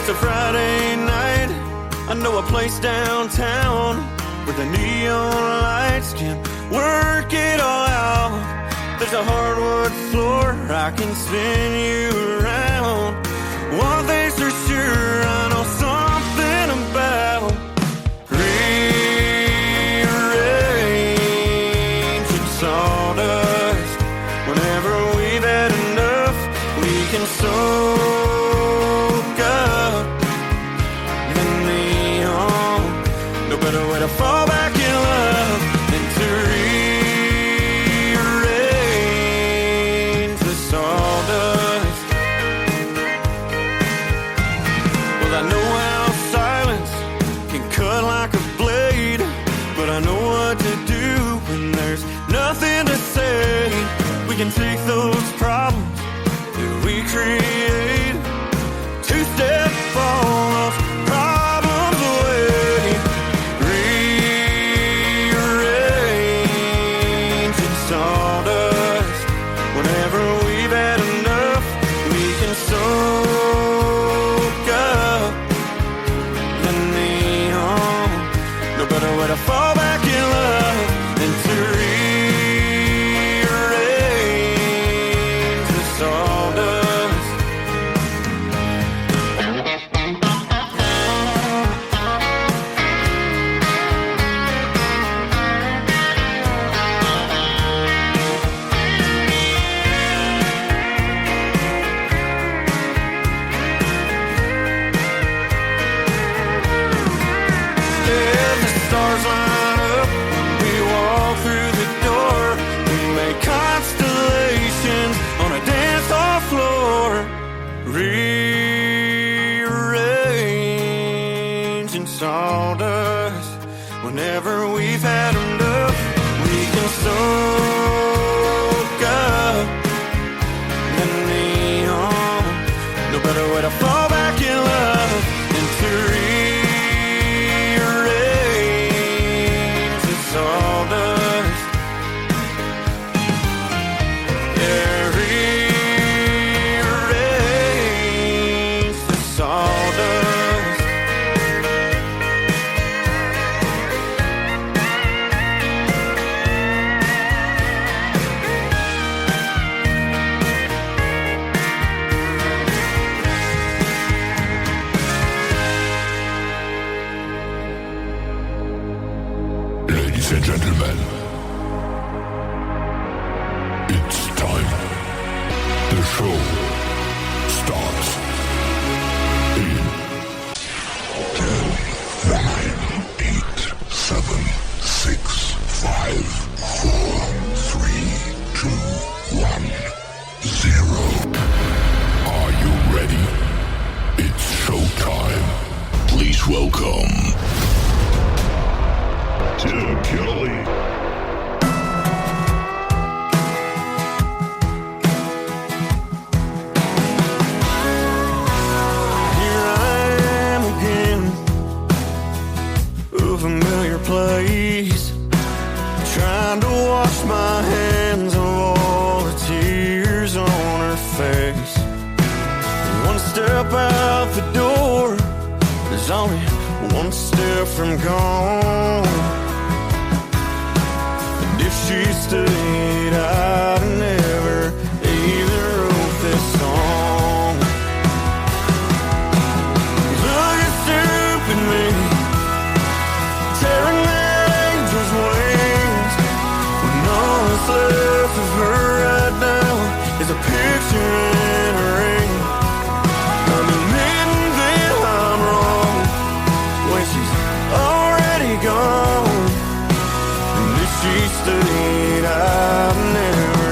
a Friday night, I know a place downtown where the neon lights can work it all out. There's a hardwood floor I can spin you around. One thing's for sure, I know something about rearranging sawdust. Whenever we've had enough, we can soak up the neon. No better way to fall back in love than to rearrange the sawdust. Well, I know how silence can cut like a blade, but I know what to do when there's nothing to say. We can take those problems that we create, two-step all those problems away. Rearranging sawdust. Whenever we've had enough, we can soak up the neon. No better way to fall back in love than to rearrange the sawdust. If the stars line up, we walk through the door. We make constellations on a dance hall floor. Rearranging sawdust. Whenever we've had enough, we can soak up the neon. No better way to fall back in love than to rearrange the sawdust. Yeah, rearrange the sawdust. Ladies and gentlemen, it's time. The show starts in 10, 9, 8, 7, 6, 5, 4, 3, 2, 1, 0. Are you ready? It's showtime. Please welcome Tim Kelly. Here I am again, a familiar place, trying to wash my hands of all the tears on her face. One step out the door is only one step from gone. And if she stayed, I'd never even wrote this song. Look at stupid me, tearing that angel's wings, when all that's left of her right now is a picture and a ring. I'm admitting that I'm wrong when she's already gone. And if she stayed, I'd never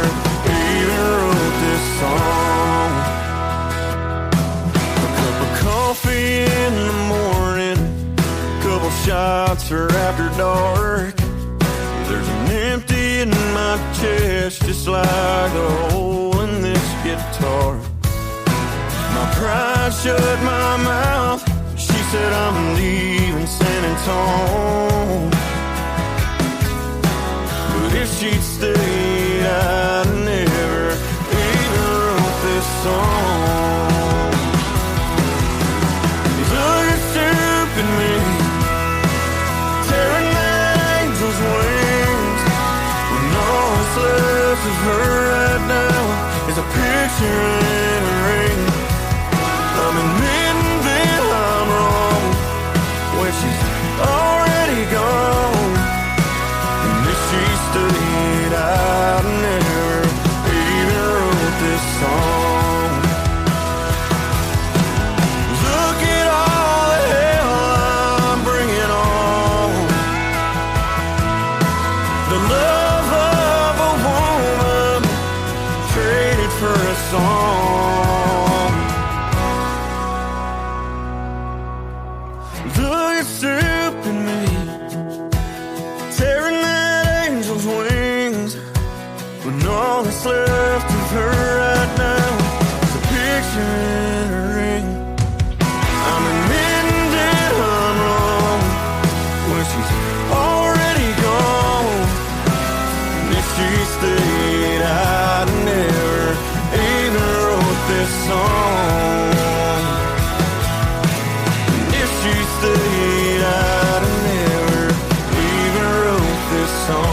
even wrote this song. A cup of coffee in the morning, couple shots for after dark. There's an empty in my chest, just like a hole in this guitar. My pride shut my mouth. She said I'm leaving San Antonio. But if she'd stayed, I'd never even wrote this song. what's left of her right now is a picture in a ring. I'm admitting that I'm wrong when she's already gone. And if she stayed, I'd never even wrote this song. And if she stayed, I'd never even wrote this song.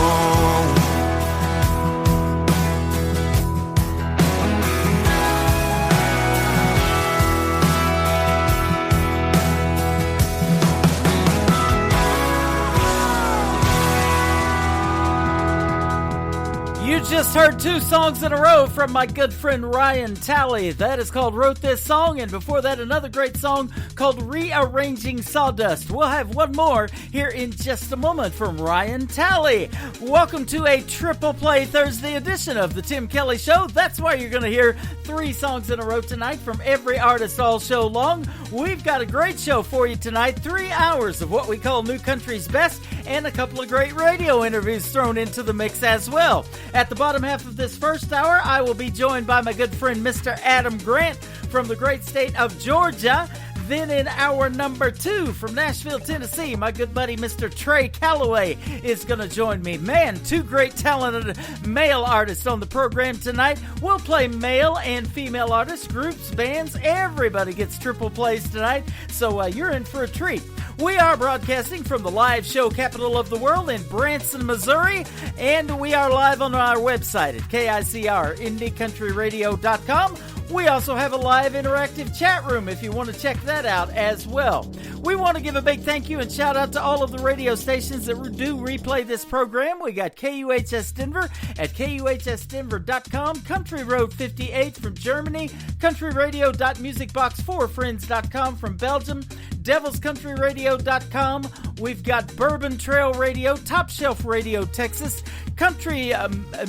You just heard two songs in a row from my good friend Ryan Talley. That is called Wrote This Song, and before that another great song called Rearranging Sawdust. We'll have one more here in just a moment from Ryan Talley. Welcome to a Triple Play Thursday edition of the Tim Kelly Show. That's why you're going to hear three songs in a row tonight from every artist all show long. We've got a great show for you tonight. 3 hours of what we call New Country's Best and a couple of great radio interviews thrown into the mix as well. At the bottom half of this first hour, I will be joined by my good friend Mr. Adam Grant from the great state of Georgia. Then in hour number 2 from Nashville, Tennessee, my good buddy Mr. Trey Calloway is going to join me. Man, two great talented male artists on the program tonight. We'll play male and female artists, groups, bands. Everybody gets triple plays tonight, so you're in for a treat. We are broadcasting from the live show capital of the world in Branson, Missouri, and we are live on our website at KICR, IndieCountryRadio.com. We also have a live interactive chat room if you want to check that out as well. We want to give a big thank you and shout out to all of the radio stations that do replay this program. We got KUHS Denver at KUHSdenver.com, Country Road 58 from Germany, countryradio.musicbox4friends.com from Belgium, DevilsCountryRadio.com. We've got Bourbon Trail Radio, Top Shelf Radio, Texas, Country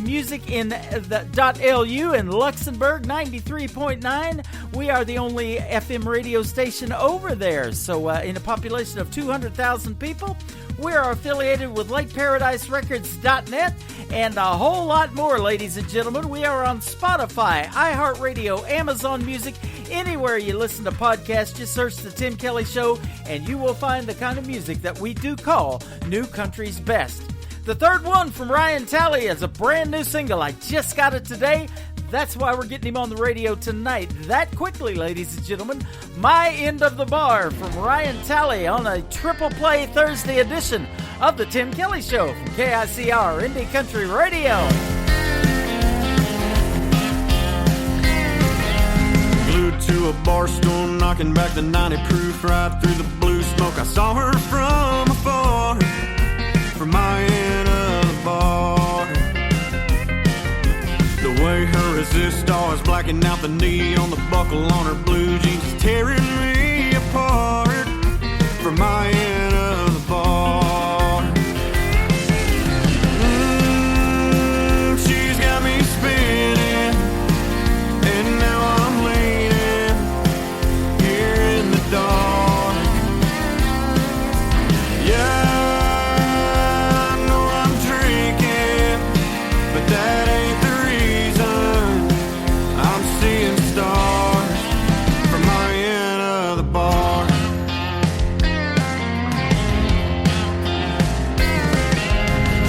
Music in the .lu in Luxembourg, 93.9. We are the only FM radio station over there. So in a population of 200,000 people, we are affiliated with LakeParadiseRecords.net and a whole lot more, ladies and gentlemen. We are on Spotify, iHeartRadio, Amazon Music, anywhere you listen to podcasts. Just search The Tim Kelly Show and you will find the kind of music that we do call New Country's Best. The third one from Ryan Talley is a brand new single. I just got it today. That's why we're getting him on the radio tonight. That quickly, ladies and gentlemen. My End of the Bar from Ryan Talley on a Triple Play Thursday edition of The Tim Kelly Show from KICR, Indie Country Radio. Glued to a bar stool, knocking back the 90 proof right through the blue smoke. I saw her from afar, from my end of the bar. The way her resistor is blacking out the knee on the buckle on her blue jeans is tearing me apart, from my end of the bar. She's got me spinning, and now I'm leaning here in the dark. Yeah, that ain't the reason I'm seeing stars from my end of the bar.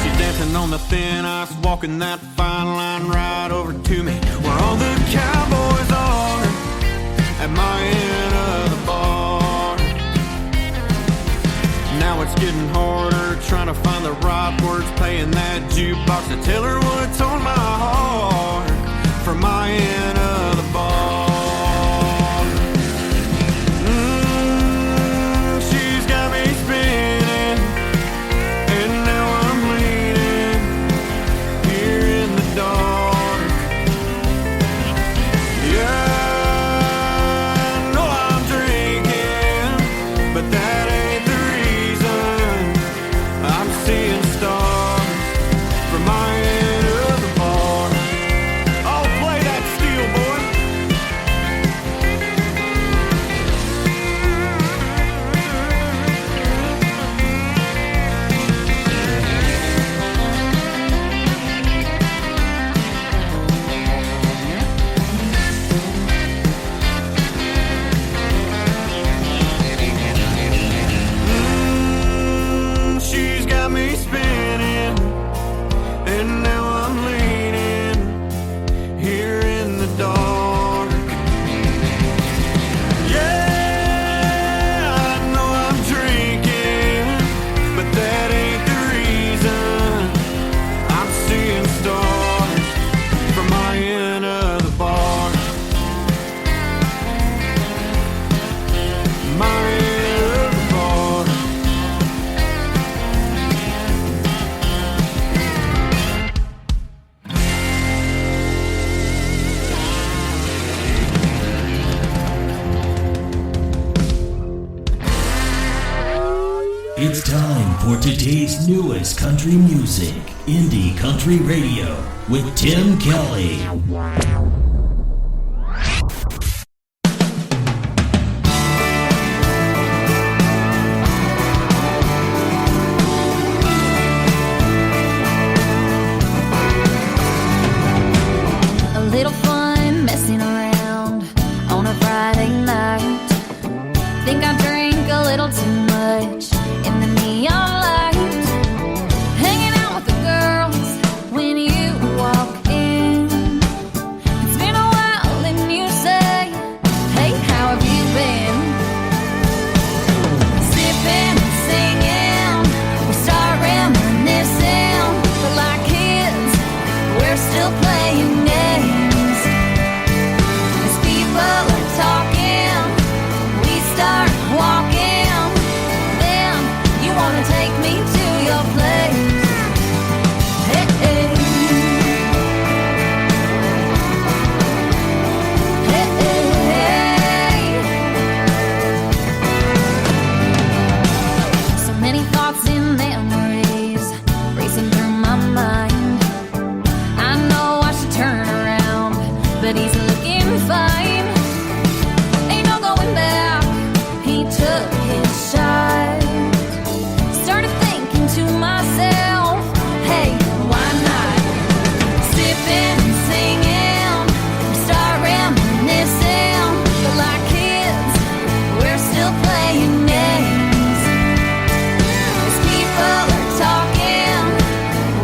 She's dancing on the thin ice, walking that fine line right over to me, where all the cowboys are at my end of the bar. Now it's getting harder trying to find the right words, playing that jukebox to tell her what's on my heart from my end of the bar. She's got me spinning, and now I'm leaning here in the dark. Yeah, I know I'm drinking, but that ain't the reason I'm seeing stars from my end of the bar. DJ's newest country music, Indie Country Radio, with Tim Kelly. A little fun messing around on a Friday night. Think I drank a little too much in the neon light. Hanging out with the girls when you walk in. It's been a while and you say, hey, how have you been? Sipping and singing, we start reminiscing. But like kids, we're still playing games. As people are talking, we start walking. Then you wanna take me to your place. Hey, hey. Hey, hey, hey. So many thoughts and memories racing through my mind. I know I should turn around, but he's looking fine. Ain't no going back. He took his shot. Started thinking to myself, hey, why not? Sipping and singing, start reminiscing. But like kids, we're still playing games. As people are talking,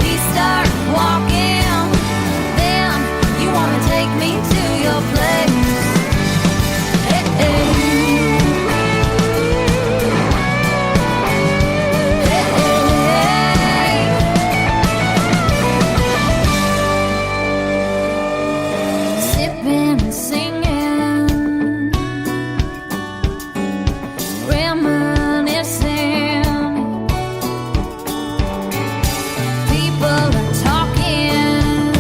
we start walking. Then you wanna take me to your place. Hey, hey. Hey, hey. Sipping and singing, reminiscing. People are talking,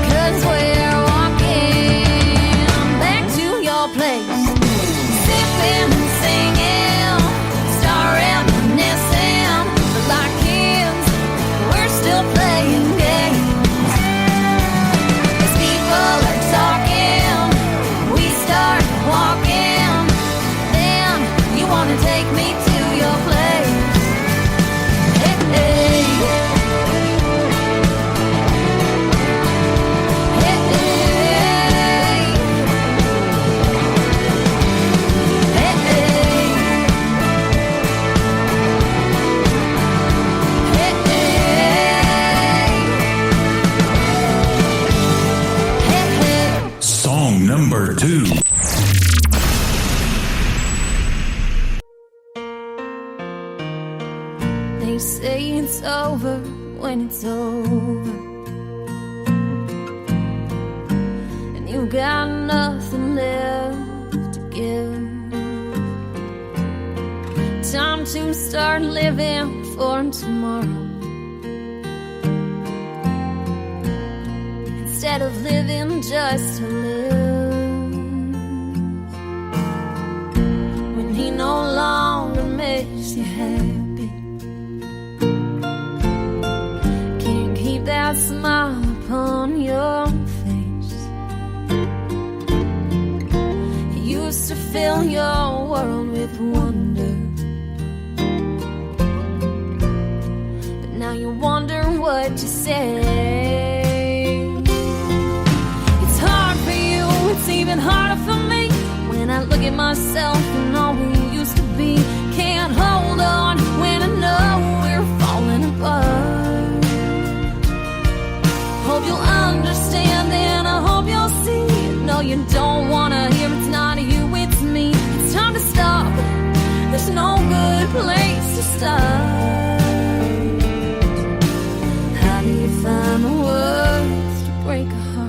'cause we're walking back to your place. Sipping and singing, start reminiscing. But like kids, we're still playing games. As people are talking, we start walking. Then you wanna take me to your place. Hey, hey. Hey, hey. Hey, hey. Hey, hey. Hey, hey. Song number 2. They say it's over when it's over, and you got nothing left to give. Time to start living for tomorrow instead of living just to live. When he no longer makes you happy, can't keep that smile upon your face. He used to fill your world with wonder, but now you wonder what to say. It's hard for you, it's even harder for me. When I look at myself and all we used to be, can't hold on when I know we're falling apart. Hope you'll understand and I hope you'll see. No, you don't wanna hear, it's not you, it's me. It's time to stop, there's no good place to start. How do you find the words to break a heart?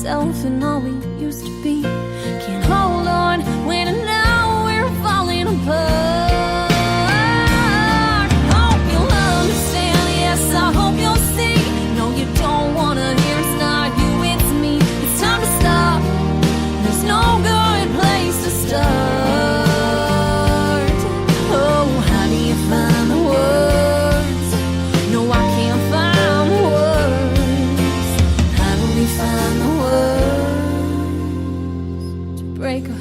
myself and all we used to be. Can't hold on when I know we're falling apart. Hope you'll understand, yes, I hope you'll see. No, you don't wanna hear, it's not you, it's me. It's time to stop, there's no good place to start. Oh, how do you find the words? No, I can't find the words. How do we find the words to break a heart?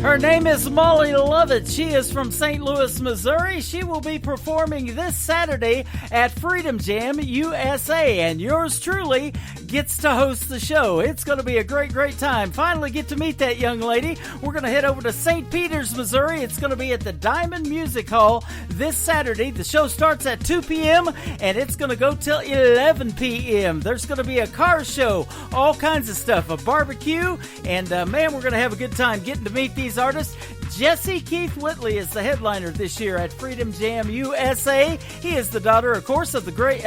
Her name is Molly Lovett. She is from St. Louis, Missouri. She will be performing this Saturday at Freedom Jam USA, and yours truly gets to host the show. It's going to be a great, great time. Finally get to meet that young lady. We're going to head over to St. Peters, Missouri. It's going to be at the Diamond Music Hall this Saturday. The show starts at 2 p.m. and it's going to go till 11 p.m. There's going to be a car show, all kinds of stuff, a barbecue, and man, we're going to have a good time getting to meet these artists. Jesse Keith Whitley is the headliner this year at Freedom Jam USA. He is the daughter, of course, of the great...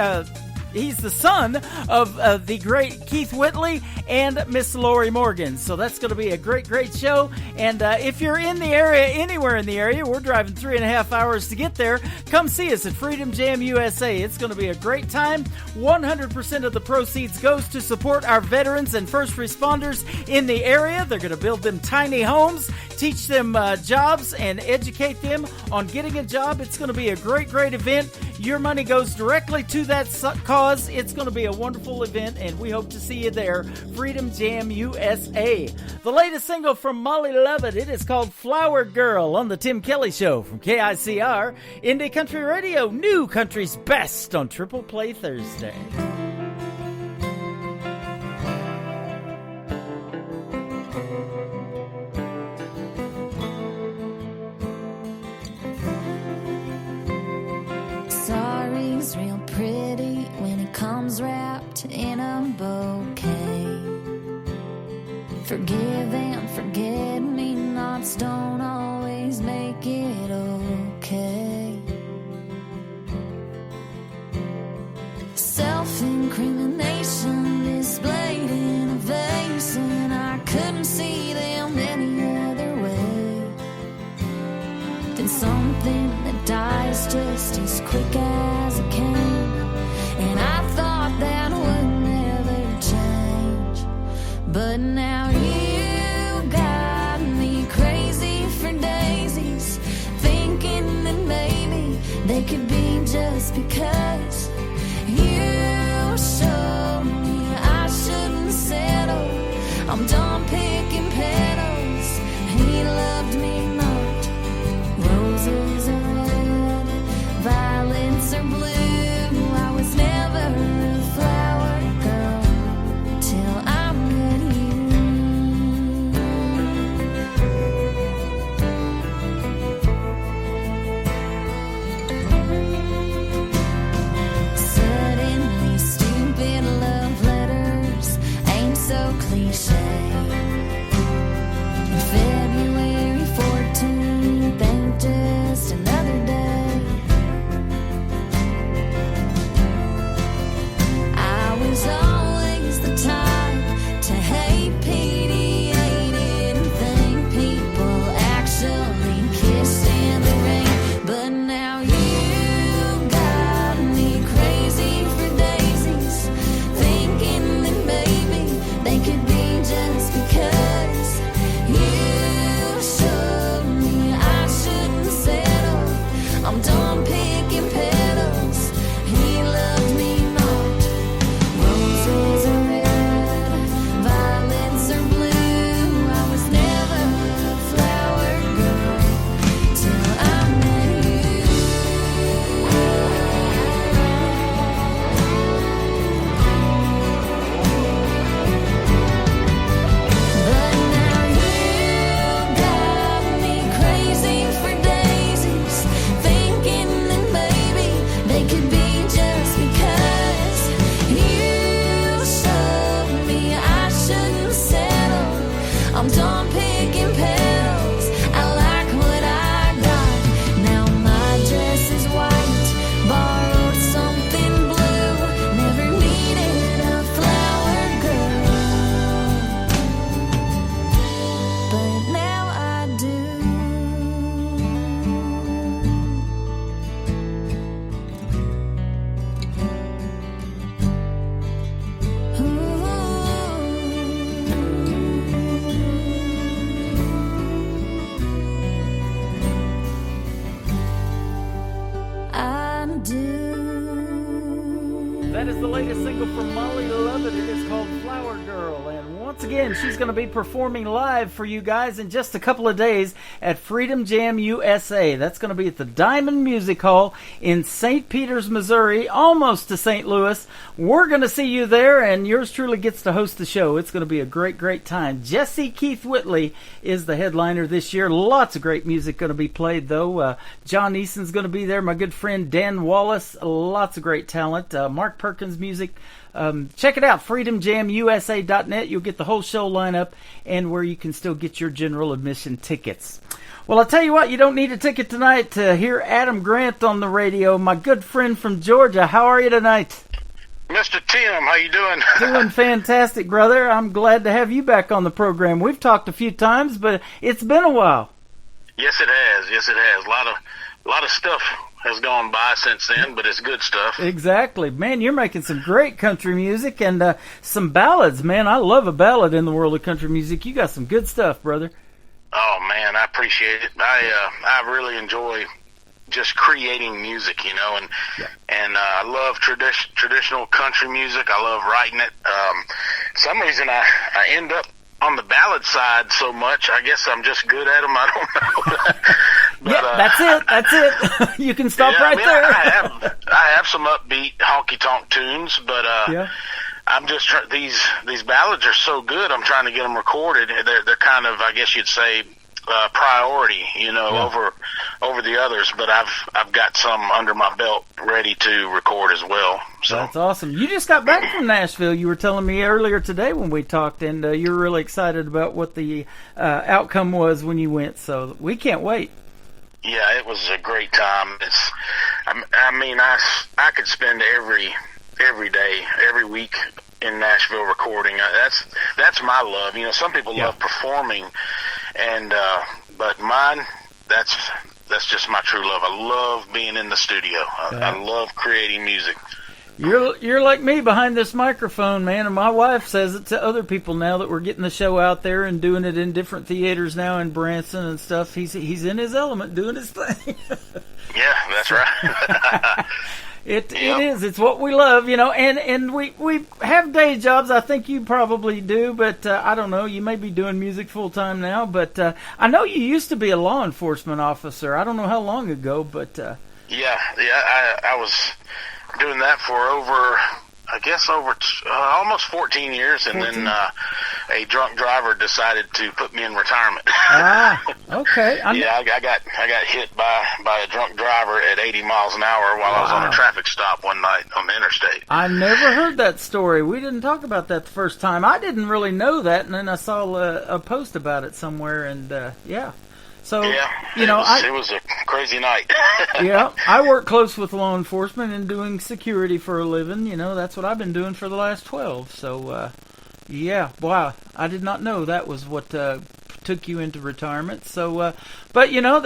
he's the son of the great Keith Whitley and Miss Lori Morgan. So that's going to be a great, great show. And if you're in the area, anywhere in the area, we're driving 3.5 hours to get there. Come see us at Freedom Jam USA. It's going to be a great time. 100% of the proceeds goes to support our veterans and first responders in the area. They're going to build them tiny homes, teach them jobs, and educate them on getting a job. It's going to be a great, great event. Your money goes directly to that cause. It's going to be a wonderful event, and we hope to see you there. Freedom Jam USA. The latest single from Molly Lovett, it is called Flower Girl on the Tim Kelly Show from KICR, Indie Country Radio, New Country's Best on Triple Play Thursday. Sorry's real pretty when it comes wrapped in a bouquet. Forgive and forget me nots don't always make it okay. Self-incrimination displayed in a vase, and I couldn't see them any other way than something that dies just as quick as it came. And I thought that would never change, but now you got me crazy for daisies, thinking that maybe they could be just because you showed me I shouldn't settle. I'm done picking petals. He loved me not. Roses are red, violets are blue. I was never a flower girl till I met you. Suddenly stupid love letters ain't so cliche. February 14th ain't just another day. I was always the type to hate PDA, and think people actually kissed in the rain. But now you got me crazy for daisies, thinking that maybe they could be just because you showed me I shouldn't settle. I'm done picking petals. He loved me not. Roses are red, violets are blue. I was never a flower girl till I met you. But now you got me crazy for daisies, thinking that maybe they could be just because you showed me I shouldn't settle. I'm done picking petals. and she's going to be performing live for you guys in just a couple of days at Freedom Jam USA. That's going to be at the Diamond Music Hall in St. Peters, Missouri, almost to St. Louis. We're going to see you there, and yours truly gets to host the show. It's going to be a great, great time. Jesse Keith Whitley is the headliner this year. Lots of great music going to be played, though. John Eason's going to be there. My good friend Dan Wallace. Lots of great talent. Mark Perkins music. Check it out, freedomjamusa.net. You'll get the whole show lineup and where you can still get your general admission tickets. Well, I'll tell you what, you don't need a ticket tonight to hear Adam Grant on the radio. My good friend from Georgia, how are you tonight? Mr. Tim, how you doing? Doing fantastic, brother. I'm glad to have you back on the program. We've talked a few times, but it's been a while. Yes, it has. Yes, it has. A lot of stuff has gone by since then, but it's good stuff. Exactly. Man, you're making some great country music and some ballads. Man, I love a ballad in the world of country music. You got some good stuff, brother. Oh, man, I appreciate it. I really enjoy just creating music, you know, and I love traditional country music. I love writing it. Some reason I end up on the ballad side so much. I guess I'm just good at them. I don't know. But, yeah, that's it. You can stop right there. I have some upbeat honky tonk tunes, but I'm just these ballads are so good. I'm trying to get them recorded. They're kind of, I guess you'd say, priority, you know, over the others. But I've got some under my belt ready to record as well. So that's awesome. You just got back from Nashville. You were telling me earlier today when we talked, and you're really excited about what the outcome was when you went. So we can't wait. Yeah, it was a great time. I mean, I could spend every day, every week in Nashville recording. That's my love. You know, some people love performing, and but mine, that's just my true love. I love being in the studio. I love creating music. You're like me behind this microphone, man, and my wife says it to other people now that we're getting the show out there and doing it in different theaters now in Branson and stuff. He's in his element doing his thing. Yeah, that's right. It is. It's what we love, you know, and we have day jobs. I think you probably do, but I don't know. You may be doing music full time now, but I know you used to be a law enforcement officer. I don't know how long ago, but I was doing that for over almost 14 years, and 14? Then a drunk driver decided to put me in retirement. Okay. I got hit by a drunk driver at 80 miles an hour while I was on a traffic stop one night on the interstate. I never heard that story. We didn't talk about that the first time. I didn't really know that, and then I saw a post about it somewhere, and So, you know, it was a crazy night. Yeah, I work close with law enforcement and doing security for a living. You know, that's what I've been doing for the last 12. So, wow, I did not know that was what took you into retirement. So, but you know,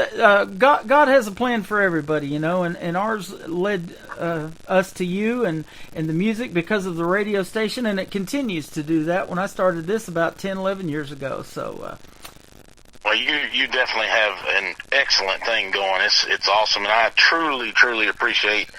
God has a plan for everybody. You know, and ours led us to you and the music because of the radio station, and it continues to do that. When I started this about 10, 11 years ago, so. Well, you definitely have an excellent thing going. It's awesome, and I truly appreciate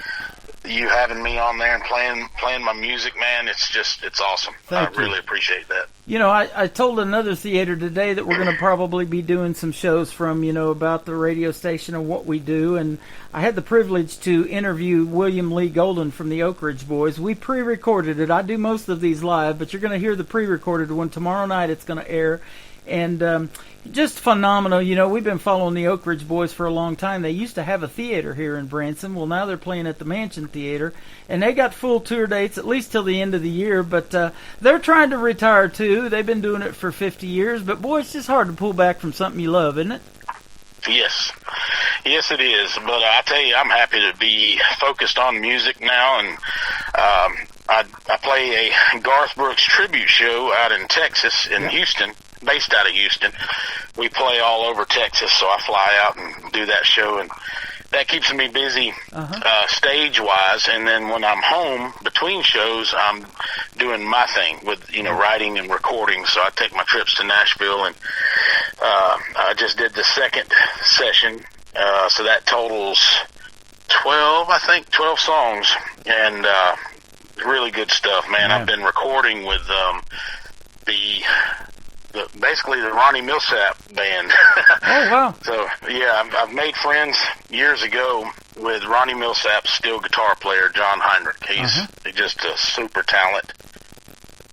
you having me on there and playing my music, man. It's awesome. I really appreciate that. You know, I told another theater today that we're going to probably be doing some shows from, you know, about the radio station and what we do, and I had the privilege to interview William Lee Golden from the Oak Ridge Boys. We pre-recorded it. I do most of these live, but you're going to hear the pre-recorded one tomorrow night. It's going to air. And just phenomenal. You know, we've been following the Oak Ridge Boys for a long time. They used to have a theater here in Branson. Well, now they're playing at the Mansion Theater, and they got full tour dates at least till the end of the year. But they're trying to retire too. They've been doing it for 50 years. But boy, it's just hard to pull back from something you love, isn't it? Yes, it is. But I tell you, I'm happy to be focused on music now, and I play a Garth Brooks tribute show out in Texas, in Houston. Based out of Houston. We play all over Texas, so I fly out and do that show, and that keeps me busy stage-wise. And then when I'm home between shows, I'm doing my thing with, you know, writing and recording. So I take my trips to Nashville, and I just did the second session, so that totals 12 songs, and really good stuff, man. I've been recording with the basically the Ronnie Millsap band. Oh, wow. So, yeah, I've made friends years ago with Ronnie Millsap's steel guitar player, John Heinrich. He's just a super talent.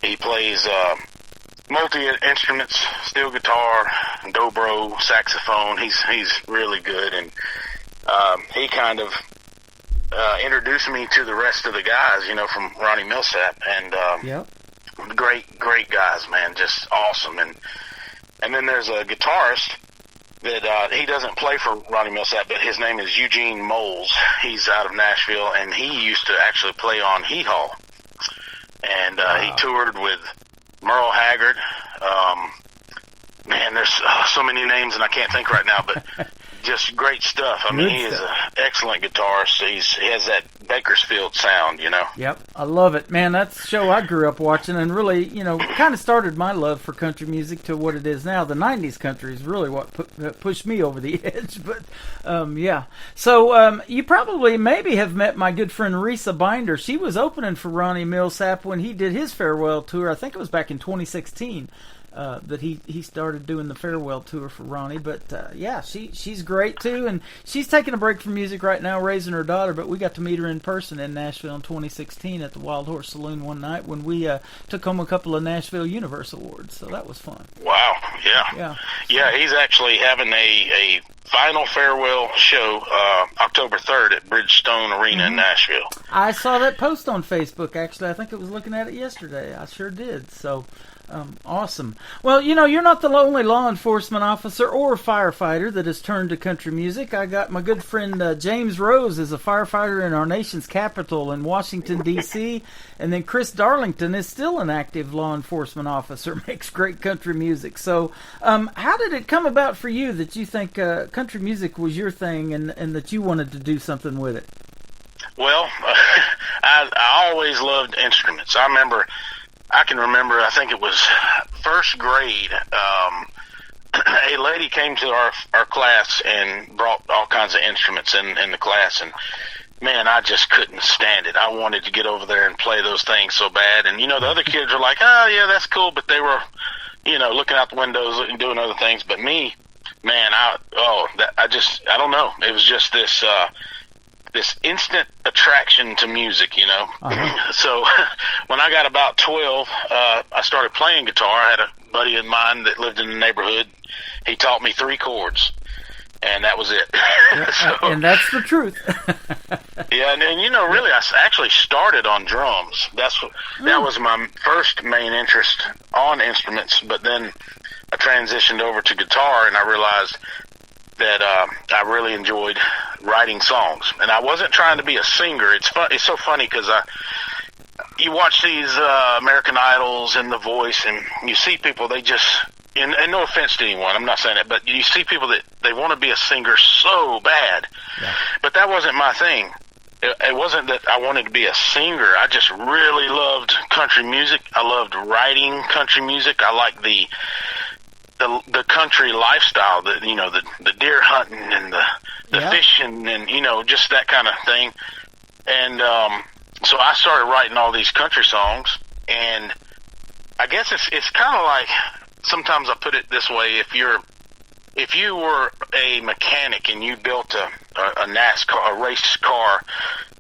He plays multi-instruments, steel guitar, dobro, saxophone. He's really good, and he kind of introduced me to the rest of the guys, from Ronnie Millsap, and great guys, man, just awesome. And then there's a guitarist that he doesn't play for Ronnie Millsap, but his name is Eugene Moles. He's out of Nashville, and he used to actually play on Heat Hall. And he toured with Merle Haggard. Man, there's so many names, and I can't think right now, but just great stuff. I mean, he is an excellent guitarist. He has that Bakersfield sound, Yep, I love it. Man, that's the show I grew up watching, and really, kind of started my love for country music to what it is now. The 90s country is really what pushed me over the edge, but yeah. So you probably maybe have met my good friend Risa Binder. She was opening for Ronnie Millsap when he did his farewell tour. I think it was back in 2016. That he started doing the farewell tour for Ronnie, but yeah, she's great too, and she's taking a break from music right now, raising her daughter. But we got to meet her in person in Nashville in 2016 at the Wild Horse Saloon one night when we took home a couple of Nashville Universe Awards. So that was fun. Wow, yeah. He's actually having a final farewell show October 3rd at Bridgestone Arena in Nashville. I saw that post on Facebook. Actually, I think I was looking at it yesterday. I sure did. So. Awesome. Well, you're not the only law enforcement officer or firefighter that has turned to country music. I got my good friend James Rose is a firefighter in our nation's capital in Washington, D.C., and then Chris Darlington is still an active law enforcement officer, makes great country music. So how did it come about for you that you think country music was your thing and that you wanted to do something with it? Well, I always loved instruments. I can remember, I think it was first grade, a lady came to our class and brought all kinds of instruments in the class, and man, I just couldn't stand it. I wanted to get over there and play those things so bad, and the other kids were like, oh yeah, that's cool, but they were, looking out the windows and doing other things, but me, man, I don't know, it was just this instant attraction to music, So when I got about 12, I started playing guitar. I had a buddy of mine that lived in the neighborhood. He taught me 3 chords, and that was it. And that's the truth. Yeah, and really, I actually started on drums. That was my first main interest on instruments, but then I transitioned over to guitar, and I realized that I really enjoyed writing songs, and I wasn't trying to be a singer. It's so funny because you watch these American Idols and The Voice, and you see people, they just, and no offense to anyone, I'm not saying that, but you see people that they want to be a singer so bad, but that wasn't my thing. It wasn't that I wanted to be a singer. I just really loved country music. I loved writing country music. I liked the country lifestyle, the deer hunting and the fishing and, just that kind of thing. And so I started writing all these country songs, and I guess it's kind of like, sometimes I put it this way, if you were a mechanic and you built a NASCAR, a race car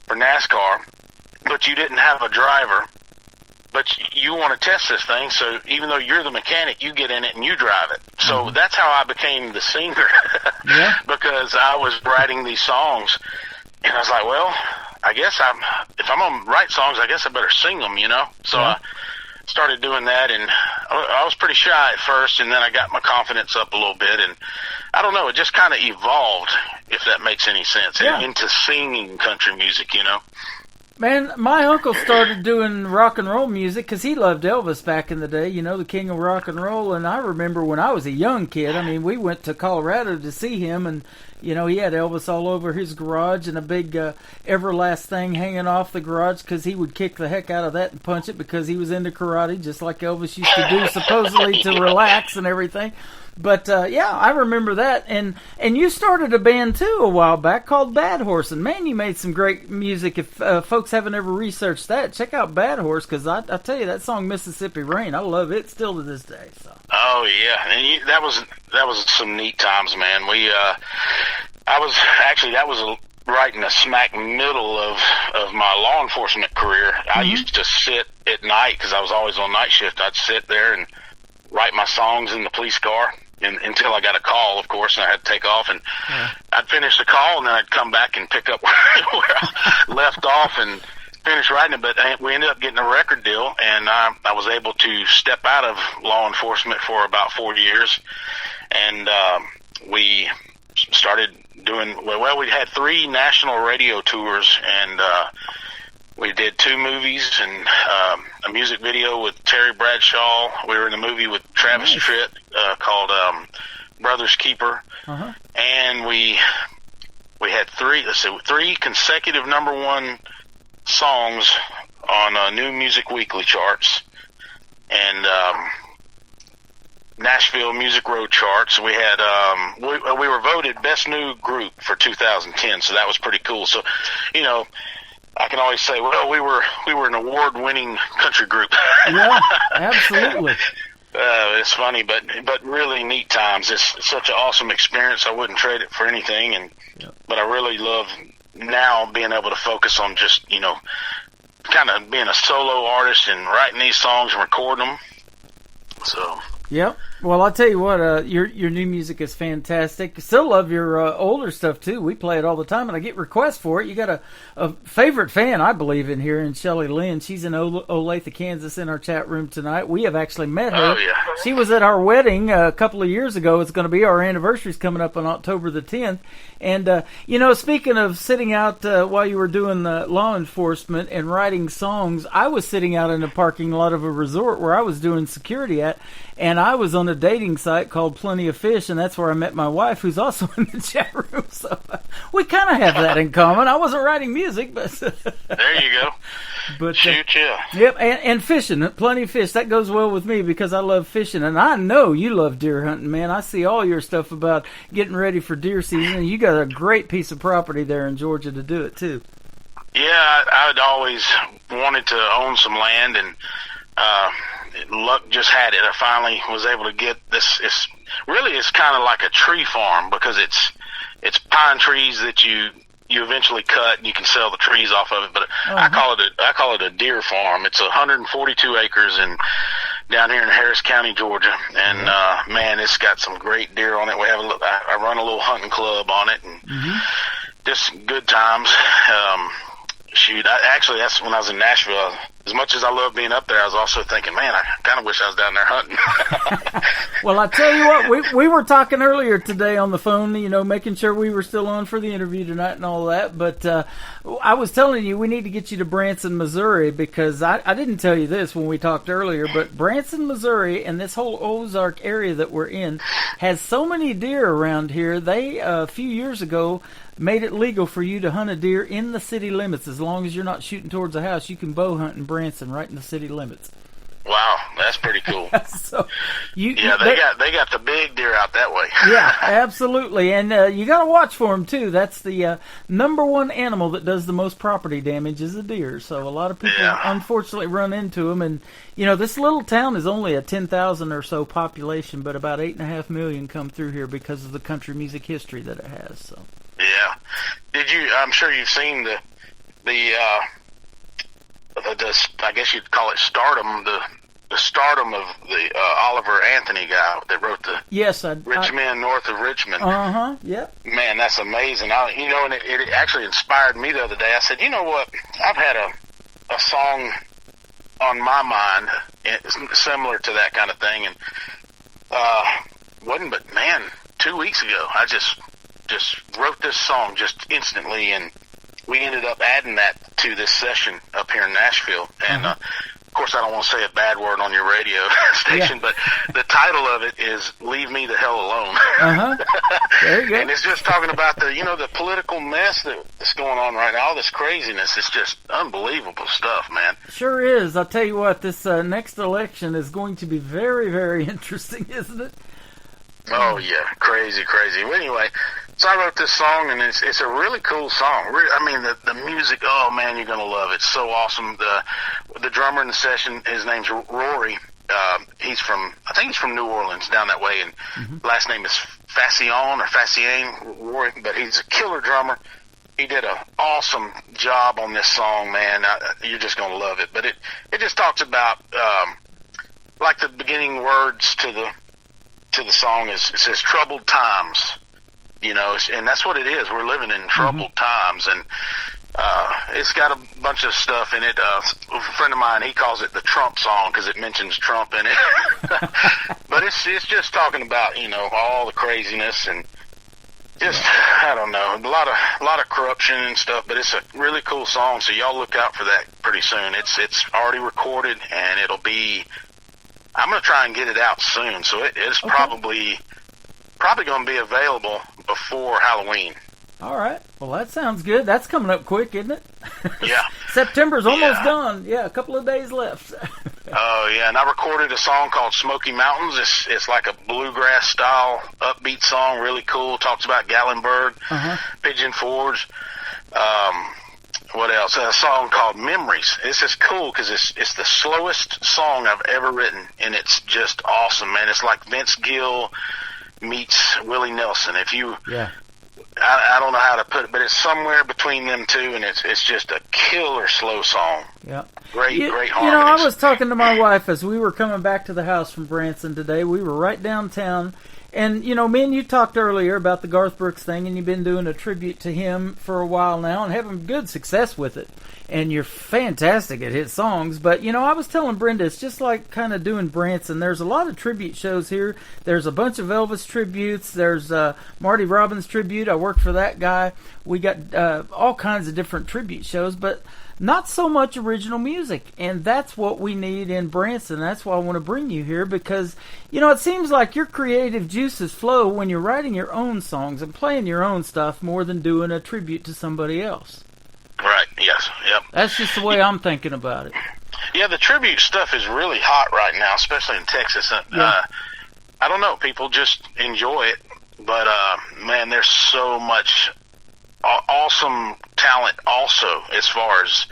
for NASCAR, but you didn't have a driver, but you want to test this thing, so even though you're the mechanic, you get in it and you drive it. So that's how I became the singer, because I was writing these songs, and I was like, well, I guess if I'm going to write songs, I guess I better sing them, So I started doing that, and I was pretty shy at first, and then I got my confidence up a little bit, and I don't know, it just kind of evolved, if that makes any sense, into singing country music, Man, my uncle started doing rock and roll music because he loved Elvis back in the day, the king of rock and roll. And I remember when I was a young kid, we went to Colorado to see him, and, he had Elvis all over his garage and a big Everlast thing hanging off the garage because he would kick the heck out of that and punch it because he was into karate, just like Elvis used to do, supposedly to relax and everything. But yeah, I remember that. And you started a band too a while back called Bad Horse, and man, you made some great music. If folks haven't ever researched that, check out Bad Horse, because I tell you, that song Mississippi Rain, I love it still to this day. So. Oh yeah, and that was some neat times, man. That was right in the smack middle of my law enforcement career. Mm-hmm. I used to sit at night, because I was always on night shift. I'd sit there and write my songs in the police car until I got a call, of course, and I had to take off. And I'd finish the call, and then I'd come back and pick up where I left off and finish writing it. But we ended up getting a record deal, and I was able to step out of law enforcement for about 4 years. And we started doing, well, we had 3 national radio tours, and we did 2 movies and a music video with Terry Bradshaw. We were in a movie with Travis Tritt called Brother's Keeper. Uh-huh. And we had 3 consecutive #1 songs on New Music Weekly charts, and Nashville Music Road charts. We had we were voted Best New Group for 2010, so that was pretty cool. So, you know, I can always say, well, we were an award-winning country group. Yeah, absolutely. It's funny, but really neat times. It's such an awesome experience. I wouldn't trade it for anything. But I really love now being able to focus on just, you know, kind of being a solo artist and writing these songs and recording them. So. Yep. Well, I'll tell you what, your new music is fantastic. Still love your older stuff, too. We play it all the time, and I get requests for it. You got a favorite fan, I believe, in here, in Shelly Lynn. She's in Olathe, Kansas, in our chat room tonight. We have actually met her. Oh, yeah. She was at our wedding a couple of years ago. It's going to be our anniversary's coming up on October the 10th. And, you know, speaking of sitting out while you were doing law enforcement and writing songs, I was sitting out in the parking lot of a resort where I was doing security at, and I was on a dating site called Plenty of Fish, and that's where I met my wife, who's also in the chat room. So we kind of have that in common. I wasn't writing music, but there you go. But shoot, yeah. Yep, and fishing, Plenty of Fish. That goes well with me because I love fishing, and I know you love deer hunting, man. I see all your stuff about getting ready for deer season, and you got a great piece of property there in Georgia to do it too. Yeah, I'd always wanted to own some land, and luck just had it. I finally was able to get this. It's kind of like a tree farm, because it's pine trees that you eventually cut, and you can sell the trees off of it. But I call it a deer farm. It's 142 acres down here in Harris County, Georgia, and man, it's got some great deer on it. We have I run a little hunting club on it, and just good times. That's when I was in Nashville. As much as I love being up there, I was also thinking, man, I kind of wish I was down there hunting. Well, I tell you what, we were talking earlier today on the phone, you know, making sure we were still on for the interview tonight and all that. But I was telling you, we need to get you to Branson, Missouri, because I didn't tell you this when we talked earlier, but Branson, Missouri, and this whole Ozark area that we're in has so many deer around here. They, a few years ago, made it legal for you to hunt a deer in the city limits. As long as you're not shooting towards a house, you can bow hunt in Branson right in the city limits. Wow, that's pretty cool. So, they got the big deer out that way. Yeah, absolutely, and you got to watch for them too. That's the #1 animal that does the most property damage is a deer. So a lot of people unfortunately run into them, and you know this little town is only a 10,000 or so population, but about 8.5 million come through here because of the country music history that it has. So. Yeah. I'm sure you've seen the I guess you'd call it stardom, the stardom of the Oliver Anthony guy that wrote the Rich Men North of Richmond. Yep. Man, that's amazing. And it actually inspired me the other day. I said, you know what? I've had a song on my mind similar to that kind of thing, and wasn't but man, 2 weeks ago I just wrote this song just instantly, and we ended up adding that to this session up here in Nashville. And of course, I don't want to say a bad word on your radio station, but the title of it is "Leave Me the Hell Alone." There you go. And it's just talking about the political mess that's going on right now. All this craziness. It's just unbelievable stuff, man. Sure is. I'll tell you what, this next election is going to be very, very interesting, isn't it? Oh yeah, crazy. Well, anyway, so I wrote this song, and it's a really cool song. I mean, the music. Oh man, you're gonna love it. It's so awesome. The drummer in the session, his name's Rory. I think he's from New Orleans, down that way, and last name is Faciane, Rory. But he's a killer drummer. He did an awesome job on this song, man. You're just gonna love it. But it just talks about like the beginning words to the song it says troubled times, you know, and that's what it is. We're living in troubled times, and it's got a bunch of stuff in it. A friend of mine, he calls it the Trump song because it mentions Trump in it. But it's just talking about, you know, all the craziness and just, I don't know, a lot of corruption and stuff. But it's a really cool song, so y'all look out for that pretty soon. It's already recorded, and it'll be. I'm going to try and get it out soon, so it's probably going to be available before Halloween. All right. Well, that sounds good. That's coming up quick, isn't it? Yeah. September's almost done. Yeah, a couple of days left. Oh, yeah, and I recorded a song called Smoky Mountains. It's like a bluegrass-style upbeat song, really cool. Talks about Gatlinburg, Pigeon Forge. What else? A song called Memories. This is cool because it's the slowest song I've ever written, and it's just awesome, man. It's like Vince Gill meets Willie Nelson. I don't know how to put it, but it's somewhere between them two, and it's just a killer slow song. Yeah. Great harmonies. You know, I was talking to my wife as we were coming back to the house from Branson today. We were right downtown. And, you know, me and you talked earlier about the Garth Brooks thing, and you've been doing a tribute to him for a while now and having good success with it. And you're fantastic at his songs. But, you know, I was telling Brenda, it's just like kind of doing Branson. There's a lot of tribute shows here. There's a bunch of Elvis tributes. There's Marty Robbins tribute. I worked for that guy. We got all kinds of different tribute shows, but not so much original music, and that's what we need in Branson. That's why I want to bring you here, because, you know, it seems like your creative juices flow when you're writing your own songs and playing your own stuff more than doing a tribute to somebody else. Right, yes, yep. That's just the way I'm thinking about it. Yeah, the tribute stuff is really hot right now, especially in Texas. I don't know, people just enjoy it, but, man, there's so much awesome talent also as far as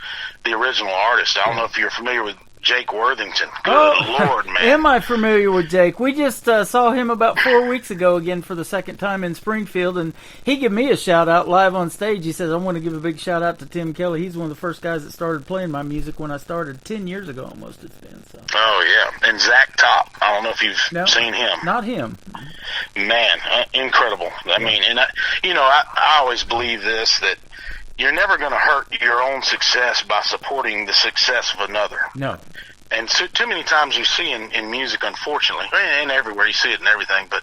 the original artist. I don't know if you're familiar with Jake Worthington. Good Lord, man. Am I familiar with Jake? We just saw him about 4 weeks ago again for the second time in Springfield, and he gave me a shout-out live on stage. He says, I want to give a big shout-out to Tim Kelly. He's one of the first guys that started playing my music when I started 10 years ago almost it's been. So. Oh, yeah. And Zach Top. I don't know if you've seen him. Not him. Man, incredible. I mean, and I always believe this, that you're never going to hurt your own success by supporting the success of another. No. And too many times you see in music, unfortunately, and everywhere you see it and everything, but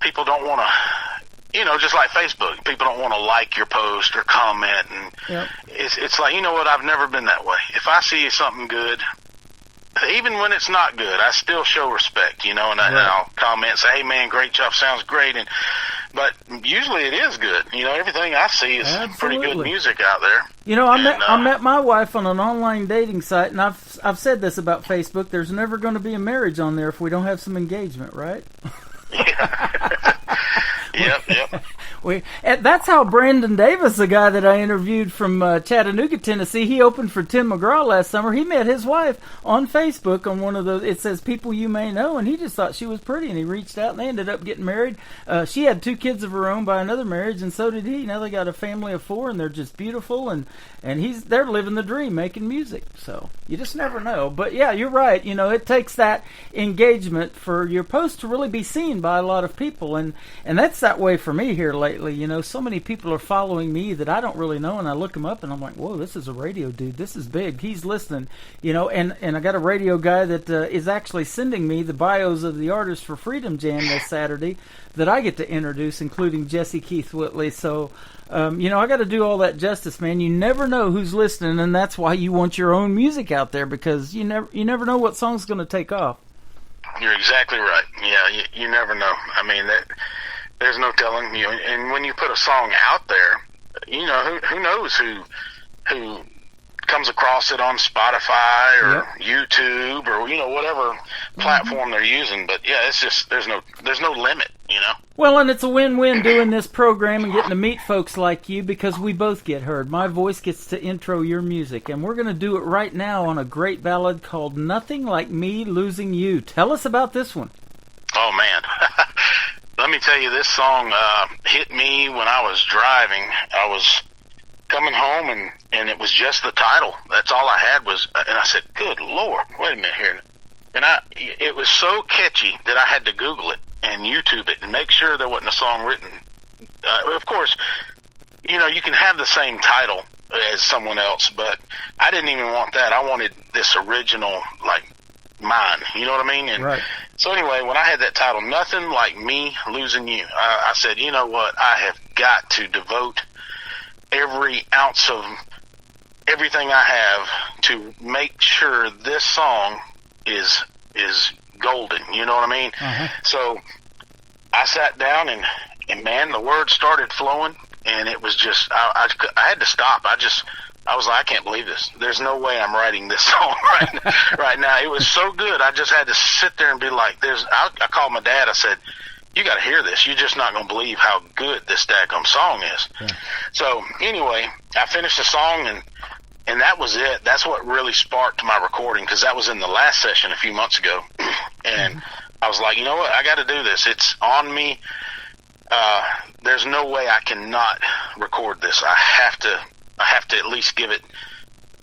people don't want to, you know, just like Facebook, people don't want to like your post or comment. And it's like, you know what, I've never been that way. If I see something good, even when it's not good, I still show respect, you know, and I'll comment and say, hey, man, great job, sounds great. But usually it is good. You know, everything I see is pretty good music out there. You know, I met my wife on an online dating site, and I've said this about Facebook. There's never going to be a marriage on there if we don't have some engagement, right? Yep. That's how Brandon Davis, the guy that I interviewed from Chattanooga, Tennessee, he opened for Tim McGraw last summer. He met his wife on Facebook on one of those, it says people you may know, and he just thought she was pretty, and he reached out, and they ended up getting married. She had 2 kids of her own by another marriage, and so did he. Now they got a family of 4, and they're just beautiful, and they're living the dream, making music. So you just never know. But yeah, you're right. You know, it takes that engagement for your post to really be seen by a lot of people, and that's that way for me here lately. You know, so many people are following me that I don't really know, and I look them up and I'm like, whoa, this is a radio dude. This is big. He's listening, you know, and I got a radio guy that is actually sending me the bios of the artists for Freedom Jam this Saturday that I get to introduce, including Jesse Keith Whitley. So, you know, I got to do all that justice, man. You never know who's listening, and that's why you want your own music out there, because you never know what song's going to take off. You're exactly right. Yeah, you never know. I mean, there's no telling, you know, and when you put a song out there, you know, who knows who comes across it on Spotify or YouTube or whatever platform they're using. But yeah, it's just there's no limit, Well, and it's a win-win doing this program and getting to meet folks like you because we both get heard. My voice gets to intro your music, and we're going to do it right now on a great ballad called Nothing Like Me Losing You. Tell us about this one. Oh, man. Let me tell you, this song hit me when I was driving. I was coming home, and it was just the title. That's all I had was, and I said, good Lord, wait a minute here. And it was so catchy that I had to Google it and YouTube it and make sure there wasn't a song written. Of course, you can have the same title as someone else, but I didn't even want that. I wanted this original, like, mine. You know what I mean? And right. So anyway, when I had that title, Nothing Like Me Losing You, I said, you know what? I have got to devote every ounce of everything I have to make sure this song is golden. You know what I mean? Uh-huh. So I sat down and man, the words started flowing, and it was just I had to stop. I was like, I can't believe this. There's no way I'm writing this song right now. It was so good. I just had to sit there and be like, I called my dad. I said, you got to hear this. You're just not going to believe how good this daggum song is. Yeah. So anyway, I finished the song, and that was it. That's what really sparked my recording, because that was in the last session a few months ago. And I was like, you know what? I got to do this. It's on me. There's no way I cannot record this. I have to at least give it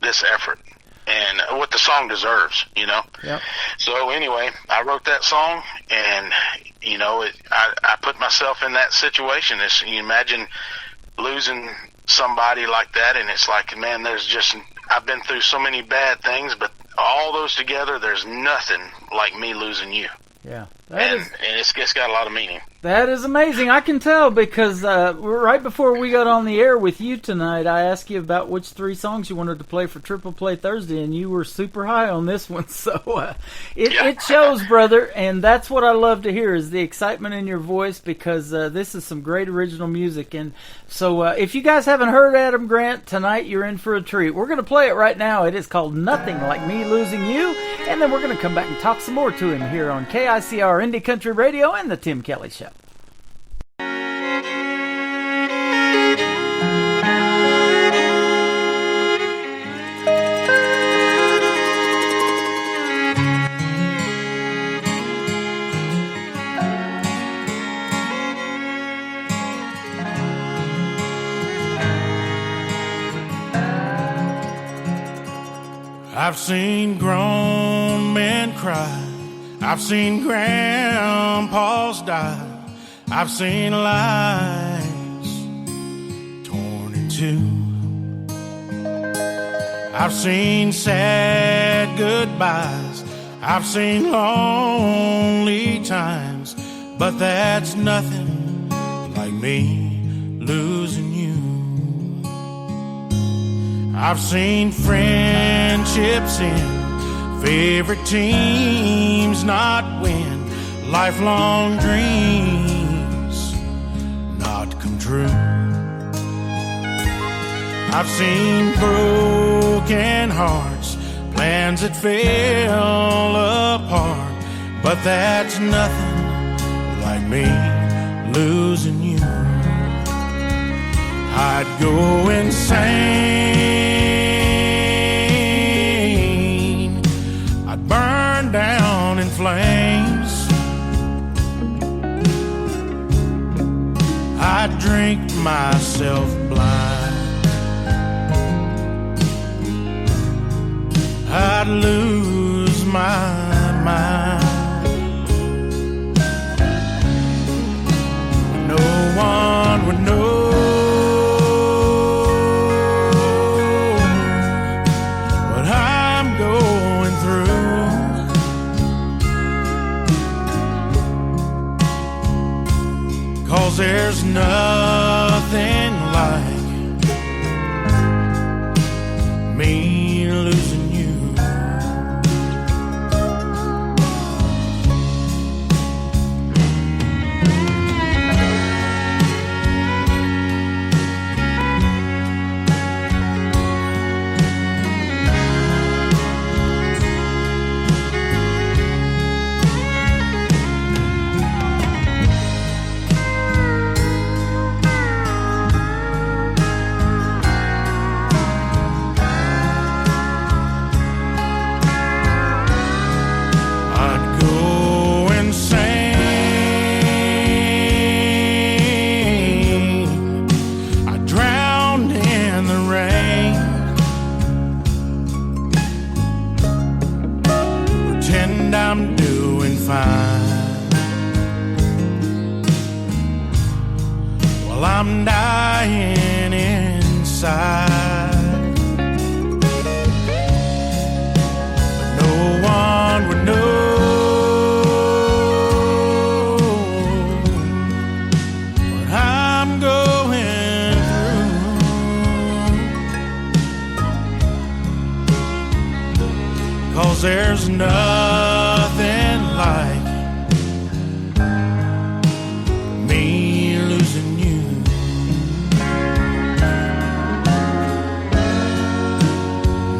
this effort and what the song deserves, Yep. So anyway, I wrote that song, and I put myself in that situation. You imagine losing somebody like that, and it's like, man, I've been through so many bad things, but all those together, there's nothing like me losing you. Yeah. And it's got a lot of meaning. That is amazing. I can tell because right before we got on the air with you tonight, I asked you about which 3 songs you wanted to play for Triple Play Thursday, and you were super high on this one. So it shows, brother, and that's what I love to hear is the excitement in your voice, because this is some great original music. And so if you guys haven't heard Adam Grant, tonight you're in for a treat. We're going to play it right now. It is called Nothing Like Me Losing You, and then we're going to come back and talk some more to him here on KICR Indie Country Radio and the Tim Kelly Show. I've seen grown men cry. I've seen grandpas die. I've seen lives torn in two. I've seen sad goodbyes. I've seen lonely times. But that's nothing like me losing you. I've seen friendships end, favorite teams not win, lifelong dreams not come true. I've seen broken hearts, plans that fell apart, but that's nothing like me losing you. I'd go insane, I'd burn down in flames, I'd drink myself blind, I'd lose my mind. No one would know what I'm going through. 'Cause there's nothing like me losing you. while I'm dying inside. But no one would know what I'm going through, 'cause there's nothing like me losing you.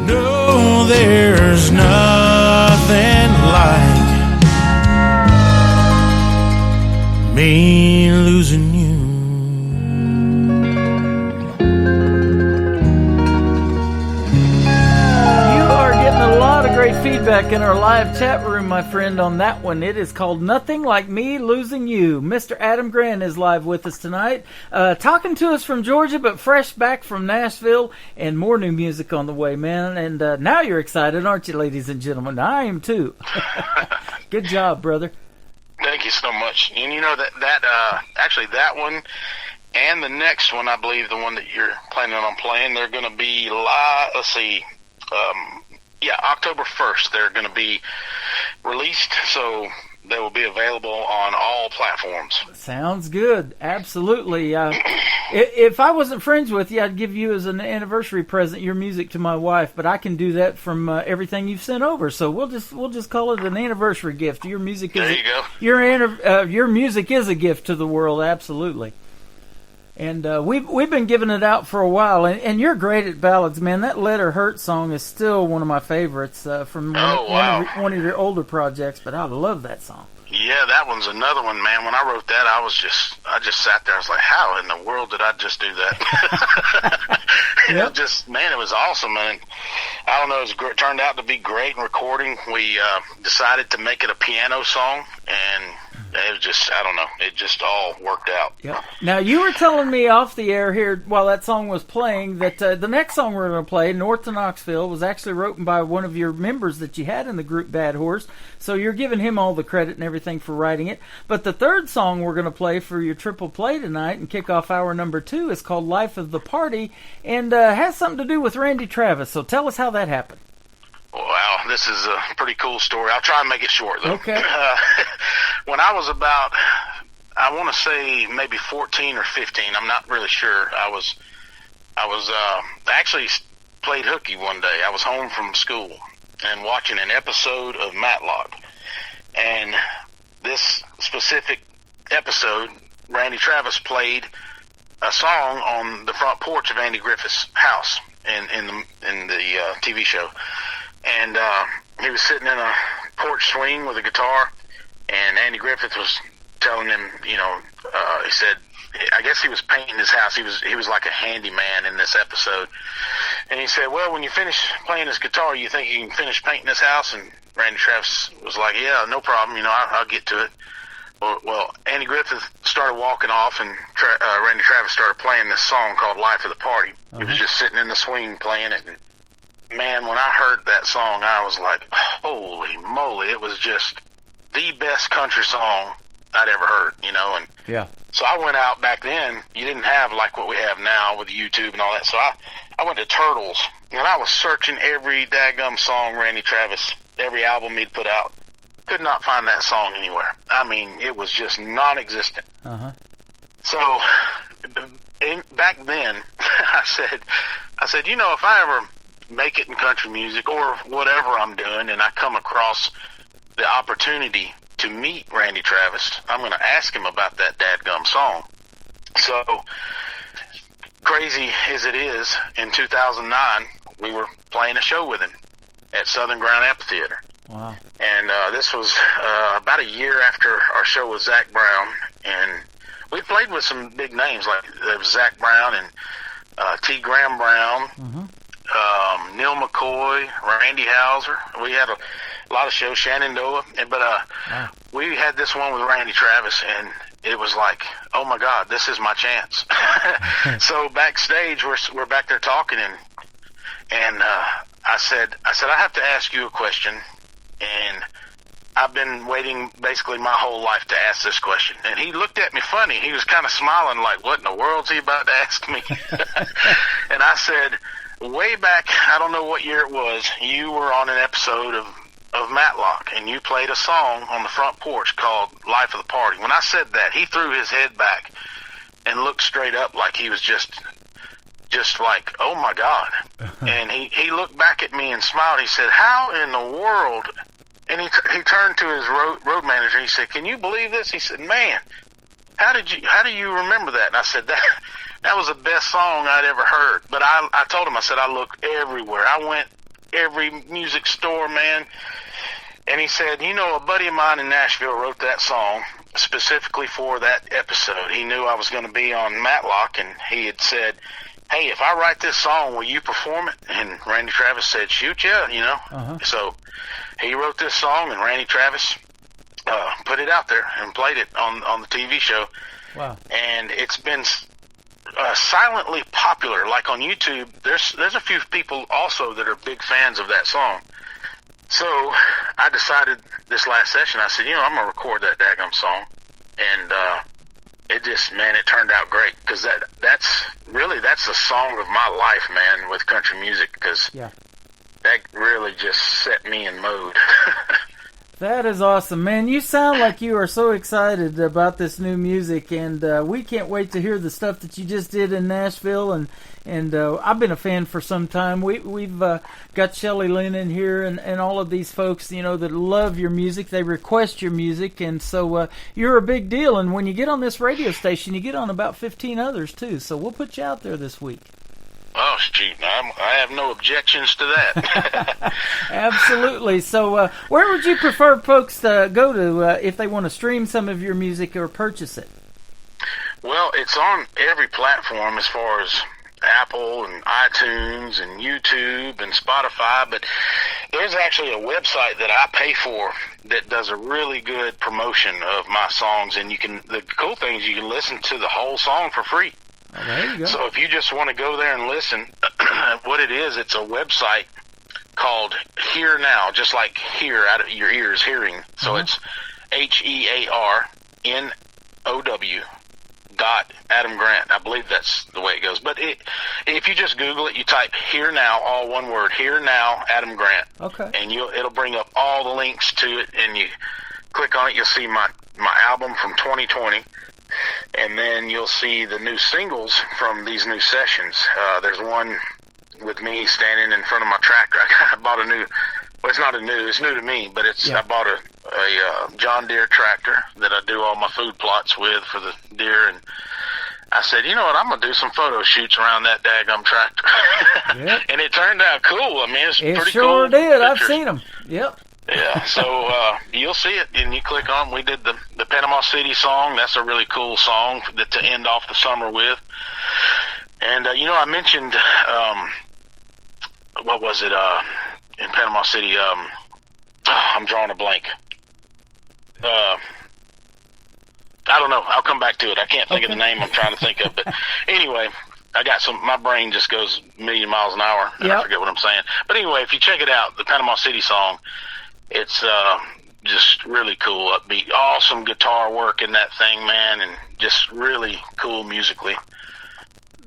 No, there's nothing like me losing you. You are getting a lot of great feedback in our live chat room, my friend, on that one. It is called Nothing Like Me Losing You. Mr. Adam Grant is live with us tonight, talking to us from Georgia, but fresh back from Nashville, and more new music on the way, man. And now you're excited, aren't you, ladies and gentlemen? I am too. Good job, brother. Thank you so much. And you know actually that one and the next one, I believe the one that you're planning on playing, they're going to be live. Let's see. October 1st, they're going to be released, so they will be available on all platforms. Sounds good. Absolutely. If I wasn't friends with you, I'd give you as an anniversary present your music to my wife, but I can do that from everything you've sent over. So we'll just call it an anniversary gift. Your music is there you go. Your music is a gift to the world. Absolutely. And we've been giving it out for a while, and you're great at ballads, man. That Let Her Hurt song is still one of my favorites from one of your older projects, but I love that song. Yeah, that one's another one, man. When I wrote that, I just sat there. I was like, how in the world did I just do that? Yep. It was awesome. And I don't know, it turned out to be great in recording. We decided to make it a piano song, and it was just, I don't know, it just all worked out. Yep. Now, you were telling me off the air here while that song was playing that the next song we're going to play, North to Knoxville, was actually written by one of your members that you had in the group Bad Horse. So you're giving him all the credit and everything for writing it. But the third song we're going to play for your triple play tonight and kick off hour number 2 is called Life of the Party, and has something to do with Randy Travis. So tell us how that happened. Wow, this is a pretty cool story. I'll try and make it short, though. Okay. When I was about, I want to say maybe 14 or 15, I'm not really sure. I was actually played hooky one day. I was home from school and watching an episode of Matlock. And this specific episode, Randy Travis played a song on the front porch of Andy Griffith's house in the TV show. And he was sitting in a porch swing with a guitar, and Andy Griffith was telling him, he said, I guess he was painting his house. He was like a handyman in this episode. And he said, well, when you finish playing this guitar, you think you can finish painting this house? And Randy Travis was like, yeah, no problem. I'll get to it. Well, Andy Griffith started walking off, and Randy Travis started playing this song called Life of the Party. He was just sitting in the swing playing it. And man, when I heard that song, I was like, holy moly, it was just the best country song I'd ever heard, and yeah. So I went out back then. You didn't have like what we have now with YouTube and all that. So I went to Turtles, and I was searching every daggum song Randy Travis, every album he'd put out. Could not find that song anywhere. I mean, it was just non-existent. Uh-huh. So back then, I said, if I ever make it in country music or whatever I'm doing, and I come across the opportunity to meet Randy Travis, I'm going to ask him about that dadgum song. So crazy as it is, in 2009, we were playing a show with him at Southern Ground Amphitheater. Wow. And this was about a year after our show with Zach Brown, and we played with some big names like Zach Brown and T. Graham Brown, Neil McCoy, Randy Houser. We had a lot of shows, Shenandoah, but we had this one with Randy Travis, and it was like, oh my God, this is my chance. So backstage, we're back there talking, and I said, I have to ask you a question. And I I've been waiting basically my whole life to ask this question. And he looked at me funny. He was kind of smiling like, what in the world's he about to ask me? And I said, way back, I don't know what year it was, you were on an episode of Matlock, and you played a song on the front porch called Life of the Party. When I said that, he threw his head back and looked straight up like he was just like, oh my God. And he looked back at me and smiled. He said, how in the world? And he turned to his road manager. He said, can you believe this? He said, man, how do you remember that? And I said, that was the best song I'd ever heard. But I told him, I said, I looked everywhere. I went every music store, man. And he said, you know, a buddy of mine in Nashville wrote that song specifically for that episode. He knew I was going to be on Matlock, and he had said, hey, if I write this song, will you perform it? And Randy Travis said, shoot, yeah, you know. So he wrote this song, and Randy Travis put it out there and played it on the TV show. Wow. And it's been silently popular. Like on YouTube, there's a few people also that are big fans of that song. So I decided this last session, I said, you know, I'm going to record that daggum song. And it turned out great, because that's the song of my life, man, with country music, because that really just set me in mode. That is awesome, man. You sound like you are so excited about this new music, and we can't wait to hear the stuff that you just did in Nashville. And I've been a fan for some time. We've got Shelley Lynn in here, and all of these folks, you know, that love your music. They request your music, and so you're a big deal. And when you get on this radio station, you get on about 15 others too. So we'll put you out there this week. Oh, shoot. I have no objections to that. Absolutely. So where would you prefer folks to go to if they want to stream some of your music or purchase it? Well, it's on every platform as far as Apple and iTunes and YouTube and Spotify, but there's actually a website that I pay for that does a really good promotion of my songs, and the cool thing is you can listen to the whole song for free. Oh, there you go. So if you just want to go there and listen, what it is, it's a website called Hear Now, just like hear out of your ears, hearing. So it's HEARNOW.AdamGrant. I believe that's the way it goes. But if you just Google it, you type Hear Now, all one word, Hear Now, Adam Grant. Okay. And it'll bring up all the links to it, and you click on it, you'll see my album from 2020. And then you'll see the new singles from these new sessions. There's one with me standing in front of my tractor. I bought a new, well, it's new to me, but I bought a John Deere tractor that I do all my food plots with for the deer. And I said, you know what, I'm going to do some photo shoots around that daggum tractor. Yep. And it turned out cool. I mean, it's pretty cool. It sure did. Pictures. I've seen them. Yep. Yeah, so you'll see it, and you click on. We did the Panama City song. That's a really cool song to end off the summer with. And you know, I mentioned what was it in Panama City? I'm drawing a blank. I don't know. I'll come back to it. I can't think of the name I'm trying to think of. But anyway, I got my brain just goes a million miles an hour, and I forget what I'm saying. But anyway, if you check it out, the Panama City song, it's just really cool, upbeat, awesome guitar work in that thing, man, and just really cool musically.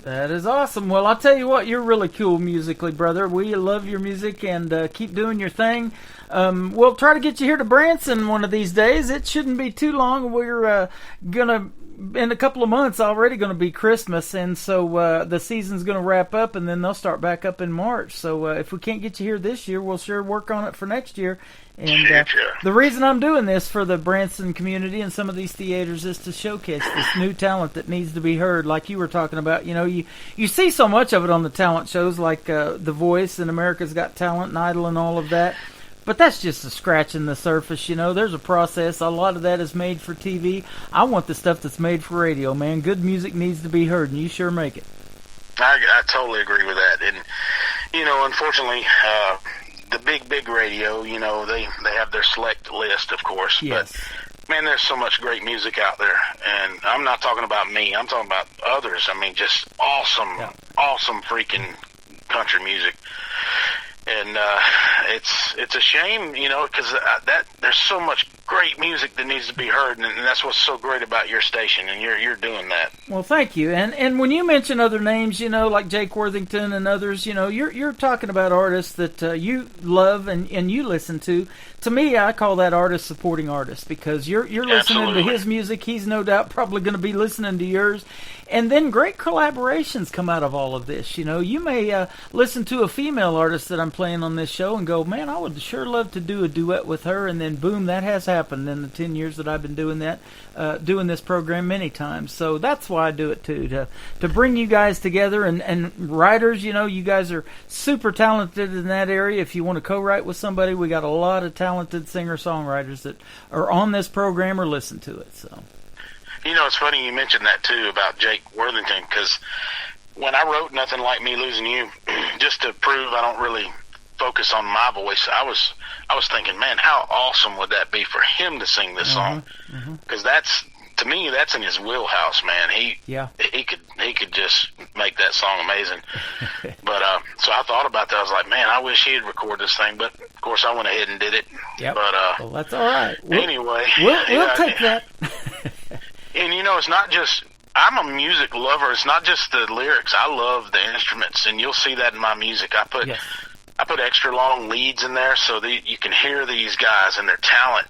That is awesome. Well, I'll tell you what, you're really cool musically, brother. We love your music, and keep doing your thing. We'll try to get you here to Branson one of these days. It shouldn't be too long. We're going to, in a couple of months, already going to be Christmas, and so the season's going to wrap up, and then they'll start back up in March. So if we can't get you here this year, we'll sure work on it for next year. And the reason I'm doing this for the Branson community and some of these theaters is to showcase this new talent that needs to be heard, like you were talking about. You know, you see so much of it on the talent shows like The Voice and America's Got Talent and Idol and all of that. But that's just a scratch in the surface, you know. There's a process. A lot of that is made for TV. I want the stuff that's made for radio, man. Good music needs to be heard, and you sure make it. I totally agree with that. And, you know, unfortunately, the big radio, you know, they have their select list, of course. Yes. But, man, there's so much great music out there. And I'm not talking about me. I'm talking about others. I mean, just awesome freaking country music. And it's a shame, you know, because that there's so much great music that needs to be heard, and that's what's so great about your station, and you're doing that. Well, thank you. And when you mention other names, you know, like Jake Worthington and others, you know, you're talking about artists that you love and you listen to. To me, I call that artist supporting artist, because you're listening Absolutely. to his music. He's no doubt probably going to be listening to yours. And then great collaborations come out of all of this. You know, you may listen to a female artist that I'm playing on this show and go, man, I would sure love to do a duet with her. And then boom, that has happened in the 10 years that I've been doing that, doing this program many times. So that's why I do it too, to bring you guys together. And writers, you know, you guys are super talented in that area. If you want to co-write with somebody, we got a lot of talented singer-songwriters that are on this program or listen to it. So. You know, it's funny you mentioned that, too, about Jake Worthington, because when I wrote Nothing Like Me Losing You, just to prove I don't really focus on my voice, I was thinking, man, how awesome would that be for him to sing this song? Because to me, that's in his wheelhouse, man. He could just make that song amazing. But so I thought about that. I was like, man, I wish he'd record this thing. But of course, I went ahead and did it. Yep. But well, that's all right. Anyway, we'll take that. And you know, it's not just, I'm a music lover. It's not just the lyrics. I love the instruments, and you'll see that in my music. I put extra long leads in there so that you can hear these guys and their talent.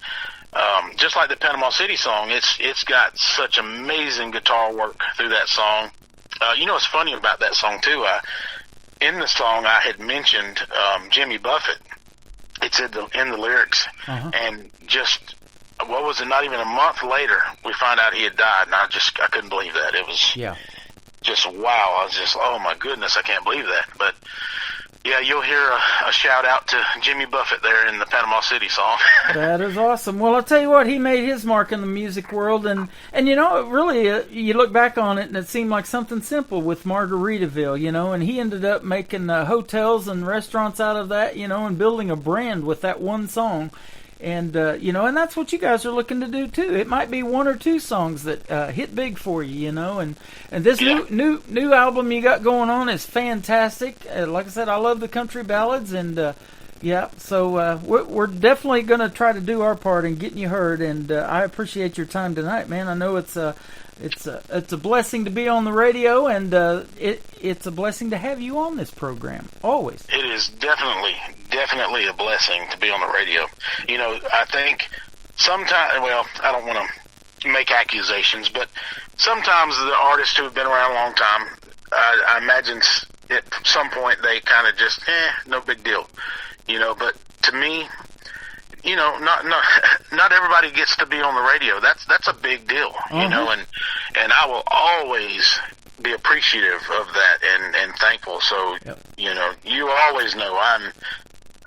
Just like the Panama City song, it's got such amazing guitar work through that song. You know what's funny about that song too? In the song, I had mentioned Jimmy Buffett. It's in the lyrics, and just. What was it? Not even a month later, we found out he had died, and I couldn't believe that. It was just wow. I was just, oh my goodness, I can't believe that. But yeah, you'll hear a shout out to Jimmy Buffett there in the Panama City song. That is awesome. Well, I'll tell you what, he made his mark in the music world, and you know, it really, you look back on it, and it seemed like something simple with Margaritaville, you know, and he ended up making hotels and restaurants out of that, you know, and building a brand with that one song. And, you know, and that's what you guys are looking to do, too. It might be one or two songs that hit big for you, you know. And this new album you got going on is fantastic. Like I said, I love the country ballads. And, so we're definitely going to try to do our part in getting you heard. And I appreciate your time tonight, man. I know it's a blessing to be on the radio, and it's a blessing to have you on this program, always. It is definitely a blessing to be on the radio. You know, I think sometimes, well, I don't want to make accusations, but sometimes the artists who have been around a long time, I imagine at some point they kind of just, no big deal, you know, but to me, you know, not everybody gets to be on the radio. That's a big deal, you know, and I will always be appreciative of that and thankful. So, you know, you always know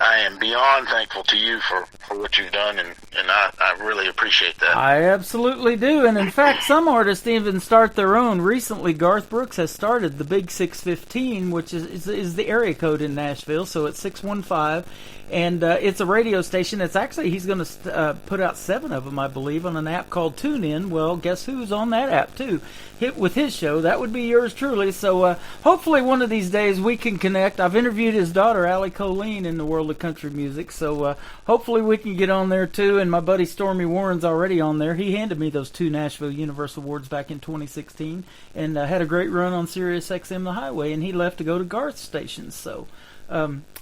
I am beyond thankful to you for what you've done, and I really appreciate that. I absolutely do. And in fact, some artists even start their own. Recently, Garth Brooks has started the Big 615, which is the area code in Nashville, so it's 615. And it's a radio station. It's actually, he's going to put out 7 of them, I believe, on an app called TuneIn. Well, guess who's on that app, too? With his show. That would be yours truly. So hopefully one of these days we can connect. I've interviewed his daughter, Allie Colleen, in the world of country music. So hopefully we can get on there, too. And my buddy Stormy Warren's already on there. He handed me those 2 Nashville Universal Awards back in 2016 and had a great run on Sirius XM The Highway. And he left to go to Garth's stations. So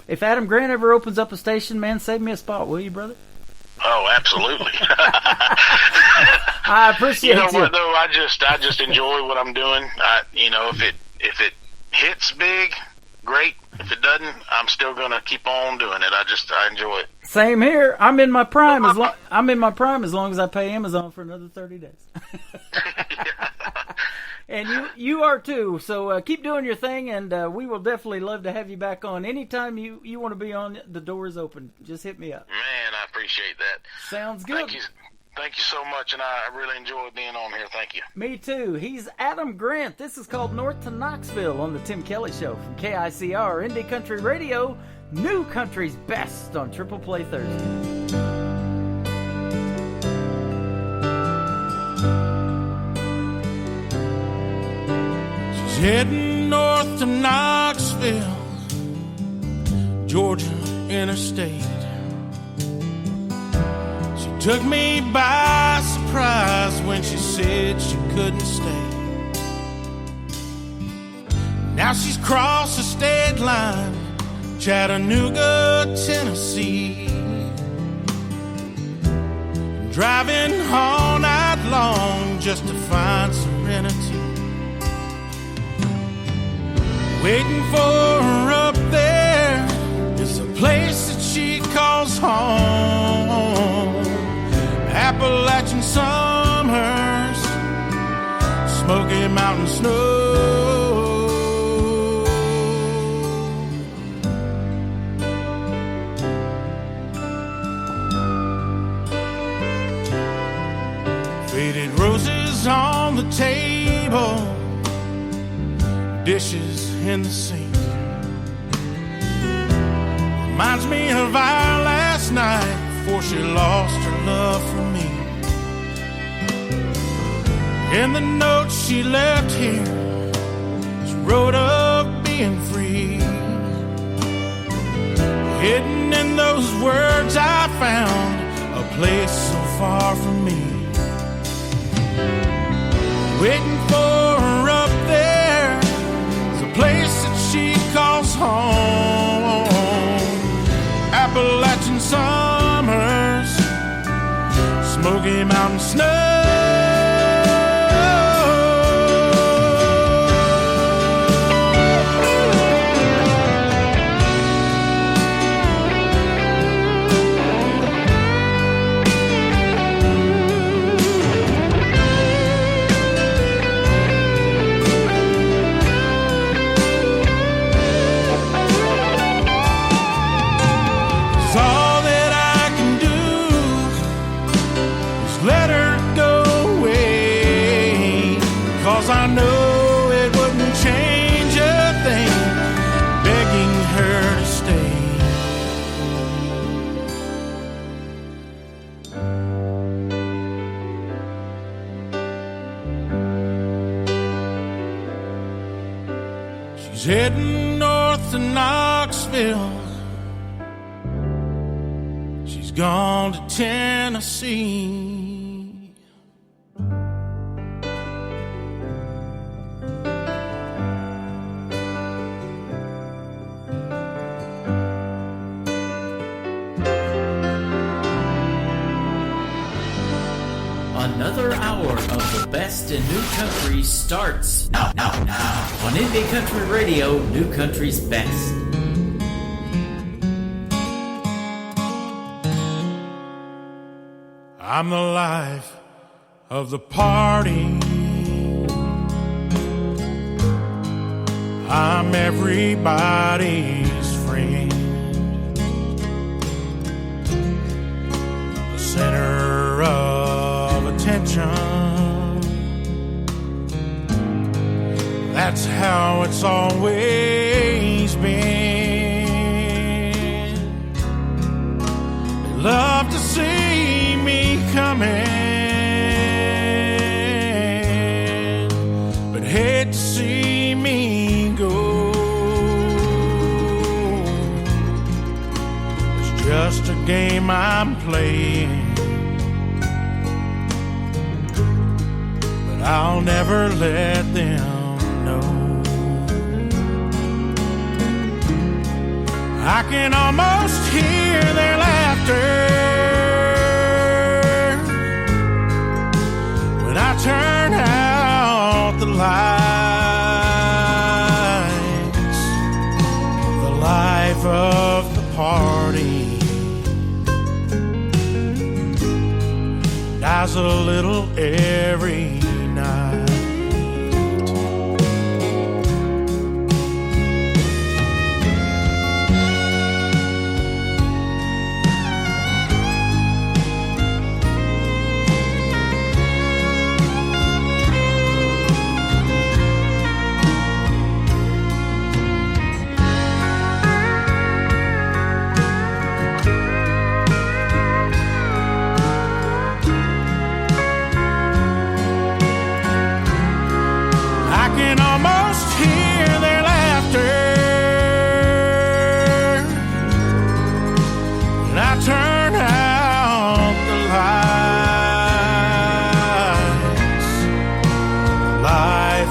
if Adam Grant ever opens up a station, man, save me a spot, will you, brother? Oh, absolutely. I appreciate you. Know what, though? I just enjoy what I'm doing. You know, if it hits big, great. If it doesn't, I'm still gonna keep on doing it. I enjoy it. Same here. I'm in my prime as long as I pay Amazon for another 30 days. And you are too. So keep doing your thing, and we will definitely love to have you back on. Anytime you want to be on, the door is open. Just hit me up. Man, I appreciate that. Sounds good. Thank you so much, and I really enjoyed being on here. Thank you. Me too. He's Adam Grant. This is called North to Knoxville on the Tim Kelly Show from KICR Indie Country Radio. New country's best on Triple Play Thursday. Heading north to Knoxville, Georgia. interstate. She took me by surprise when she said she couldn't stay. Now she's crossed the state line, Chattanooga, Tennessee, driving all night long just to find serenity. Waiting for her up there is a place that she calls home. Appalachian summers, Smoky Mountain snow. Faded roses on the table, dishes in the sink. Reminds me of our last night before she lost her love for me. In the note she left here, she wrote of being free. Hidden in those words I found a place so far from me. Waiting for her up there is a place that she calls home. Appalachian summers, Smoky Mountain snow. I know it wouldn't change a thing, begging her to stay. She's heading north to Knoxville. She's gone to Tennessee. Another hour of the best in new country starts now. On Indie Country Radio, New Country's best. I'm the life of the party. I'm everybody's friend. The center of attention. That's how it's always been. They love to see me coming, but hate to see me go. It's just a game I'm playing, but I'll never let them know. I can almost hear their laughter when I turn out the lights. The life of the party dies a little every night.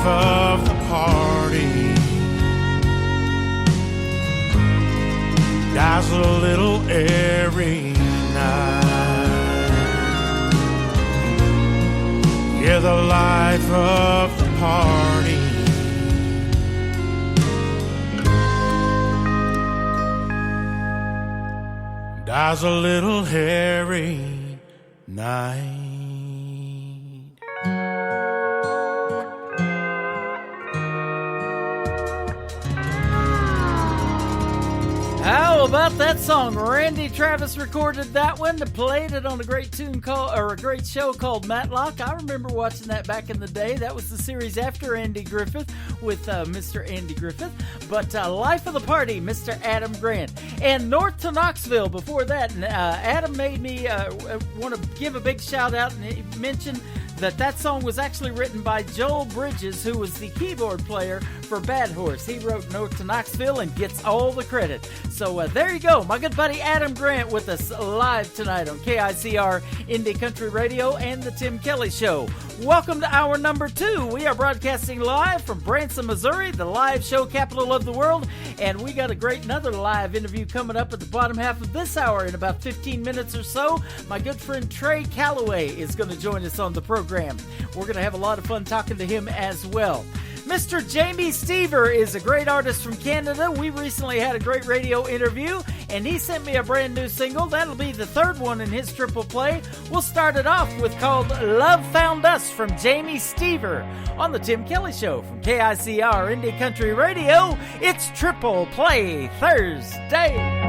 of the party dies a little every night. Yeah, the life of the party dies a little every night. How about that song? Randy Travis recorded that one, played it on a great tune a great show called Matlock. I remember watching that back in the day. That was the series after Andy Griffith with Mr. Andy Griffith. But Life of the Party, Mr. Adam Grant. And North to Knoxville before that. And, Adam made me want to give a big shout out and mention that song was actually written by Joel Bridges, who was the keyboard player for Bad Horse. He wrote North to Knoxville and gets all the credit. So there you go. My good buddy Adam Grant with us live tonight on KICR Indie Country Radio and The Tim Kelly Show. Welcome to hour number 2. We are broadcasting live from Branson, Missouri, the live show capital of the world. And we got another live interview coming up at the bottom half of this hour in about 15 minutes or so. My good friend Trey Calloway is going to join us on the program. We're going to have a lot of fun talking to him as well. Mr. Jamie Stever is a great artist from Canada. We recently had a great radio interview, and he sent me a brand new single. That'll be the third one in his triple play. We'll start it off with called Love Found Us from Jamie Stever on The Tim Kelly Show from KICR Indie Country Radio. It's Triple Play Thursday.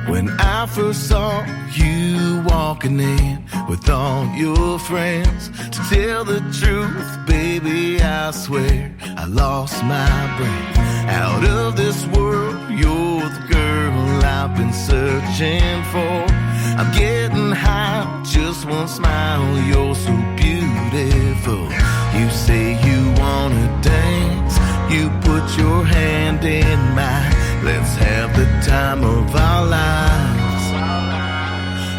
When I first saw you walking in with all your friends, to tell the truth, baby, I swear I lost my breath. Out of this world, you're the girl I've been searching for. I'm getting high, just one smile, you're so beautiful. You say you wanna dance, you put your hand in mine. Let's have the time of our lives.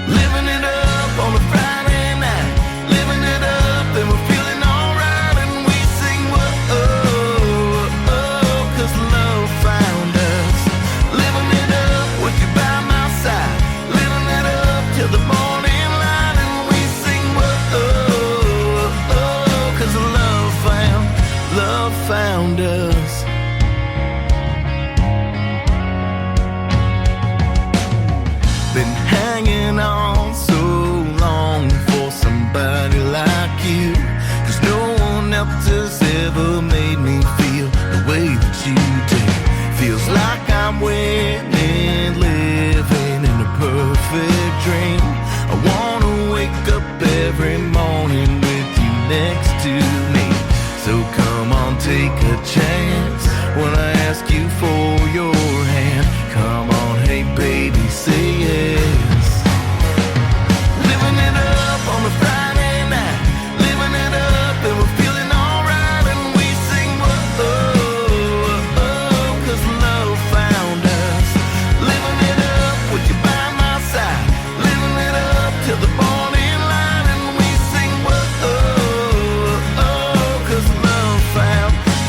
Living it up on a Friday night, living it up and we're feeling alright, and we sing whoa, oh, 'cause love found us. Living it up with you by my side, living it up till the morning light, and we sing whoa, oh, 'cause love found us. Been hanging on so long for somebody like you, 'cause no one else has ever made me feel the way that you do. Feels like I'm winning, living in a perfect dream. I wanna wake up every morning with you next to me. So come on, take a chance when I ask you for your hand. Come on, hey baby, say yes. Living it up on a Friday night, living it up and we're feeling alright, and we sing whoa, oh, 'cause love found us. Living it up with you by my side, living it up till the morning light, and we sing whoa, oh, 'cause love found us.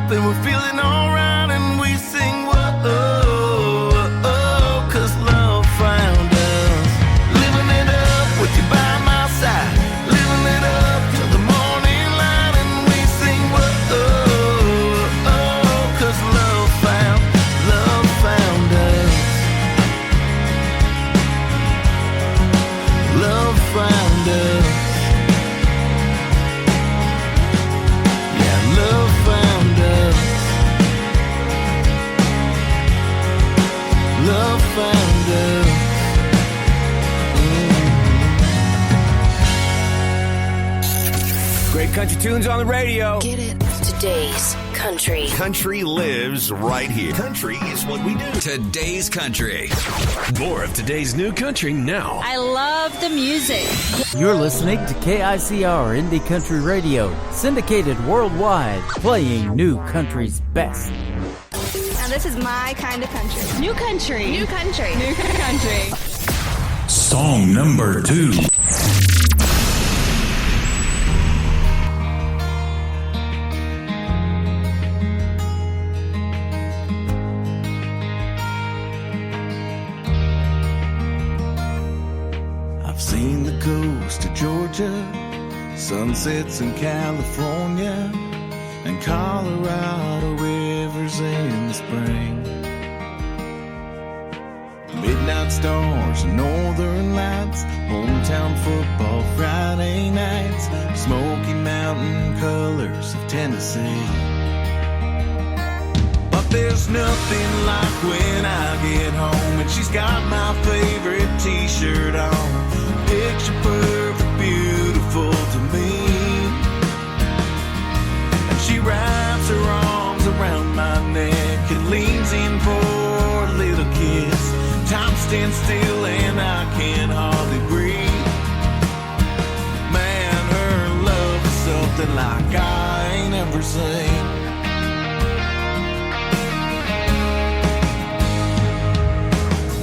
And we're feeling alright, and we sing whoa, oh, 'cause love found us. Living it up with you by my side, living it up till the morning light, and we sing whoa, oh, 'cause love found us. Love found us. Yeah, love found us. Love found us. Great country tunes on the radio. Get it Today's country. Country lives right here. Country is what we do. Today's country. More of today's new country now. I love the music. You're listening to KICR Indie Country Radio, syndicated worldwide, playing new country's best. Now this is my kind of country. New country. New country. New country. Song number 2. I've seen the coast of Georgia, sunsets in California, and Colorado rivers in the spring. Midnight stars and northern lights, hometown football Friday nights, Smoky Mountain colors of Tennessee. But there's nothing like when I get home and she's got my favorite t-shirt on. Picture perfect, beautiful to me. And she wraps her arms around my neck and leans in for a little kiss. Time stands still and I can hardly breathe. Man, her love is something like I ain't ever seen.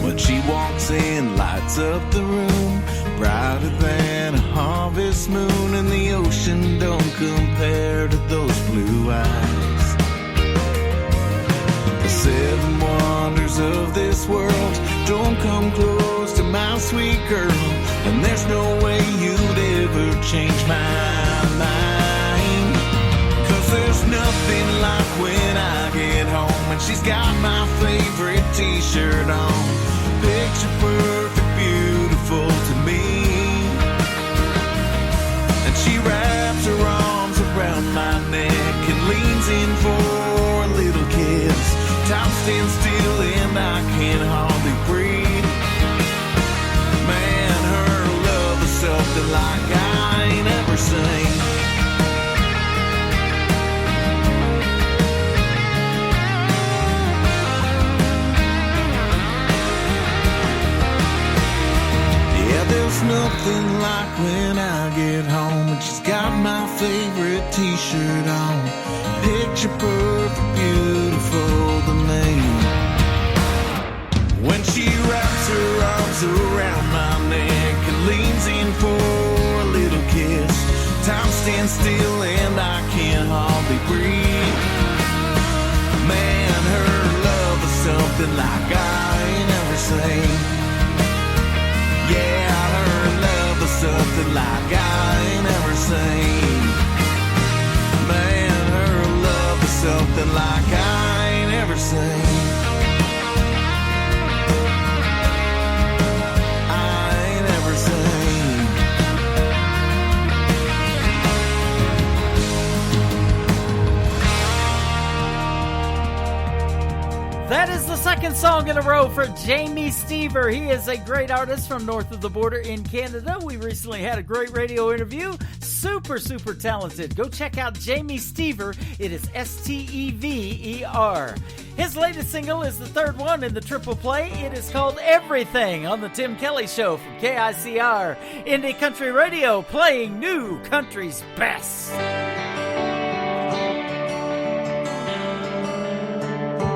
When she walks in, lights up the room, brighter than a harvest moon, and the ocean don't compare to those blue eyes. The 7 wonders of this world don't come close to my sweet girl, and there's no way you'd ever change my mind. 'Cause there's nothing like when I get home and she's got my favorite t-shirt on. Picture perfect, beautiful to me. And she wraps her arms around my neck and leans in for a little kiss. Time stands still and I can hardly breathe. Man, her love is something like I ain't ever seen. Yeah, there's nothing like when I get home and she's got my favorite t-shirt on. Picture perfect, beautiful to me. When she wraps her arms around my neck and leans in for a little kiss. Time stands still and I can hardly breathe. Man, her love is something like I ain't never seen. Yeah, her love is something like I ain't never seen. Man, her love is something like I ain't ever seen. I ain't ever seen. That is the second song in a row for Jamie Stever. He is a great artist from north of the border in Canada. We recently had a great radio interview. Super, super talented. Go check out Jamie Stever. It is Stever. His latest single is the third one in the triple play. It is called Everything on the Tim Kelly Show from KICR Indie Country Radio, playing new country's best.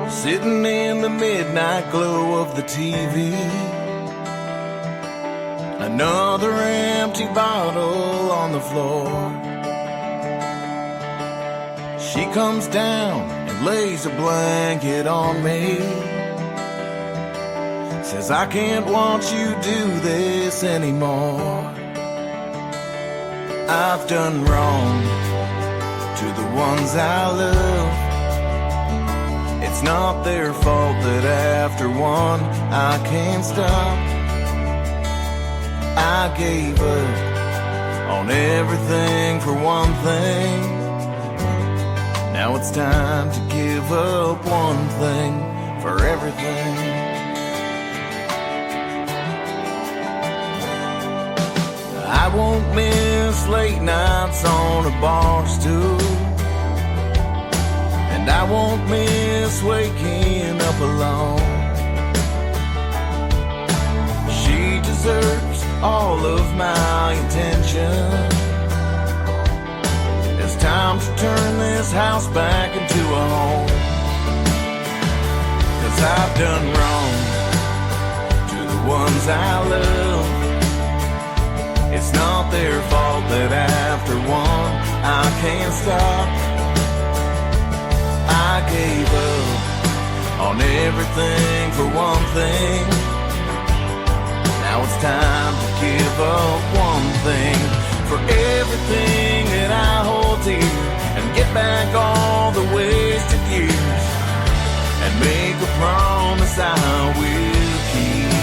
Sitting in the midnight glow of the TV, another empty bottle on the floor. She comes down and lays a blanket on me, says I can't watch you do this anymore. I've done wrong to the ones I love. It's not their fault that after one I can't stop. I gave up on everything for one thing. Now it's time to give up one thing for everything. I won't miss late nights on a bar stool, won't miss waking up alone. She deserves all of my attention. It's time to turn this house back into a home. 'Cause I've done wrong to the ones I love. It's not their fault that after one I can't stop. I gave up on everything for one thing. Now it's time to give up one thing for everything that I hold dear, and get back all the wasted years and make a promise I will keep.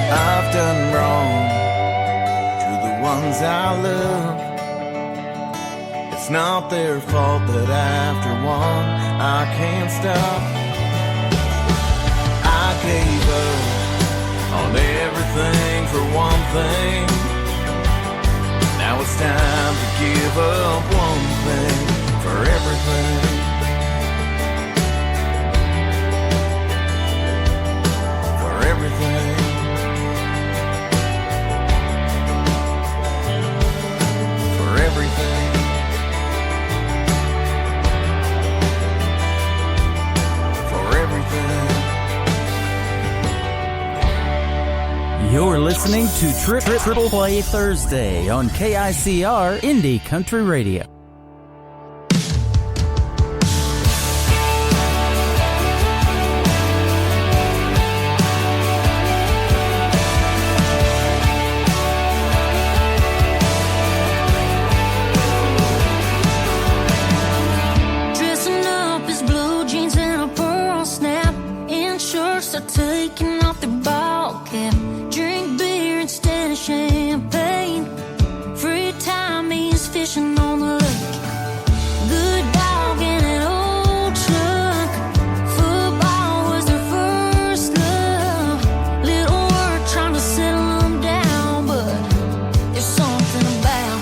I've done wrong to the ones I love. It's not their fault that after one I can't stop. I gave up on everything for one thing. Now it's time to give up one thing for everything. For everything. For everything. You're listening to Triple Play Thursday on KICR Indie Country Radio. Dressing up his blue jeans and a pearl snap, and shorts are taking off their ball cap. Drink beer instead of champagne. Free time means fishing on the lake. Good dog in an old truck. Football was their first love. Little work trying to settle them down, but there's something about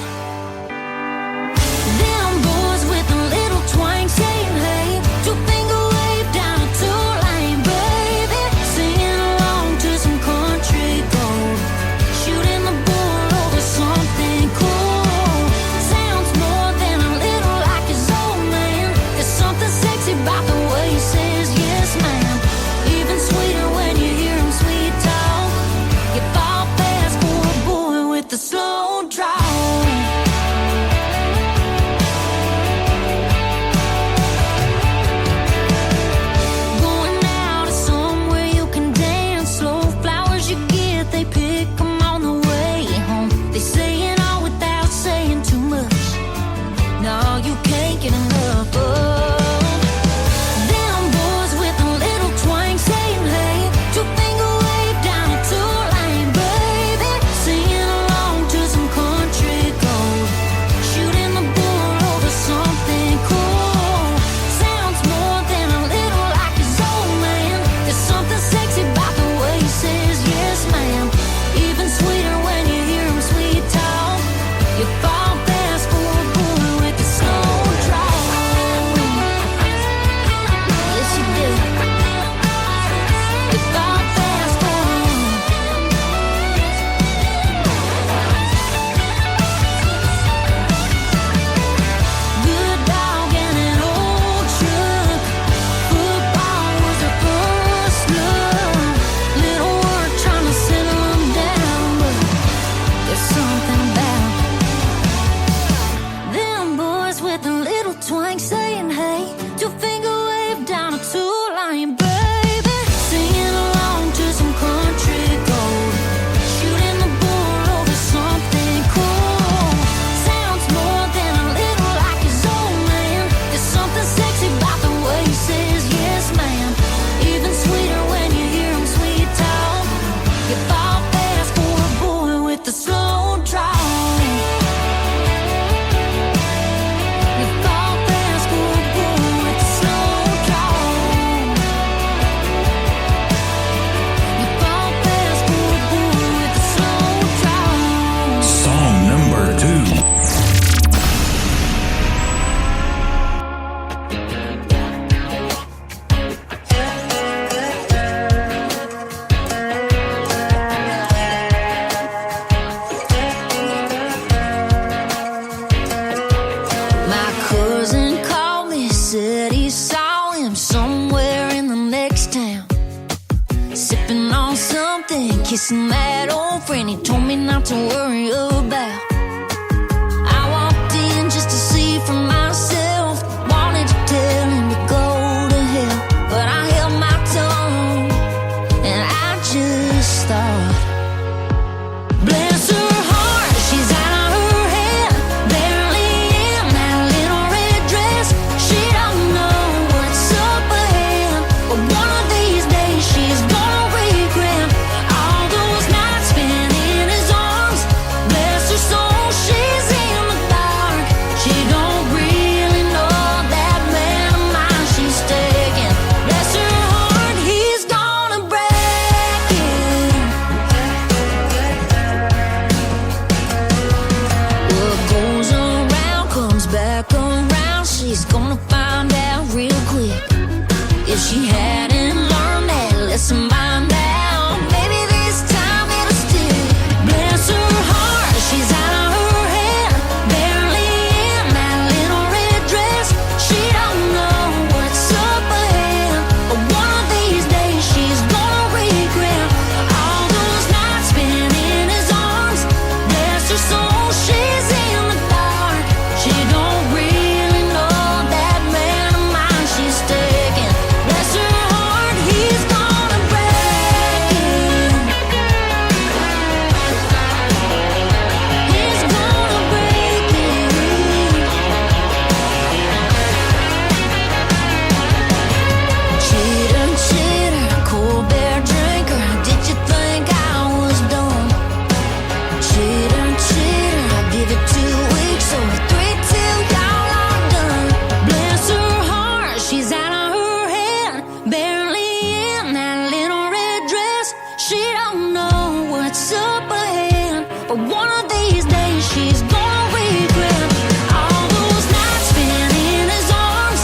them boys with a little twang saying hey. Two-finger wave down a two-lane, baby. Singing along to some country gold. Shooting the bull over something cool. Sounds more kissing that old friend he told me not to worry about. I walked in just to see for myself, wanted to tell him to go to hell, but I held my tongue and I just thought, bless her heart, she's out of her head, barely in that little red dress. She don't know what's up ahead, but one of these days she's gonna regret all those nights spent in his arms. Bless her soul, she's in the dark. She don't really know that man of mine she's taking. Bless her heart, he's gonna break it. What goes around comes back around. She's gonna find out real quick. If she hadn't learned that lesson by now, maybe this time it'll stick. Bless her heart, she's out of her head, barely in that little red dress. She don't know what's up ahead, but one of these days she's gonna regret all those nights spent in his arms. Bless her soul, she's in the dark. She don't really know that man of mine she's taking. Bless her heart, he's gonna break it. He's gonna break it. Cheater, cheater, cold bear drinker, did you think I was done? Cheater, cheater, I'll give it 2 weeks or 3 till y'all are done. Bless her heart, she's out of her head, barely in that little red dress. She don't know what's up ahead, but one of these days she's gonna regret all those nights spent in his arms.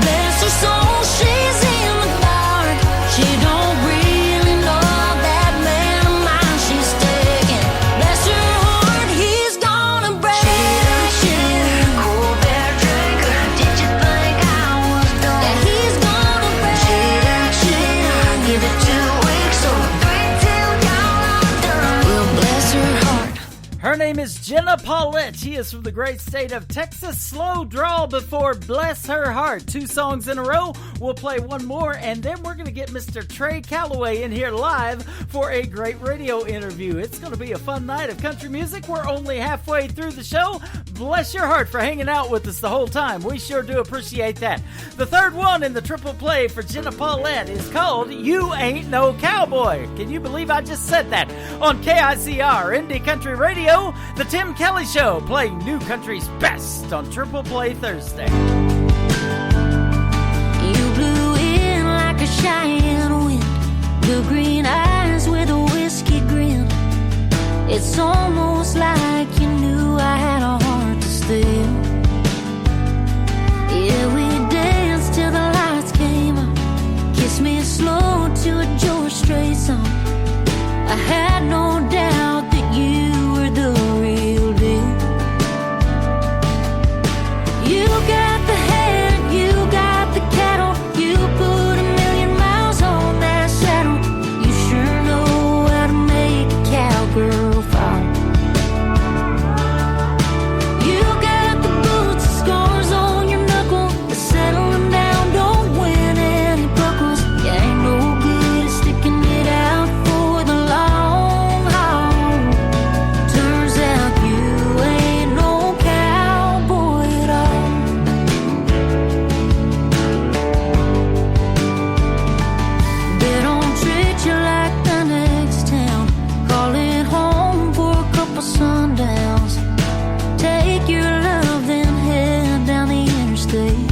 Bless her soul, she's in the dark. She don't really know that man of mine she's taking. Bless her heart, he's gonna break it. Cheater, cold bear drinker, did you think I was done? Yeah, he's gonna break it. Cheater, I'll give it 2 weeks or 3 till y'all are done. Well, bless her heart. Her name is Jenna Paulette. She is from the great state of Texas. Slow draw before Bless Her Heart. 2 songs in a row. We'll play one more, and then we're going to get Mr. Trey Calloway in here live for a great radio interview. It's going to be a fun night of country music. We're only halfway through the show. Bless your heart for hanging out with us the whole time. We sure do appreciate that. The third one in the triple play for Jenna Paulette is called You Ain't No Cowboy. Can you believe I just said that? On KICR Indie Country Radio, The Tim Kelly Show, playing new country's best on Triple Play Thursday. You blew in like a Cheyenne wind, blue green eyes with a whiskey grin. It's almost like you knew I had a heart to steal. Yeah, we danced till the lights came on, kissed me slow to a George Strait song. I had no doubt that you were the real deal. You got the head, you got the cattle, you put 1,000,000 miles on that saddle. You sure know how to make a cowgirl fall. You got the boots and scars on your knuckle, but settling down don't win any buckles. You ain't no good at sticking it out for the long haul. Turns out you ain't no cowboy at all. They don't treat you like the next town. Call it home for a couple sundowns. Take your love, then head down the interstate.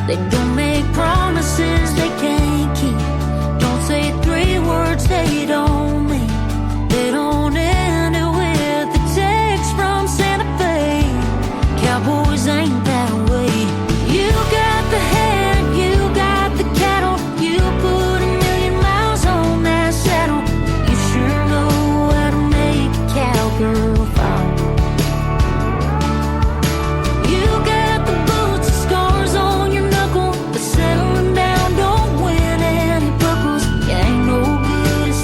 They don't make promises they can't keep. Don't say 3 words they don't mean. They don't end it with a text from Santa Fe. Cowboys ain't that way. You got the head, you got the cattle, you put 1,000,000 miles on that saddle. You sure know how to make a cowgirl fall. You got the boots and scars on your knuckle, but settling down don't win any buckles. You ain't no good at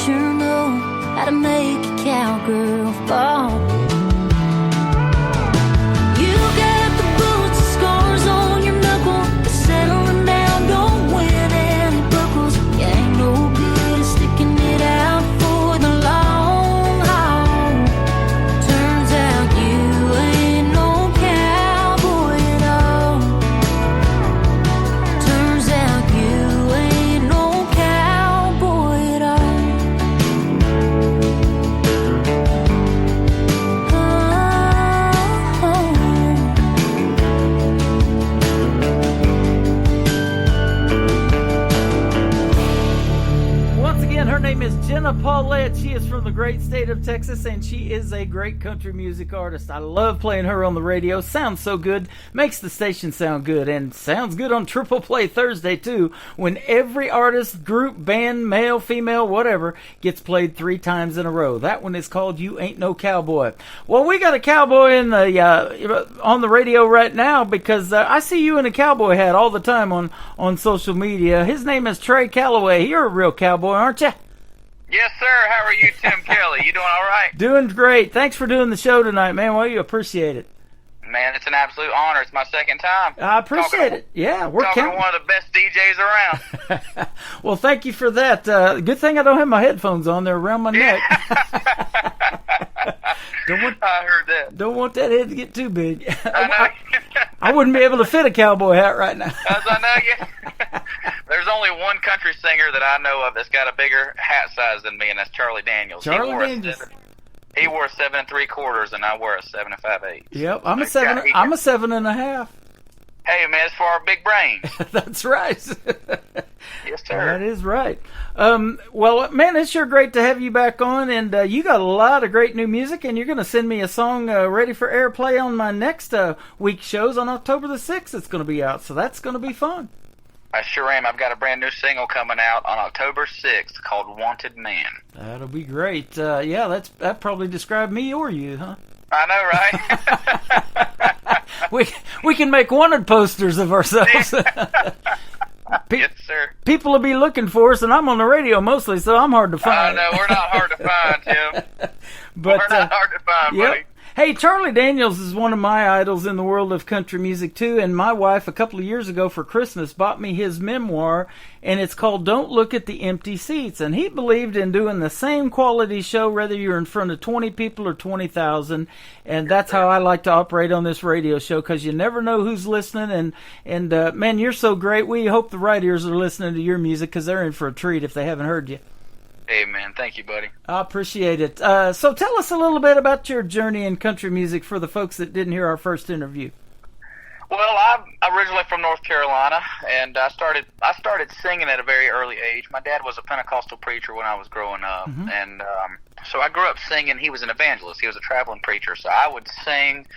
sure know how to make a cowgirl fall. You got the boots and scars on your knuckle, but settling down don't win any buckles. You ain't no good at sticking it out for the long haul. Turns out you ain't no cowboy at all. Turns out you ain't no cowboy at all. Once again, her name is Jenna Paulette. She is from the great state of Texas, and she is a great country music artist. I love playing her on the radio. Sounds so good. Makes the station sound good, and sounds good on Triple Play Thursday, too, when every artist, group, band, male, female, whatever, gets played 3 times in a row. That one is called You Ain't No Cowboy. Well, we got a cowboy in the on the radio right now because I see you in a cowboy hat all the time on social media. His name is Trey Calloway. You're a real cowboy, aren't you? Yes, sir. How are you, Tim Kelly? You doing all right? Doing great. Thanks for doing the show tonight, man. Well, you appreciate it. Man, it's an absolute honor. It's my second time. I appreciate it. Yeah, we're talking to counting. one of the best DJs around. Well, thank you for that. Good thing I don't have my headphones on. They're around my neck. I heard that. Don't want that head to get too big. I know. I wouldn't be able to fit a cowboy hat right now. As I know you. There's only one country singer that I know of that's got a bigger hat size than me, and that's Charlie Daniels. Charlie Daniels. He wore 7 3/4, and I wear a 7 5/8. Yep, I'm a 7.5. Hey, man, it's for our big brains. That's right. Yes, sir. That is right. Well, man, it's sure great to have you back on, and you got a lot of great new music, and you're going to send me a song ready for airplay on my next week's shows on October the 6th. It's going to be out, so that's going to be fun. I sure am. I've got a brand new single coming out on October 6th called Wanted Man. That'll be great. Yeah, that probably described me or you, huh? I know, right? we can make wanted posters of ourselves. Yes, sir. People will be looking for us, and I'm on the radio mostly, so I'm hard to find. I know, we're not hard to find, Tim. But, we're not hard to find, yep. buddy. Hey, Charlie Daniels is one of my idols in the world of country music, too, and my wife, a couple of years ago for Christmas, bought me his memoir, and it's called Don't Look at the Empty Seats, and he believed in doing the same quality show whether you're in front of 20 people or 20,000, and that's how I like to operate on this radio show, because you never know who's listening, and man, you're so great. We hope the right ears are listening to your music, because they're in for a treat if they haven't heard you. Amen. Thank you, buddy. I appreciate it. So tell us a little bit about your journey in country music for the folks that didn't hear our first interview. Well, I'm originally from North Carolina, and I started singing at a very early age. My dad was a Pentecostal preacher when I was growing up, and so I grew up singing. He was an evangelist. He was a traveling preacher, so I would sing.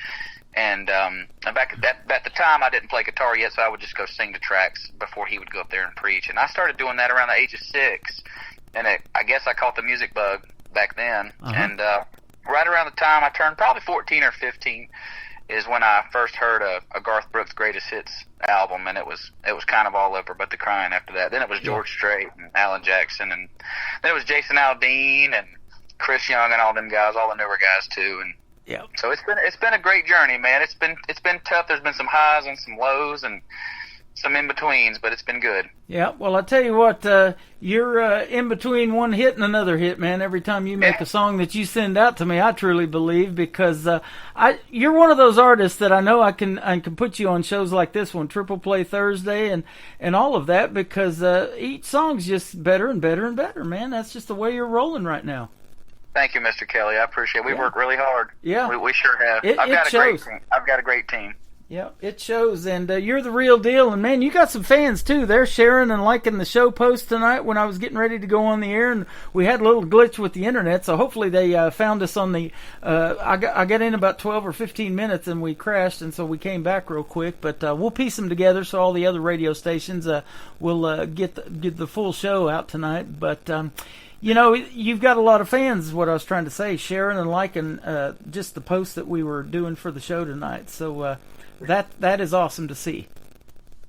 And back at the time, I didn't play guitar yet, so I would just go sing the tracks before he would go up there and preach. And I started doing that around the age of 6. And I guess I caught the music bug back then. And right around the time I turned probably 14 or 15 is when I first heard a Garth Brooks Greatest Hits album, and it was kind of all over but the crying after that. Then it was George Strait and Alan Jackson, and then it was Jason Aldean and Chris Young and all them guys, all the newer guys too. And so it's been a great journey, man. It's been tough. There's been some highs and some lows and some in-betweens, but it's been good. Yeah, well, I tell you what, you're in between one hit and another hit, man. Every time you make a song that you send out to me, I truly believe, because you're one of those artists that I know I can put you on shows like this one, Triple Play Thursday, and all of that, because each song's just better and better and better, man. That's just the way you're rolling right now. Thank you, Mr. Kelly. I appreciate it. We've worked really hard. Yeah. We sure have. I've got a great team. Yeah, it shows, and you're the real deal. And, man, you got some fans, too. They're sharing and liking the show post tonight when I was getting ready to go on the air, and we had a little glitch with the Internet, so hopefully they found us on the I got in about 12 or 15 minutes, and we crashed, and so we came back real quick. But we'll piece them together so all the other radio stations will get the full show out tonight. But you know, you've got a lot of fans, is what I was trying to say, sharing and liking just the posts that we were doing for the show tonight. So that is awesome to see.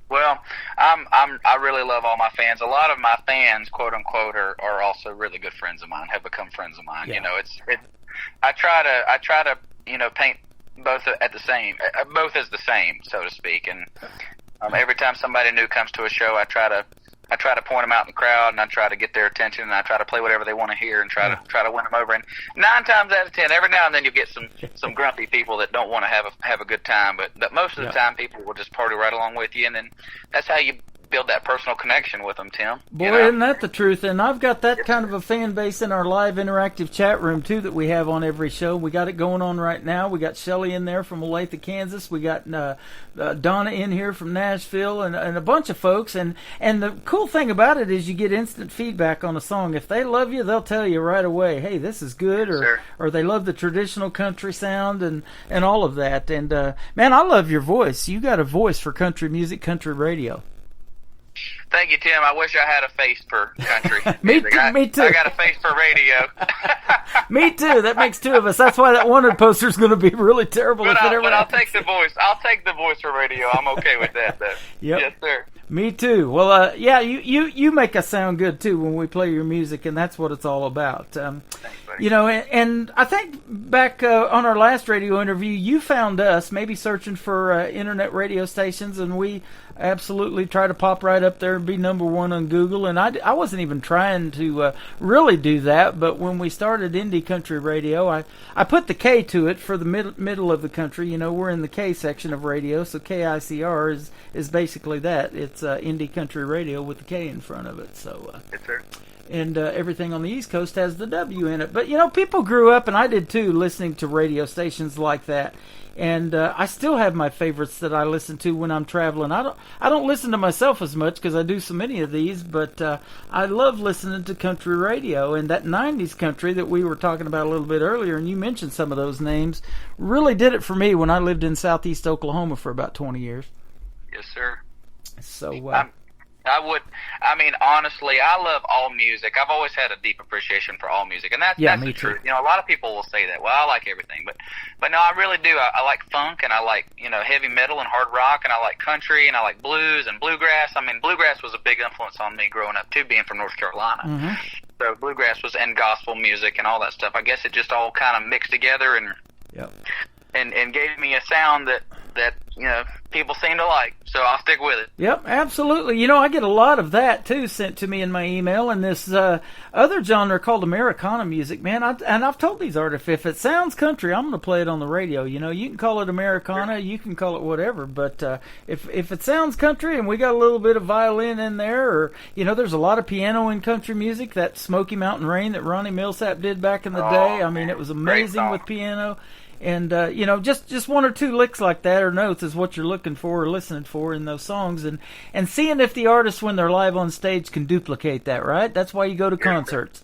Well, I really love all my fans. A lot of my fans, quote unquote, are also really good friends of mine. Have become friends of mine. Yeah. You know, I try to paint both as the same, so to speak. And every time somebody new comes to a show, I try to point them out in the crowd, and I try to get their attention, and I try to play whatever they want to hear, and try to win them over. And 9 times out of 10, every now and then you get some grumpy people that don't want to have a good time, but most of the time people will just party right along with you, and then that's how you build that personal connection with them, Tim. Boy, isn't that the truth? And I've got that kind of a fan base in our live interactive chat room, too, that we have on every show. We got it going on right now. We got Shelly in there from Olathe, Kansas. We got Donna in here from Nashville, and a bunch of folks. And the cool thing about it is you get instant feedback on a song. If they love you, they'll tell you right away, hey, this is good, or they love the traditional country sound and all of that. And, man, I love your voice. You got a voice for country music, country radio. Thank you, Tim. I wish I had a face for country. Me too. I got a face for radio. Me too. That makes 2 of us. That's why that wanted poster is going to be really terrible. But I'll take the voice. I'll take the voice for radio. I'm okay with that, though. Yep. Yes, sir. Me too. Well, yeah, you make us sound good too when we play your music, and that's what it's all about. Thanks, you know, and I think back on our last radio interview, you found us maybe searching for internet radio stations, and we absolutely try to pop right up there and be number 1 on Google. And I wasn't even trying to really do that, but when we started Indie Country Radio, I put the K to it for the middle of the country. You know, we're in the K section of radio, so KICR is basically that. It's Indie Country Radio with the K in front of it. So, yes, sir. And everything on the East Coast has the W in it. But, you know, people grew up, and I did too, listening to radio stations like that. And I still have my favorites that I listen to when I'm traveling. I don't listen to myself as much because I do so many of these, but I love listening to country radio. And that 90s country that we were talking about a little bit earlier, and you mentioned some of those names, really did it for me when I lived in southeast Oklahoma for about 20 years. Yes, sir. So honestly, I love all music. I've always had a deep appreciation for all music, and that's the truth. You know, a lot of people will say that. Well, I like everything, but no, I really do. I like funk, and I like, you know, heavy metal and hard rock, and I like country, and I like blues and bluegrass. I mean, bluegrass was a big influence on me growing up too, being from North Carolina. Mm-hmm. So bluegrass was, and gospel music and all that stuff. I guess it just all kind of mixed together and gave me a sound that you know people seem to like, so I'll stick with it. Yep, absolutely. You know, I get a lot of that too sent to me in my email, and this other genre called Americana music, man. I've told these artists, if it sounds country, I'm going to play it on the radio. You know, you can call it Americana, you can call it whatever, but if it sounds country and we got a little bit of violin in there, or you know, there's a lot of piano in country music. That Smoky Mountain Rain that Ronnie Millsap did back in the day, I mean, it was amazing with piano. And, you know, just 1 or 2 licks like that or notes is what you're looking for or listening for in those songs. And seeing if the artists, when they're live on stage, can duplicate that, right? That's why you go to concerts.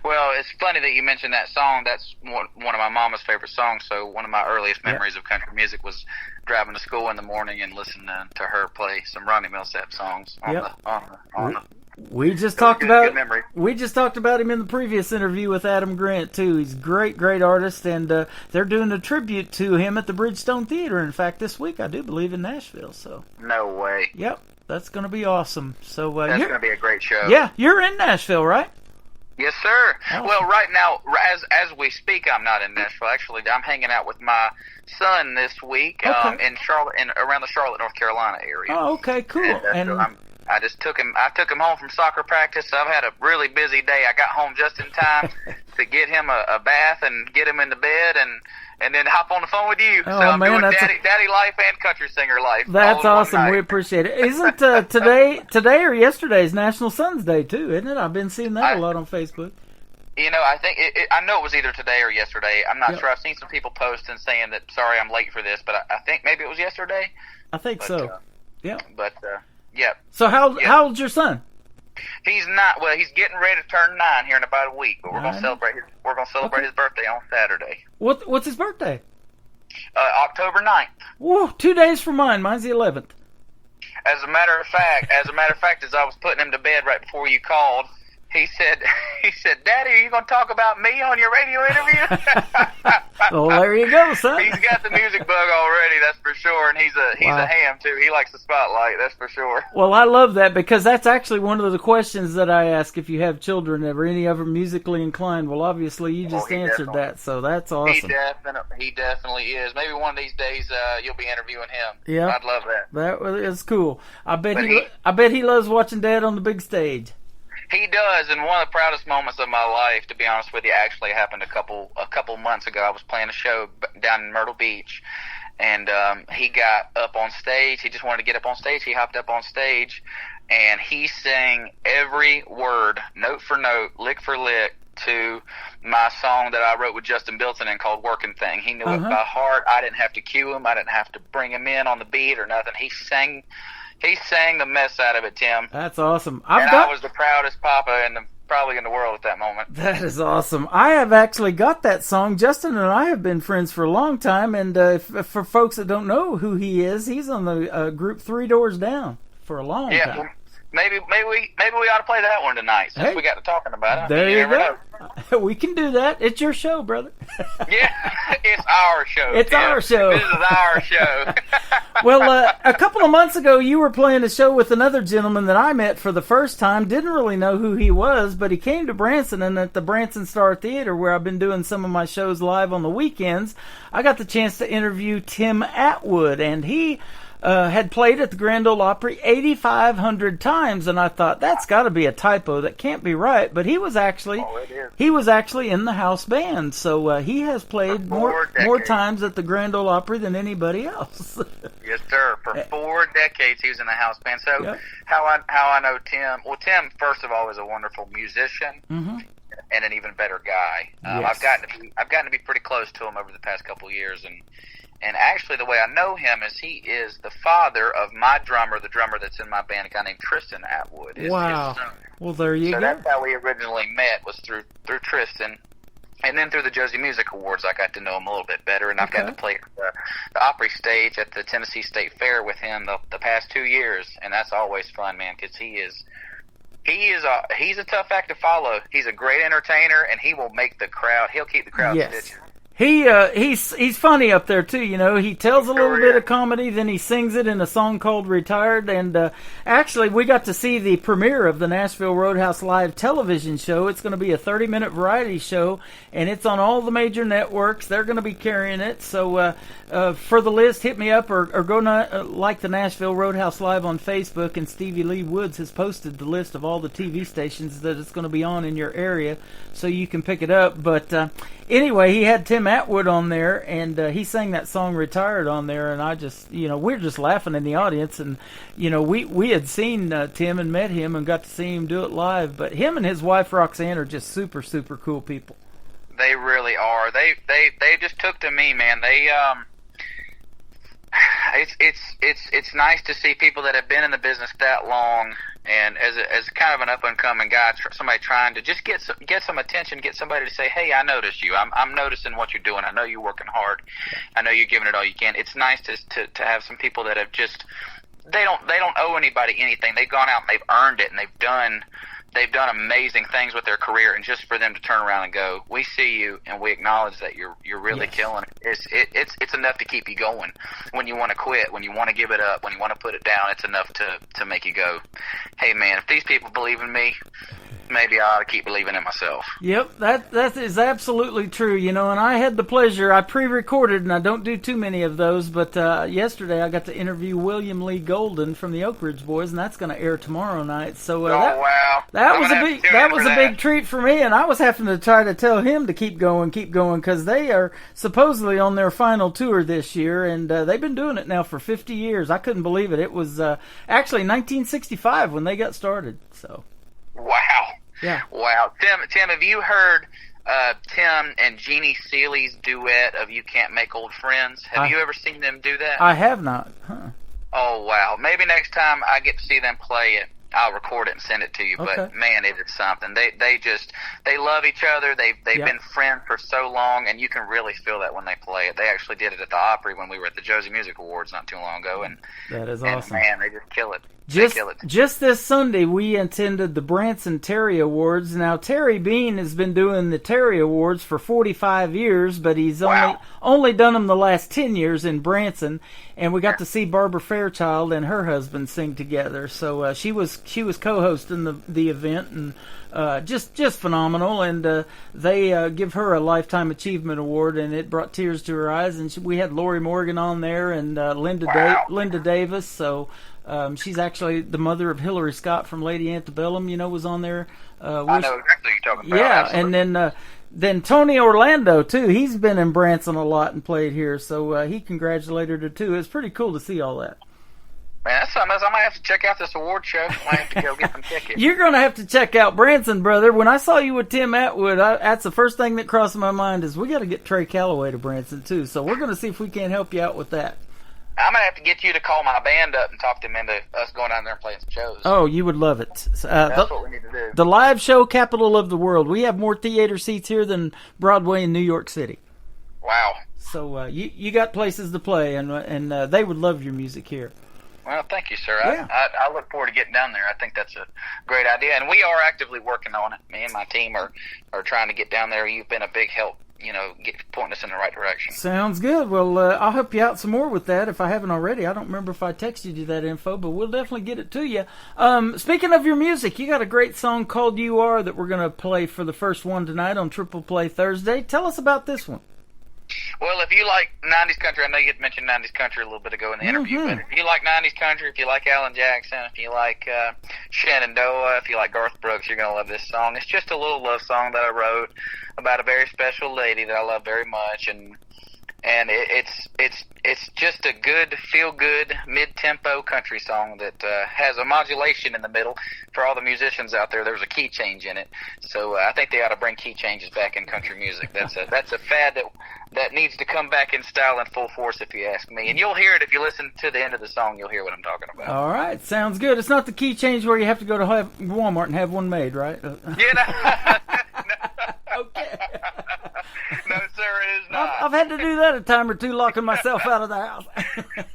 Well, it's funny that you mentioned that song. That's one of my mama's favorite songs. So one of my earliest memories of country music was driving to school in the morning and listening to her play some Ronnie Millsap songs on the We just talked about him in the previous interview with Adam Grant too. He's a great artist, and they're doing a tribute to him at the Bridgestone Theater. In fact, this week I do believe in Nashville. So no way. Yep, that's going to be awesome. So that's going to be a great show. Yeah, you're in Nashville, right? Yes, sir. Awesome. Well, right now, as we speak, I'm not in Nashville. Actually, I'm hanging out with my son this week in Charlotte, around the Charlotte, North Carolina area. Oh, okay, cool. And so I took him home from soccer practice. I've had a really busy day. I got home just in time to get him a bath and get him into bed and then hop on the phone with you. Oh, so I'm man, doing daddy life and country singer life. That's awesome. We appreciate it. Isn't today or yesterday is National Sons Day too, isn't it? I've been seeing that a lot on Facebook. You know, I think I know it was either today or yesterday. I'm not sure. I've seen some people post and saying that, sorry, I'm late for this, but I think maybe it was yesterday. I think so. Yeah. But yeah. So how old's your son? He's not. Well, he's getting ready to turn 9 here in about a week. But we're gonna celebrate his birthday on Saturday. What's his birthday? October 9th. Whoa, 2 days from mine. Mine's the 11th. As a matter of fact, as I was putting him to bed right before you called, he said, "Daddy, are you going to talk about me on your radio interview?" Well, there you go, son. He's got the music bug already, that's for sure, and he's a ham too. He likes the spotlight, that's for sure. Well, I love that because that's actually one of the questions that I ask if you have children. Are any of them musically inclined? Well, obviously you just answered that, so that's awesome. He definitely is. Maybe one of these days you'll be interviewing him. Yeah, I'd love that. That is cool. I bet he loves watching Dad on the big stage. He does, and one of the proudest moments of my life, to be honest with you, actually happened a couple months ago. I was playing a show down in Myrtle Beach, and he got up on stage. He just wanted to get up on stage. He hopped up on stage, and he sang every word, note for note, lick for lick, to my song that I wrote with Justin Bilton and called Working Thing. He knew it by heart. I didn't have to cue him. I didn't have to bring him in on the beat or nothing. He sang the mess out of it, Tim. That's awesome. I was the proudest papa probably in the world at that moment. That is awesome. I have actually got that song. Justin and I have been friends for a long time, and for folks that don't know who he is, he's on the group 3 Doors Down for a long time. Well, maybe we ought to play that one tonight since we got to talking about it. There you go. We can do that. It's your show, brother. Yeah, it's our show. It's our show. This is our show. Well, a couple of months ago, you were playing a show with another gentleman that I met for the first time. Didn't really know who he was, but he came to Branson, and at the Branson Star Theater, where I've been doing some of my shows live on the weekends, I got the chance to interview Tim Atwood, and he had played at the Grand Ole Opry 8,500 times, and I thought that's got to be a typo. That can't be right. But he was actually in the house band, so he has played more times at the Grand Ole Opry than anybody else. Yes, sir. For 4 decades, he was in the house band. So how I know Tim? Well, Tim, first of all, is a wonderful musician. Mm-hmm. And an even better guy. Yes. I've gotten to be pretty close to him over the past couple of years, and actually the way I know him is he is the father of my drummer, the drummer that's in my band, a guy named Tristan Atwood. Wow. Well, there you go. So that's how we originally met, was through Tristan. And then through the Josie Music Awards, I got to know him a little bit better, and I've got to play the Opry stage at the Tennessee State Fair with him the past 2 years, and that's always fun, man, because he's a tough act to follow. He's a great entertainer, and he'll keep the crowd stitching. He's funny up there too, you know. He tells a little bit of comedy, then he sings it in a song called Retired, and actually we got to see the premiere of the Nashville Roadhouse Live television show. It's going to be a 30-minute variety show, and it's on all the major networks. They're going to be carrying it, so for the list, hit me up or go like the Nashville Roadhouse Live on Facebook, and Stevie Lee Woods has posted the list of all the TV stations that it's going to be on in your area, so you can pick it up. But anyway, he had Tim Atwood on there, and he sang that song Retired on there, and I just, we're just laughing in the audience, and, we had seen Tim and met him and got to see him do it live, but him and his wife Roxanne are just super, super cool people. They really are. They just took to me, man. It's nice to see people that have been in the business that long, and as kind of an up and coming guy, somebody trying to just get some attention, get somebody to say, "Hey, I noticed you. I'm noticing what you're doing. I know you're working hard. I know you're giving it all you can." It's nice to have some people that have just they don't owe anybody anything. They've gone out and they've earned it, and they've done amazing things with their career, and just for them to turn around and go, "We see you, and we acknowledge that you're really killing it." It's enough to keep you going. When you want to quit, when you want to give it up, when you want to put it down, it's enough to make you go, "Hey, man, if these people believe in me, maybe I ought to keep believing in myself." Yep, that is absolutely true, and I had the pleasure, I pre-recorded, and I don't do too many of those, but yesterday I got to interview William Lee Golden from the Oak Ridge Boys, and that's going to air tomorrow night. So wow. That was a big treat for me, and I was having to try to tell him to keep going, because they are supposedly on their final tour this year, and they've been doing it now for 50 years. I couldn't believe it. It was actually 1965 when they got started. So. Wow. Yeah. Wow. Tim, have you heard Tim and Jeannie Seeley's duet of "You Can't Make Old Friends"? Have you ever seen them do that? I have not. Huh. Oh, wow. Maybe next time I get to see them play it, I'll record it and send it to you. Okay. But man, it is something. They love each other. They've been friends for so long, and you can really feel that when they play it. They actually did it at the Opry when we were at the Josie Music Awards not too long ago, and that is awesome. And man, they just kill it. Just this Sunday, we attended the Branson Terry Awards. Now, Terry Bean has been doing the Terry Awards for 45 years, but he's only done them the last 10 years in Branson. And we got to see Barbara Fairchild and her husband sing together. So she was co-hosting the event, and just phenomenal. And they give her a Lifetime Achievement Award, and it brought tears to her eyes. And we had Lori Morgan on there and Linda Davis. So. She's actually the mother of Hillary Scott from Lady Antebellum, was on there. I know exactly what you're talking about. Yeah, absolutely. And then Tony Orlando, too. He's been in Branson a lot and played here, so he congratulated her, too. It's pretty cool to see all that. Man, that's something else. I might have to check out this award show. I might have to go get some tickets. You're going to have to check out Branson, brother. When I saw you with Tim Atwood, that's the first thing that crossed my mind is we got to get Trey Calloway to Branson, too. So we're going to see if we can't help you out with that. I'm going to have to get you to call my band up and talk them into us going down there and playing some shows. Oh, you would love it. That's what we need to do. The live show capital of the world. We have more theater seats here than Broadway in New York City. Wow. So you got places to play, and they would love your music here. Well, thank you, sir. Yeah. I look forward to getting down there. I think that's a great idea, and we are actively working on it. Me and my team are trying to get down there. You've been a big help. Pointing us in the right direction. Sounds good. Well, I'll help you out some more with that if I haven't already. I don't remember if I texted you that info, but we'll definitely get it to you. Speaking of your music, you got a great song called You Are that we're going to play for the first one tonight on Triple Play Thursday. Tell us about this one. Well, if you like 90s country, I know you had mentioned 90s country a little bit ago in the interview, but if you like 90s country, if you like Alan Jackson, if you like Shenandoah, if you like Garth Brooks, you're going to love this song. It's just a little love song that I wrote about a very special lady that I love very much, and it's just a good, feel-good, mid-tempo country song that has a modulation in the middle. For all the musicians out there, there's a key change in it. So I think they ought to bring key changes back in country music. That's a fad that needs to come back in style and full force, if you ask me. And you'll hear it if you listen to the end of the song. You'll hear what I'm talking about. All right, sounds good. It's not the key change where you have to go to Walmart and have one made, right? Okay. No, sir, it is not. I've had to do that a time or two, locking myself out of the house.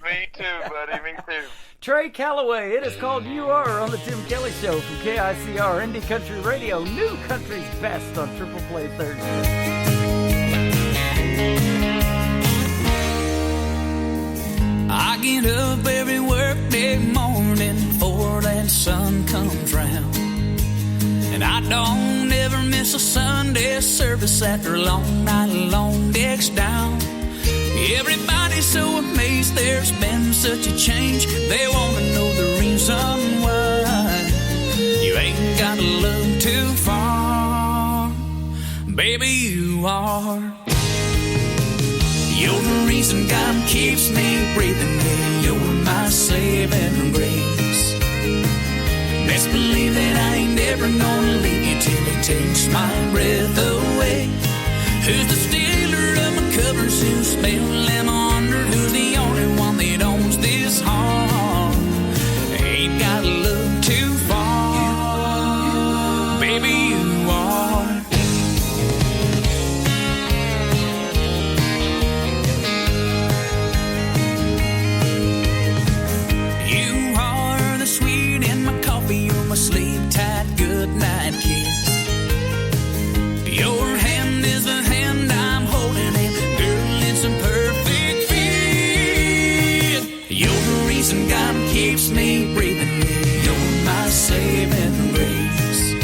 Me too, buddy. Me too. Trey Calloway, it is called You Are on the Tim Kelly Show from KICR Indie Country Radio. New country's best on Triple Play Thursday. I get up every workday morning before that sun comes round, and I don't ever miss a Sunday service after a long night, long decks down. Everybody's so amazed there's been such a change. They want to know the reason why. You ain't got to look too far, baby, you are. You're the reason God keeps me breathing. Yeah, you're my saving grace. Best believe that I ain't never gonna leave you till He takes my breath away. Who's the stealer of my covers? Who's spell them under? Who's the only one that owns this heart? Ain't gotta look too far, baby, you are. You are the sweet in my coffee. You're my sleep tight goodnight kiss. Your hand is the hand I'm holding, and girl, it's a perfect fit. You're the reason God keeps me breathing. You're my saving grace.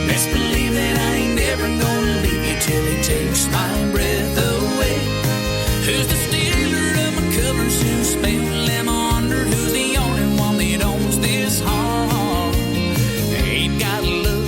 Best believe that I ain't never gonna leave you till He takes my breath away. Who's the stealer of my covers? Who's spell them under? Who's the only one that owns this heart? Ain't got love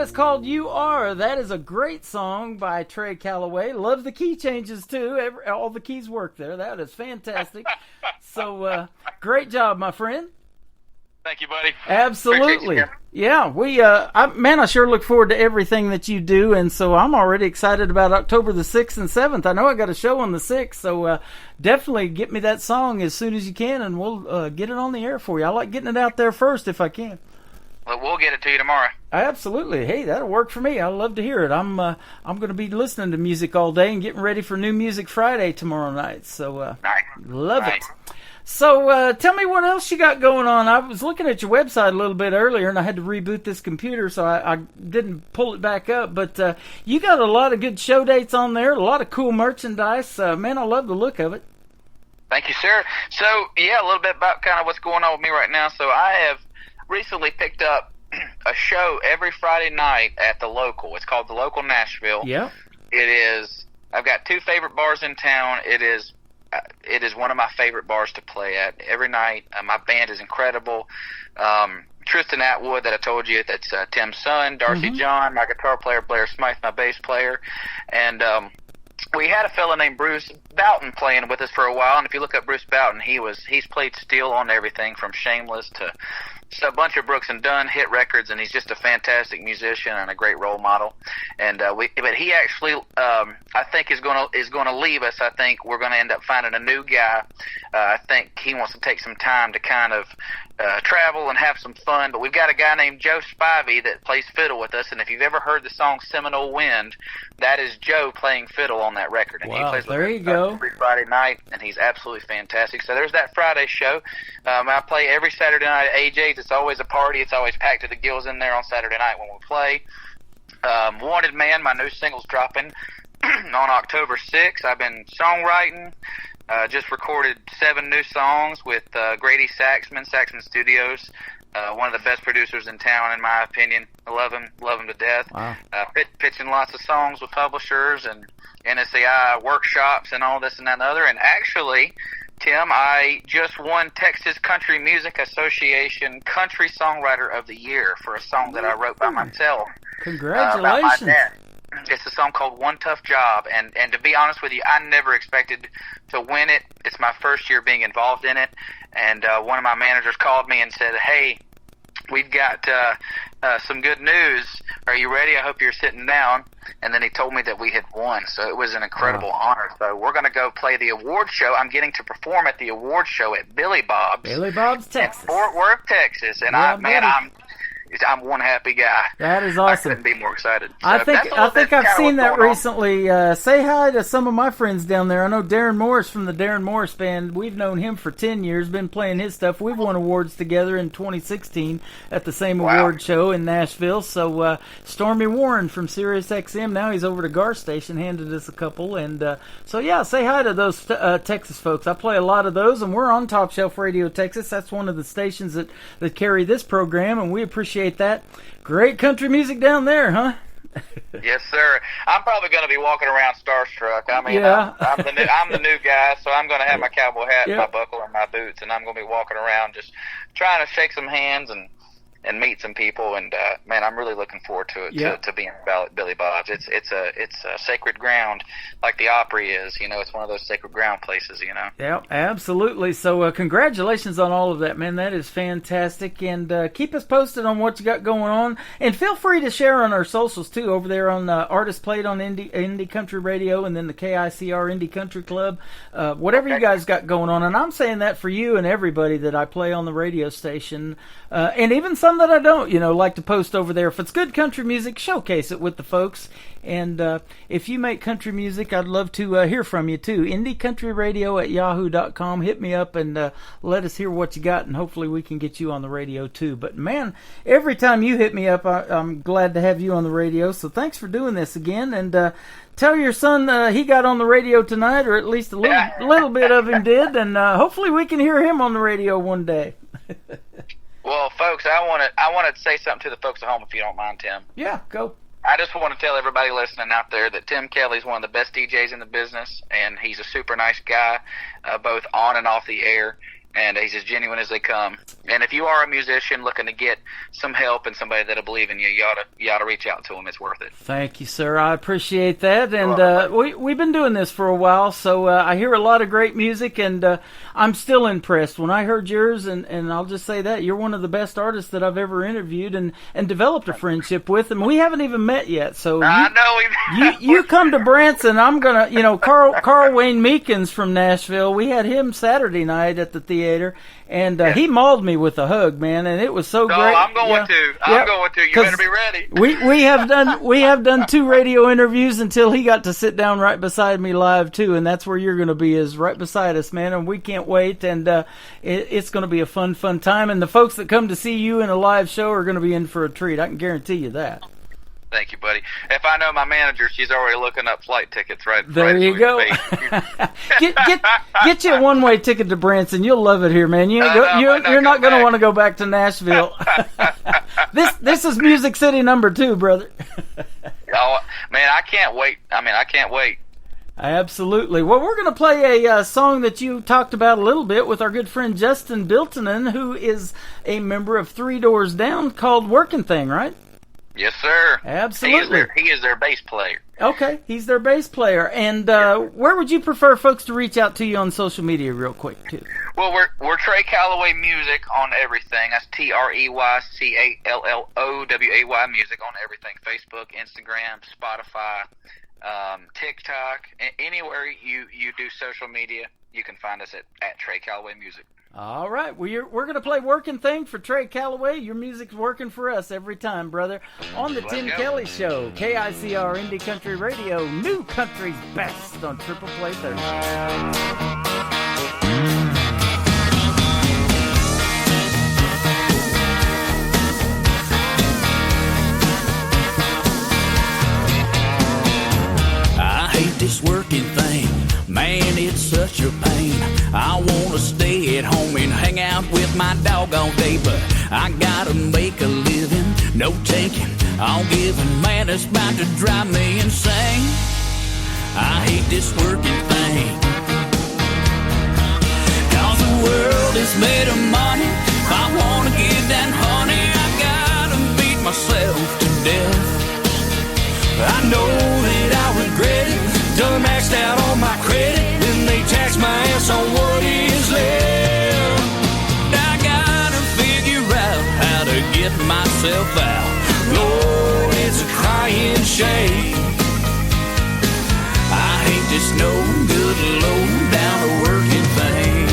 is called You Are. That is a great song by Trey Calloway. Love the key changes, too. All the keys work there. That is fantastic. So, great job, my friend. Thank you, buddy. Absolutely. You, yeah, I sure look forward to everything that you do, and so I'm already excited about October the 6th and 7th. I know I got a show on the 6th, so definitely get me that song as soon as you can, and we'll get it on the air for you. I like getting it out there first if I can. Well, we'll get it to you tomorrow. Absolutely. Hey, that'll work for me. I love to hear it. I'm going to be listening to music all day and getting ready for New Music Friday tomorrow night, so love it. So tell me what else you got going on. I was looking at your website a little bit earlier, and I had to reboot this computer, so I didn't pull it back up. But you got a lot of good show dates on there, a lot of cool merchandise. Man, I love the look of it. Thank you, sir. So, yeah, a little bit about kind of what's going on with me right now. So I have recently picked up a show every Friday night at the local. It's called the Local Nashville. Yeah. It is. I've got two favorite bars in town. It is one of my favorite bars to play at every night. My band is incredible. Tristan Atwood, that I told you, that's Tim's son. Darcy John, my guitar player. Blair Smythe, my bass player. And we had a fella named Bruce Boughton playing with us for a while. And if you look up Bruce Boughton, he's played steel on everything from Shameless to a bunch of Brooks and Dunn hit records, and he's just a fantastic musician and a great role model. And but he actually, I think is going to leave us. I think we're going to end up finding a new guy. I think he wants to take some time to kind of travel and have some fun. But we've got a guy named Joe Spivey that plays fiddle with us. And if you've ever heard the song Seminole Wind, that is Joe playing fiddle on that record. And wow, he plays there you go. Every Friday night, and he's absolutely fantastic. So there's that Friday show. I play every Saturday night at AJ's. It's always a party. It's always packed to the gills in there on Saturday night when we play. Wanted Man, my new single's dropping on October 6th. I've been songwriting. Just recorded 7 new songs with Grady Saxman Studios. One of the best producers in town, in my opinion. I love him to death. Wow. Pitching lots of songs with publishers and NSAI workshops and all this and that and other. And actually, Tim, I just won Texas Country Music Association Country Songwriter of the Year for a song that I wrote by myself. Congratulations. About my dad. It's a song called One Tough Job, and to be honest with you, I never expected to win it. It's my first year being involved in it, and one of my managers called me and said, "Hey, we've got some good news. Are you ready? I hope you're sitting down." And then he told me that we had won, so it was an incredible honor. So we're going to go play the award show. I'm getting to perform at the award show at Billy Bob's. Billy Bob's, Texas. In Fort Worth, Texas. And I'm one happy guy. That is awesome. I couldn't be more excited. So I think I've seen that recently. Say hi to some of my friends down there. I know Darren Morris from the Darren Morris Band. We've known him for 10 years, been playing his stuff. We've won awards together in 2016 at the same award show in Nashville. So Stormy Warren from Sirius XM, now he's over to Gar Station, handed us a couple. And so, yeah, say hi to those Texas folks. I play a lot of those, and we're on Top Shelf Radio Texas. That's one of the stations that carry this program, and we appreciate that. Great country music down there, huh? Yes, sir. I'm probably going to be walking around starstruck. I mean, yeah. I'm the new guy, so I'm going to have my cowboy hat and my buckle and my boots, and I'm going to be walking around just trying to shake some hands and meet some people. And man, I'm really looking forward to it. To being at Billy Bob's. It's a sacred ground, like the Opry is. You know, it's one of those sacred ground places. You know. Yeah, absolutely. So congratulations on all of that, man. That is fantastic. And keep us posted on what you got going on. And feel free to share on our socials too. Over there on Artist Played on Indie Country Radio, and then the KICR Indie Country Club. Whatever you guys got going on. And I'm saying that for you and everybody that I play on the radio station, and even some that I don't, like to post over there. If it's good country music, showcase it with the folks. And if you make country music, I'd love to hear from you too. IndieCountryRadio@yahoo.com. Hit me up and let us hear what you got, and hopefully we can get you on the radio too. But man, every time you hit me up, I'm glad to have you on the radio. So thanks for doing this again. And tell your son he got on the radio tonight, or at least a little bit of him did. And hopefully we can hear him on the radio one day. Well, folks, I want to say something to the folks at home, if you don't mind, Tim. Yeah, go. I just want to tell everybody listening out there that Tim Kelly's one of the best DJs in the business, and he's a super nice guy, both on and off the air, and he's as genuine as they come. And if you are a musician looking to get some help and somebody that'll believe in you, you ought to reach out to them. It's worth it. Thank you, sir. I appreciate that. And we've been doing this for a while, so I hear a lot of great music, and I'm still impressed. When I heard yours, and I'll just say that, you're one of the best artists that I've ever interviewed and developed a friendship with, and we haven't even met yet. So I know. you come to Branson, I'm going to, Carl Wayne Meekins from Nashville, we had him Saturday night at the theater, and he mauled me with a hug, man, and it was so great. I'm going to. I'm going to. You better be ready. We have done 2 radio interviews until he got to sit down right beside me live too, and that's where you're going to be, is right beside us, man. And we can't wait, and it's going to be a fun time. And the folks that come to see you in a live show are going to be in for a treat. I can guarantee you that. Thank you, buddy. If I know my manager, she's already looking up flight tickets right there. You go. get you a one-way ticket to Branson. You'll love it here, man. You're not going to want to go back to Nashville. This is Music City #2, brother. Oh man, I can't wait. I can't wait. Absolutely. Well, we're going to play a song that you talked about a little bit with our good friend Justin Biltonen, who is a member of Three Doors Down, called "Working Thing," right? Yes, sir. Absolutely. He is their bass player. Okay, he's their bass player. And where would you prefer folks to reach out to you on social media real quick, too? Well, we're Trey Calloway Music on everything. That's TreyCalloway Music on everything. Facebook, Instagram, Spotify, TikTok. Anywhere you do social media, you can find us at Trey Calloway Music. All right, we're going to play "Working Thing" for Trey Calloway. Your music's working for us every time, brother. On the Tim Kelly Show, KICR Indie Country Radio, New Country's best on Triple Play Thursday. I hate this working thing, man, it's such a pain. I want to stay at home and hang out with my dog all day, but I gotta make a living, no taking, all giving, man, it's about to drive me insane. I hate this working thing, 'cause the world is made of money. If I want to get that honey, I gotta beat myself to death. I know that I regret it, done maxed out on my credit, then they tax my ass on what is left. I gotta figure out how to get myself out. Lord, it's a crying shame. I hate this no good low down working thing.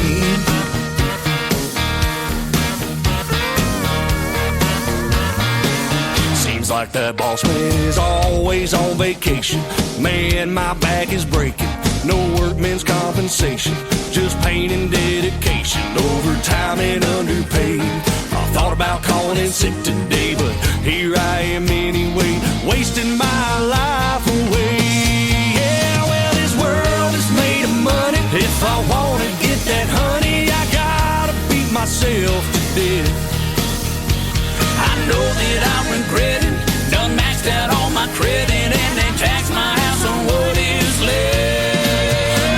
Seems like that boss man is always on vacation. Man, my back is breaking. No workman's compensation, just pain and dedication. Overtime and underpaid. I thought about calling in sick today, but here I am anyway, wasting my life away. Yeah, well, this world is made of money. If I want to get that honey, I gotta beat myself to death. I know that I regret it, done maxed out all my credit, and they tax my house on what is left.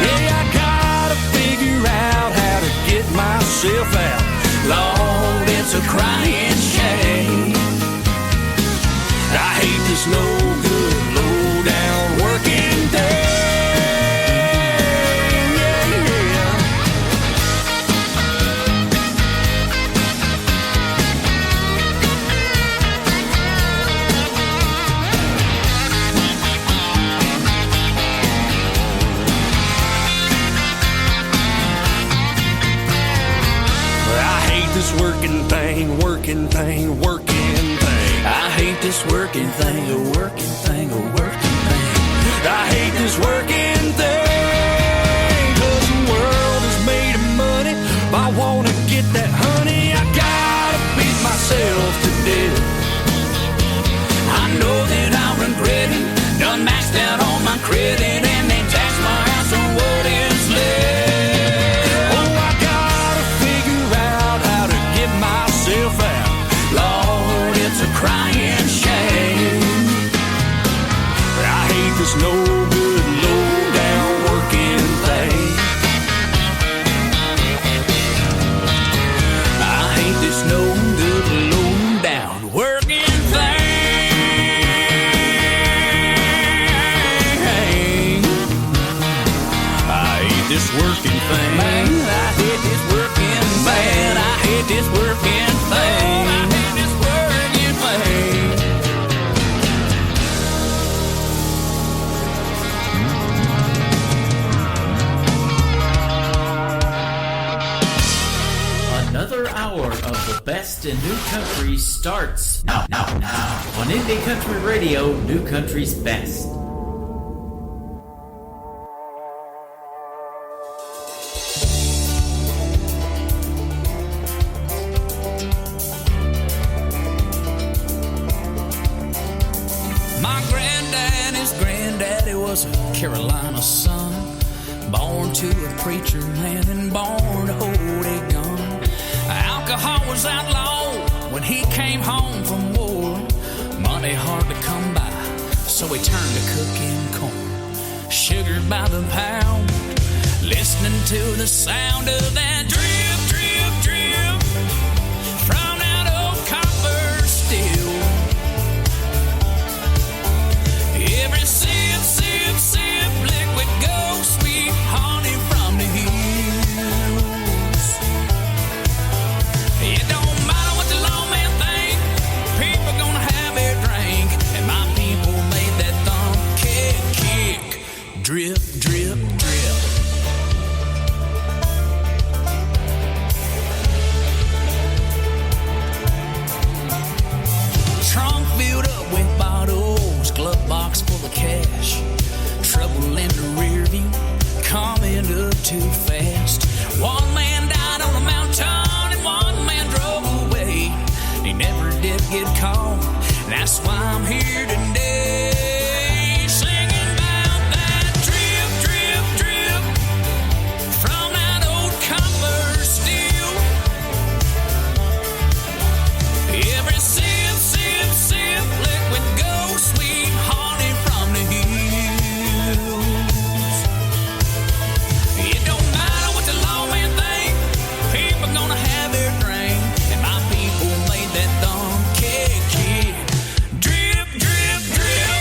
Yeah, I gotta figure out how to get myself out. Lord, it's a crying shame. I hate this no good, low down working thing. This working thing, working thing, working thing. I hate this working thing, a working thing, a working thing. I hate this working thing, 'cause the world is made of money. If I want to get that honey, I gotta beat myself to death. I know that I regret it, done maxed out on my credit, and they tax my house on what is left. Lord, it's a crying shame. I hate this no good, low down hour of the best in new country starts now on Indie Country Radio, New Country's Best. My granddaddy's granddaddy was a Carolina son, born to a preacher man and born to hold a gun. Alcohol was outlawed when he came home from war. Money hard to come by, so he turned to cooking corn. Sugar by the pound, listening to the sound of that drip, drip, drip from that old copper steel. Every sip, sip, sip, liquid gold, sweet honey from the hills. It don't matter what the lawman think, people gonna have their drink, and my people made that thumb kick, kick, drip, drip, drip. Trunk filled up with bottles, glove box full of cash. Trouble in the rear view, coming up too fast. One man died on a mountain and one man drove away. He never did get caught, that's why I'm here today, singing about that drip, drip, drip from that old copper steel. Every sip, sip, sip, liquid gold, sweet honey from the hills. It don't matter what the lawman think, people gonna have their drink, and my people made that thumb kick, kick, drip, drip, drip.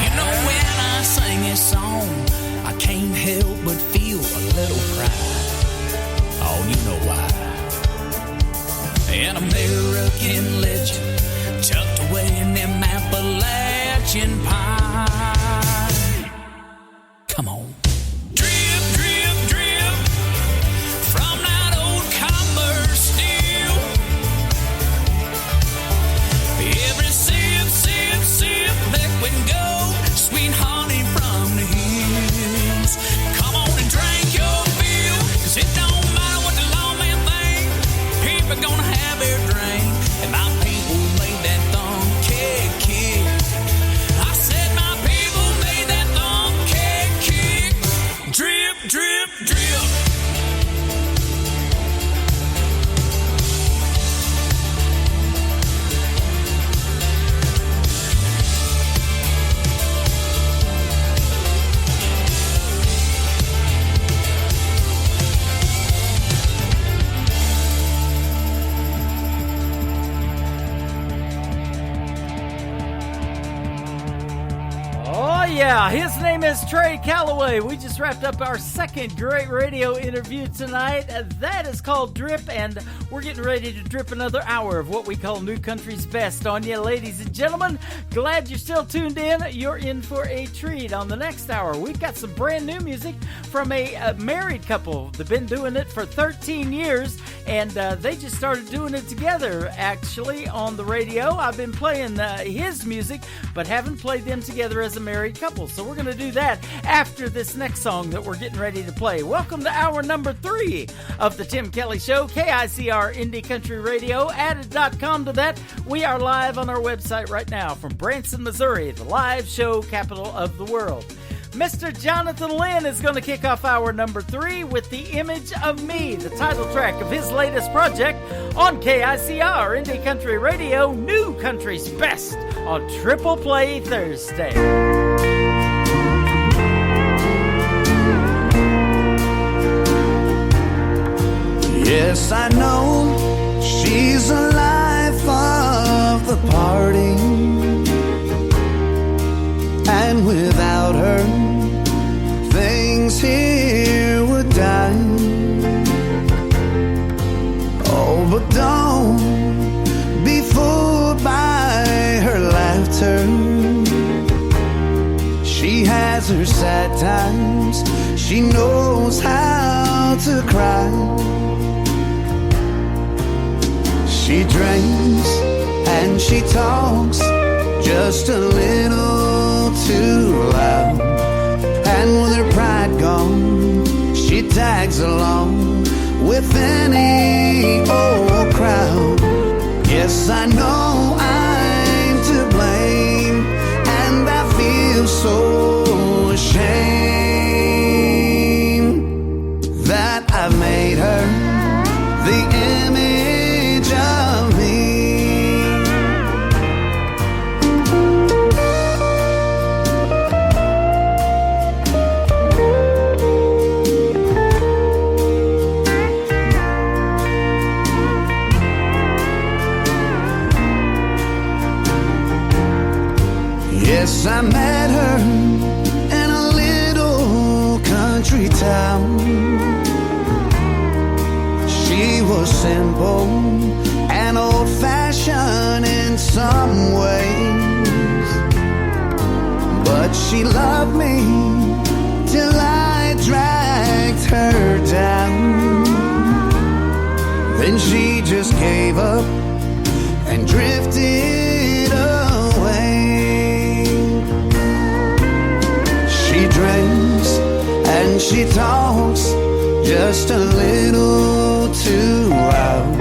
You know, when I sing this song, I can't help but feel a little pride. Oh, you know why? An American legend tucked away in them Appalachian pine. Come on. Drip, drip, drip from that old copper steel. Every sip, sip, sip, liquid gold, sweet honey from the hills. Come on and drink your fill, 'cause it don't matter what the lawman think, people gonna have their drink, and my people made that thumb kick, kick. I said my people made that thumb kick, kick, drip, drip, drip. Oh, yeah, his name is Trey Calloway. We just wrapped up our second great radio interview tonight. That is called Drip, and we're getting ready to drip another hour of what we call New Country's Best on you, ladies and gentlemen. Glad you're still tuned in. You're in for a treat on the next hour. We've got some brand new music from a married couple. They've been doing it for 13 years, and they just started doing it together, actually, on the radio. I've been playing his music, but haven't played them together as a married couple. So we're going to do that after this next song that we're getting ready to play. Welcome to hour number 3 of the Tim Kelly Show, KICR Indie Country Radio. Added.com to that. We are live on our website right now from Branson, Missouri, the live show capital of the world. Mr. Jonathan Lynn is going to kick off hour number 3 with The Image of Me, the title track of his latest project on KICR Indie Country Radio, New Country's Best on Triple Play Thursday. Yes, I know she's the life of the party, and without her, things here would die. don't be fooled by her laughter. She has her sad times, she knows how to cry. She drinks and she talks just a little too loud. And with her pride gone, she tags along with any old crowd. Yes, I know I'm to blame, and I feel so ashamed that I've made her the image of me. Yes, I met her in a little country town. She was simple and old-fashioned in some ways, but she loved me till I dragged her down. Then she just gave up and drifted away. She drinks and she talks just a little too loud.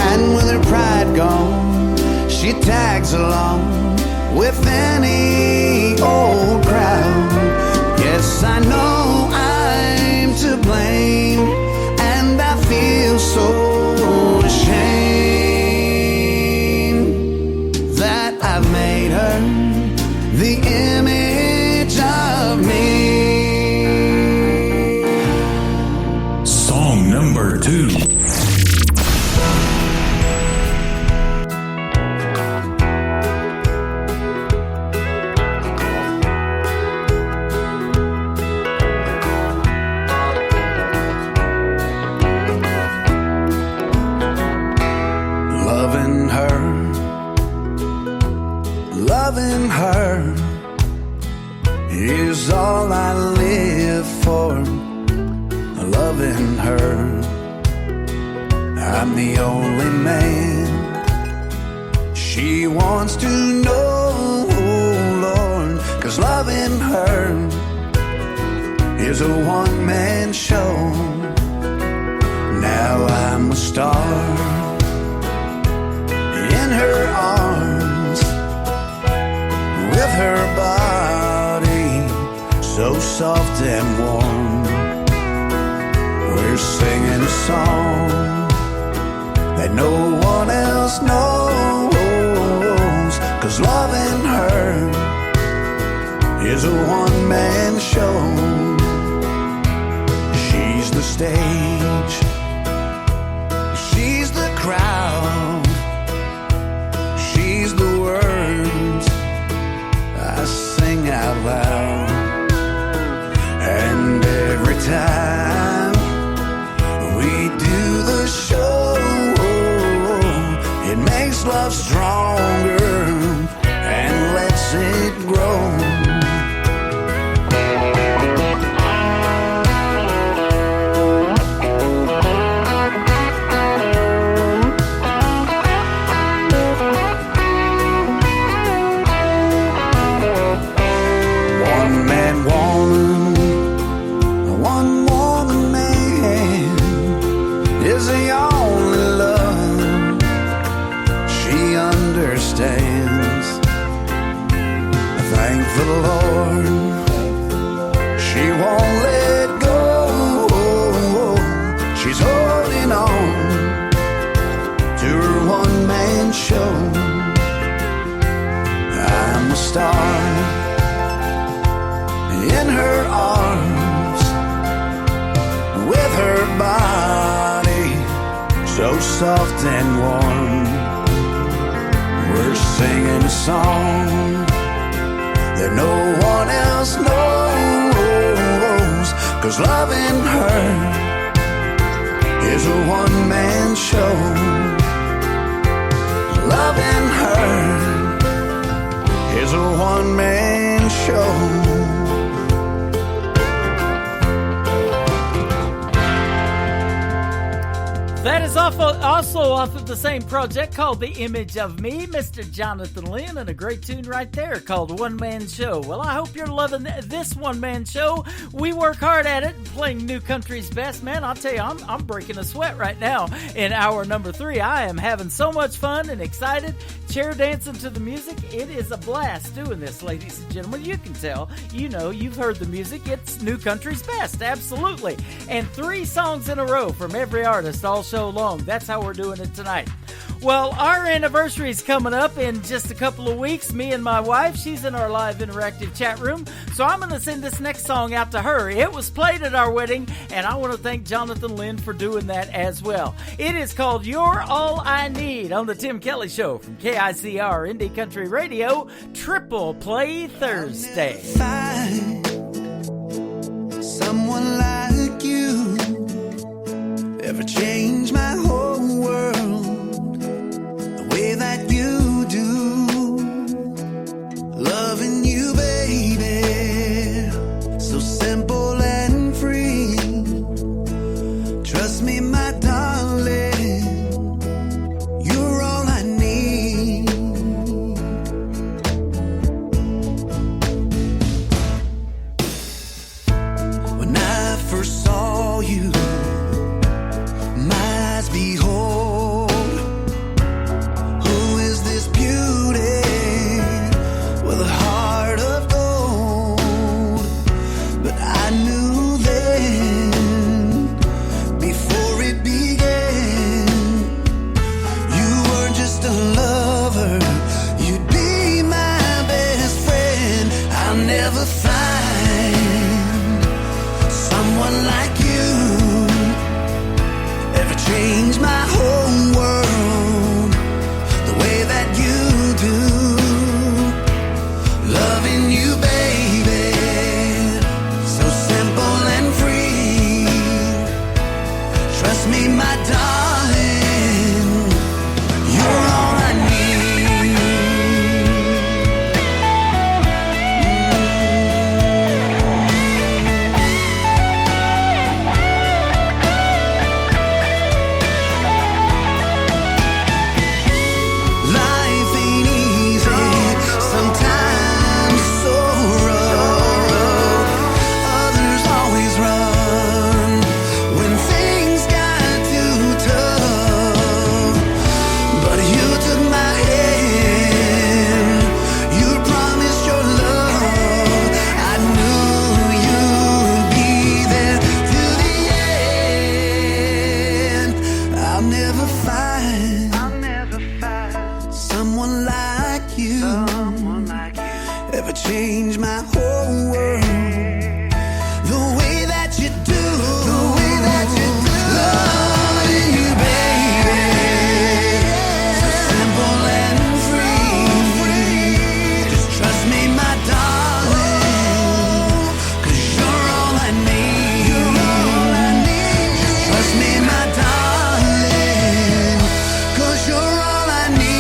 And with her pride gone, she tags along with any old crowd. Yes, I know I'm to blame, and I feel so ashamed that I've made her the image of me. Song number 2. Loving her is all I live for. Loving her, I'm the only man she wants to know, Lord. 'Cause loving her is a one-man show. Now I'm a star in her arms, with her body so soft and warm. We're singing a song that no one else knows. 'Cause loving her is a one-man show. She's the stage, she's the crowd, she's the words I sing out loud. And every time we do the show, it makes love stronger and lets it grow. Thank the Lord, she won't let go. She's holding on to her one-man show. I'm a star in her arms, with her body so soft and warm. We're singing a song that no one else knows. 'Cause loving her is a one-man show. one-man show. That is also off of the same project called The Image of Me, Mr. Jonathan Lynn, and a great tune right there called One Man Show. Well, I hope you're loving this One Man Show. We work hard at it, playing new country's best. Man, I'll tell you, I'm breaking a sweat right now in hour number 3. I am having so much fun and excited, chair dancing to the music. It is a blast doing this, ladies and gentlemen. You can tell, you know, you've heard the music. It's new country's best, absolutely. And 3 songs in a row from every artist all show long. That's how we're doing it tonight. Well, our anniversary is coming up in just a couple of weeks. Me and my wife, she's in our live interactive chat room, so I'm going to send this next song out to her. It was played at our wedding, and I want to thank Jonathan Lynn for doing that as well. It is called You're All I Need on the Tim Kelly Show from KICR Indie Country Radio, Triple Play Thursday. Find someone like you ever change my whole world the way that you do. Loving you, baby, so simple and free. Trust me, my darling, you're all I need. When I first saw you, behold, who is this beauty with a heart of gold? But I knew then, before it began, you weren't just a lover, you'd be my best friend. I'll never find someone like you ever change my whole world the way that you do. Loving you, baby, so simple and free. Trust me, my darling, you're all I change my whole world the way that you do, the way that you do. Loving you, baby, so simple and free. Just trust me, my darling, 'cause you're all I need. You're all I need. Just trust me, my darling, 'cause you're all I need.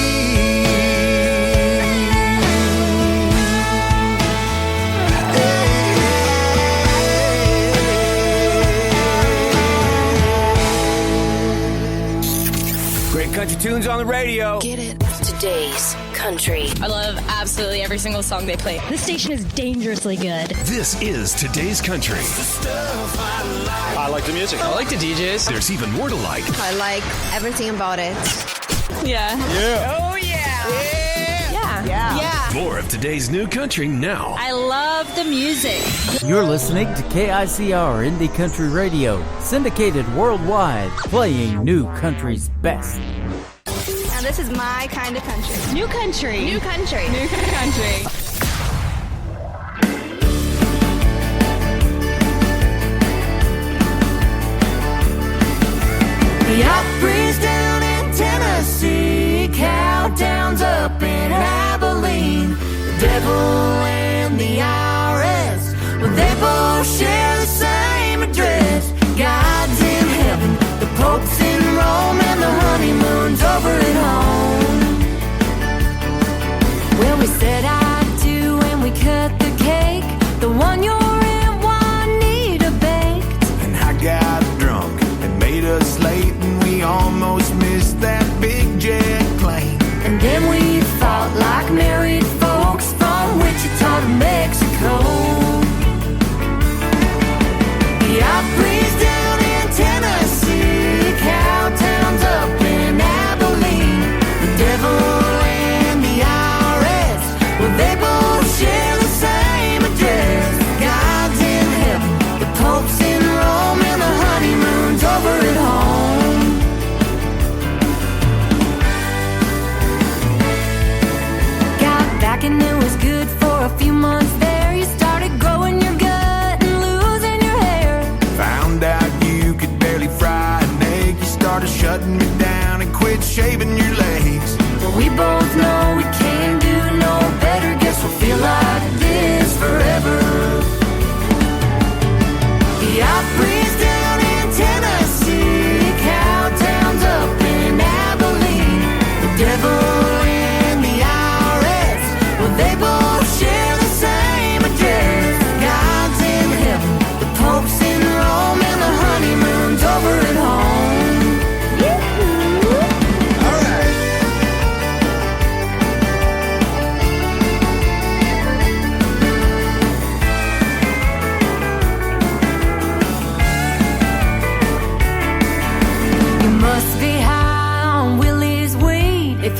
Country tunes on the radio. Get it. Today's country. I love absolutely every single song they play. This station is dangerously good. This is Today's Country. I like the music. I like the DJs. There's even more to like. I like everything about it. Yeah. Yeah. Oh, yeah. Yeah. Yeah. More of today's new country now. I love the music. You're listening to KICR Indie Country Radio, syndicated worldwide, playing new country's best. And this is my kind of country. New country. New country. New country. The Opry's down in Tennessee, Cowtown's up in Abilene. The devil and the IRS, well, they both share the same address. God's in heaven, the Pope's in Rome, and the honeymoon's over at home. Well, we said I do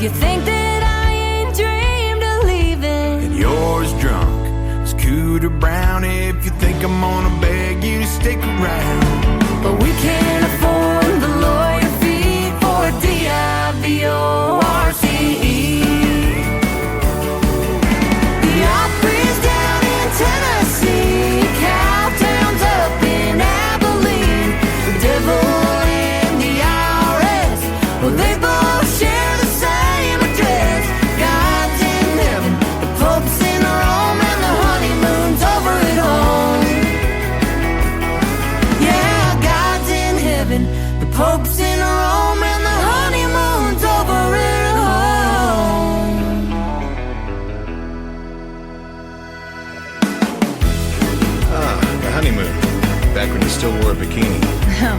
If you think that I ain't dreamed of leaving, And yours drunk as Cooter Brown. If you think I'm gonna beg you to stick around, but we can't afford the lawyer fee for a DIVORCE. The Opry's down in Tennessee, Cowtown's up in Abilene, the devil and the IRS, well, they both share the same address. God's in heaven, the Pope's in Rome, and the honeymoon's over at home. Yeah, God's in heaven, the Pope's in Rome, and the honeymoon's over at The honeymoon. Back when you still wore a bikini.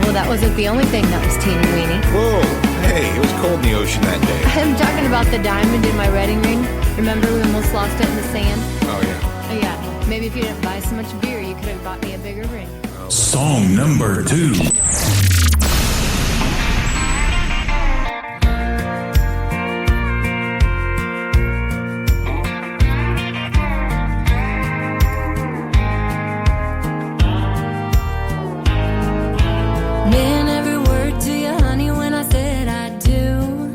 Well, that wasn't the only thing that was teeny weeny. Whoa, hey, it was cold in the ocean that day. I'm talking about the diamond in my wedding ring. Remember we almost lost it in the sand? Oh, yeah. Oh, yeah. Maybe if you didn't buy so much beer, you could have bought me a bigger ring. Song number 2. Meant every word to you, honey, when I said I do.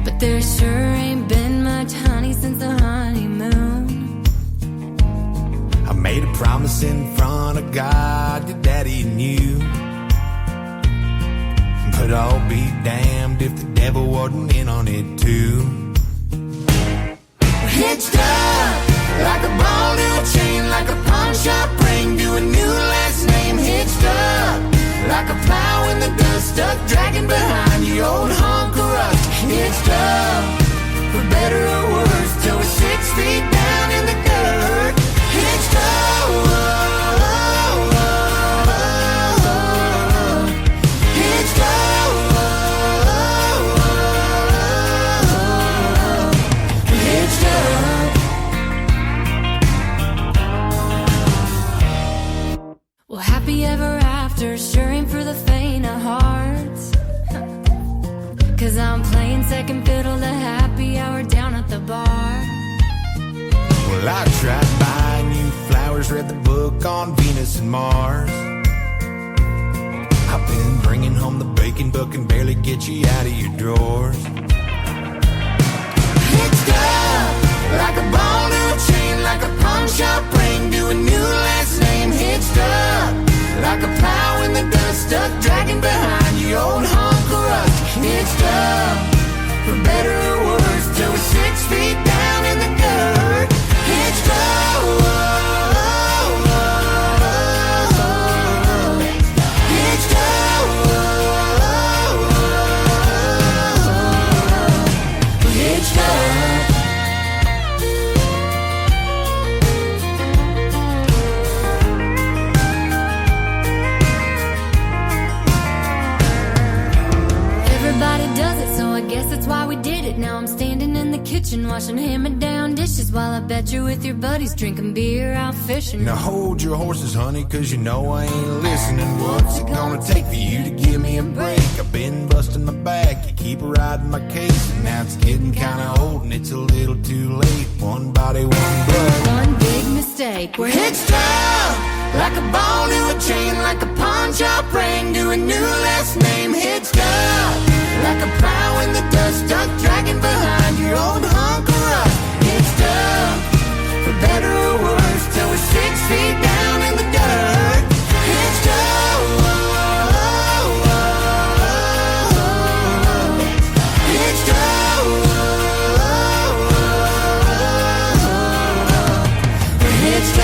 But there sure ain't been much honey since the honeymoon. I made a promise in front of God, your daddy and you. But I'll be damned if the devil wasn't in on it too. Hitched up like a ball to a chain, like a pawn shop ring to a new last name. Hitched up like a plow in the dust, stuck dragging behind the old hunk of rust. Hitched up for better or worse till we're 6 feet down in the dirt. Hitched up, hitched up, hitched up. Well, happy ever after sure ain't for the faint of heart. 'Cause I'm playing second fiddle to happy hour down at the bar. Well, I tried buying you flowers, read the book on Venus and Mars. I've been bringing home the baking book and barely get you out of your drawers. Hitched up like a ball to a chain, like a pawn shop ring to a new last name. Hitched up like a plow in the dust, stuck dragging behind your old hunk of rust. Hitched up for better or worse till we're 6 feet down in the dirt. Hitched up, hitched up, hitched up. Everybody does it, so I guess that's why we did it. Now I'm standing in the kitchen washing hand-me-down dishes while I bet you're with your buddies drinking beer out fishing. Now hold your horses, honey, 'cause you know I ain't listening. What's it gonna take for you to give me a break? I've been busting my back, you keep riding my case, and now it's getting kinda old and it's a little too late. One body, one blood. One big mistake. We're hitched up like a ball to a chain, like a pawn shop ring to a new last name. Hitched up like a plow in the dust, stuck dragging behind your old hunk of rust. Hitched up for better or worse till we're 6 feet down in the dirt. Hitched up, hitched up, hitched up.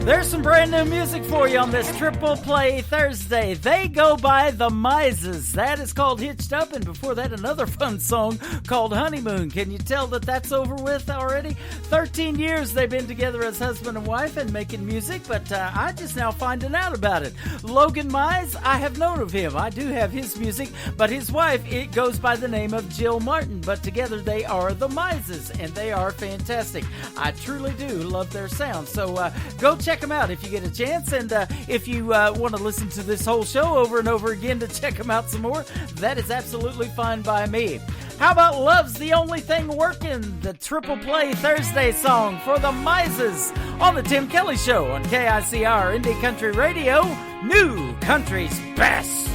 There's some brand new music for you on this Triple Play Thursday. They go by the Mises. That is called Hitched Up, and before that, another fun song called Honeymoon. Can you tell that that's over with already? 13 years they've been together as husband and wife and making music, but I just now finding out about it. Logan Mize, I have known of him. I do have his music, but his wife, it goes by the name of Jill Martin, but together they are the Mises, and they are fantastic. I truly do love their sound, so go check them out if you get a chance. chance. And if you want to listen to this whole show over and over again to check them out some more, that is absolutely fine by me. How about Love's the Only Thing Working, the Triple Play Thursday song for the Mises on the Tim Kelly Show on KICR Indie Country Radio, New Country's Best.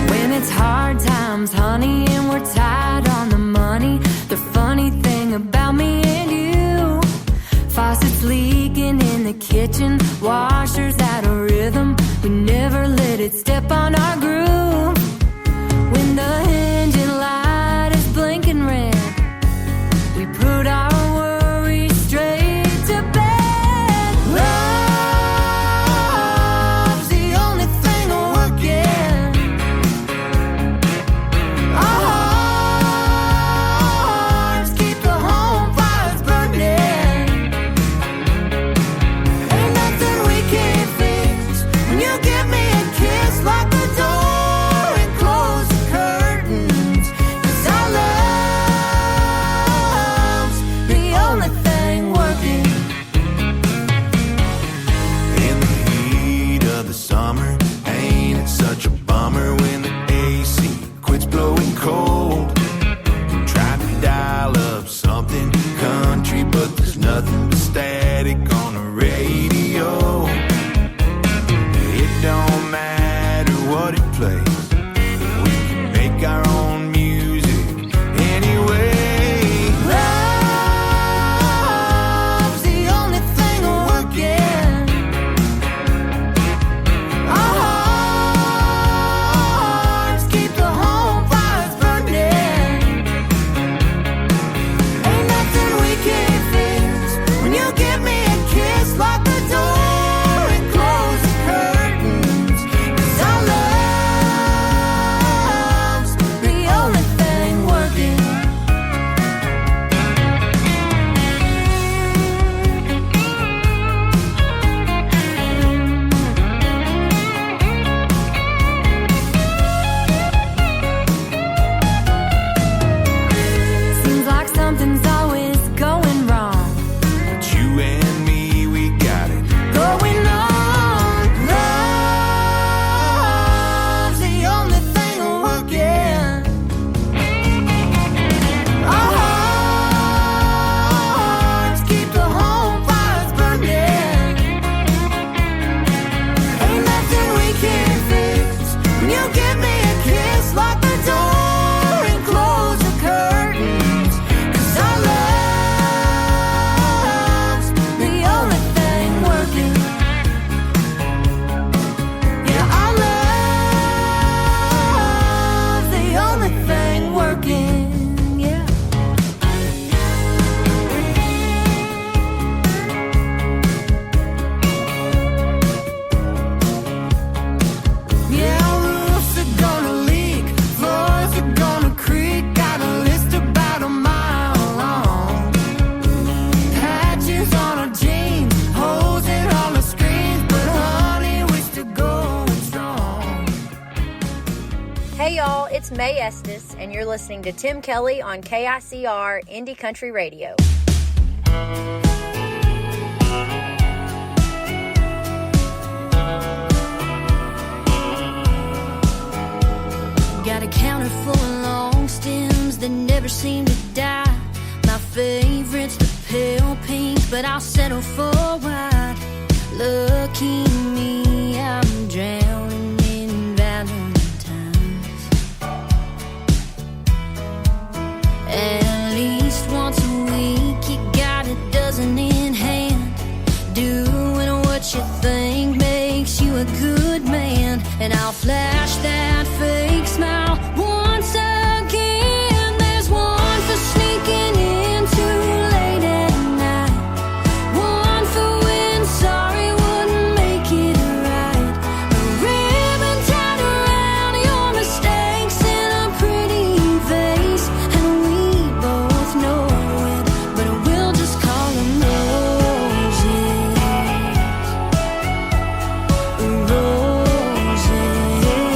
When it's hard times, honey, and we're tight on the money, the funny thing about me and you, faucets leaking in the kitchen, washers out of rhythm, we never let it step on our groove. When the engine light is blinking red, we put our worries straight to bed. Love's the only thing working. Our hearts keep the home fires burning. Ain't nothing we can't fix when you give me a kiss, lock the door and close the curtains. 'Cause our love's the only thing working. In the heat of the summer, ain't it such a bummer when the AC quits blowing cold? You try to dial up something country, but there's nothing but static on the radio. It don't matter what it plays, we can make our own music anyway. Love's the only thing working. Our hearts keep the home fires burning. Ain't nothing we can't fix when you give me a kiss, lock the door and close the curtains. 'Cause our love's the only thing working. Seems like something's always going wrong. But you and me, we got it. Going on. Love's the only thing working. Our hearts keep the home fires burning. Ain't nothing we can't fix when you give me a kiss, lock the door and close the curtains. 'Cause our love's the only thing working. Yeah, our love's the only thing working. Yeah. Yeah, roofs are gonna leak, floors are gonna creak. Got a list about a mile long. Patches on our jeans, holes in all the screens, but honey, we're still going strong. Hey y'all, it's May Estes, and you're listening to Tim Kelly on KICR Indie Country Radio. Got a counter full of long stems that never seem to die. My favorite's the pale pink, but I'll settle for white. Lucky me, I'm drowning in Valentine's. At least once a week, you got a dozen in hand. Doing what you think makes you a good man. And I'll flash that fake smile once again. There's one for sneaking in too late at night, one for when sorry wouldn't make it right. A ribbon tied around your mistakes in a pretty vase, and we both know it, but we'll just call them roses. Roses.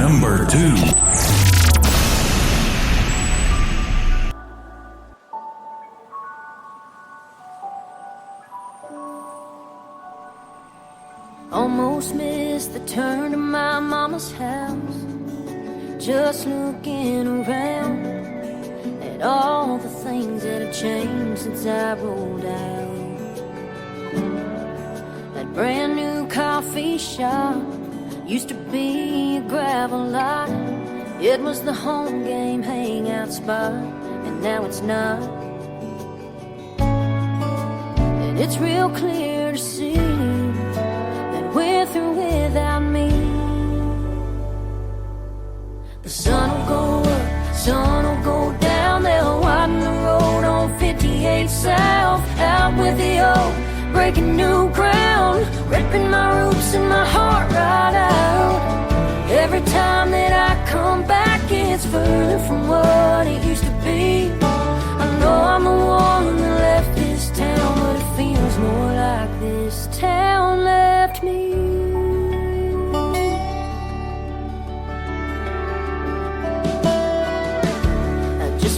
number 2. Almost missed the turn to my mama's house. Just looking around at all the things that have changed since I rolled out. That brand new coffee shop used to be a gravel lot. It was the home game hangout spot, and now it's not. And it's real clear to see that we're through without me. The sun will go up, sun will go down. They'll widen the road on 58 South. Out with the old, breaking new ground, ripping my roots and my heart right out. Every time that I come back, it's further from what it used to be. I know I'm the one that left this town, but it feels more like this town left me.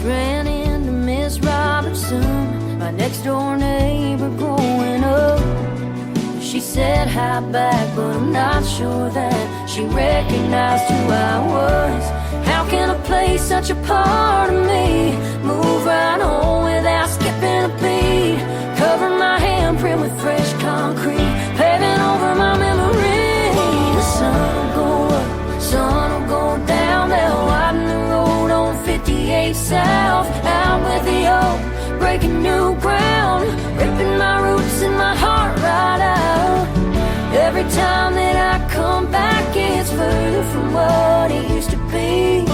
Ran into Miss Robertson, my next door neighbor growing up. She said hi back, but I'm not sure that she recognized who I was. How can a place such a part of me move right on without skipping a beat? Cover my handprint with fresh concrete, paving over my memory. The sun will go up, sun will go down. They'll widen the road on 58 South. Out with the old, breaking new ground, ripping my roots and my heart right out. Every time that I come back, it's further from what it used to be.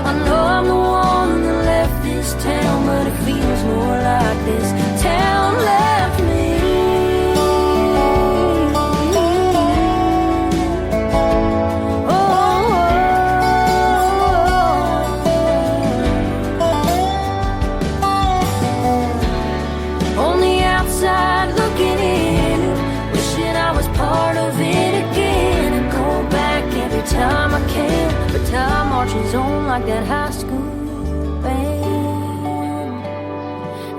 I know I'm the one that left this town, but it feels more like this town left me. Time I can, but time marches on like that high school band.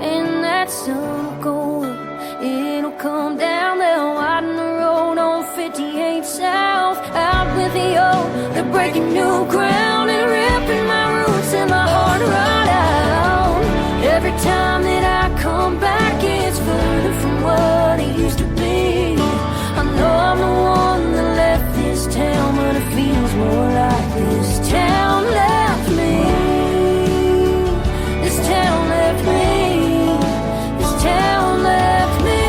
And that sun will go up, it'll come down. They'll widen the road on 58 South. Out with the old, they're breaking new ground and ripping my roots and my heart right out. Every time that I come back, it's further from what it used to be. I know I'm the one that left this town, but it feels more like this town left me. This town left me. This town left me.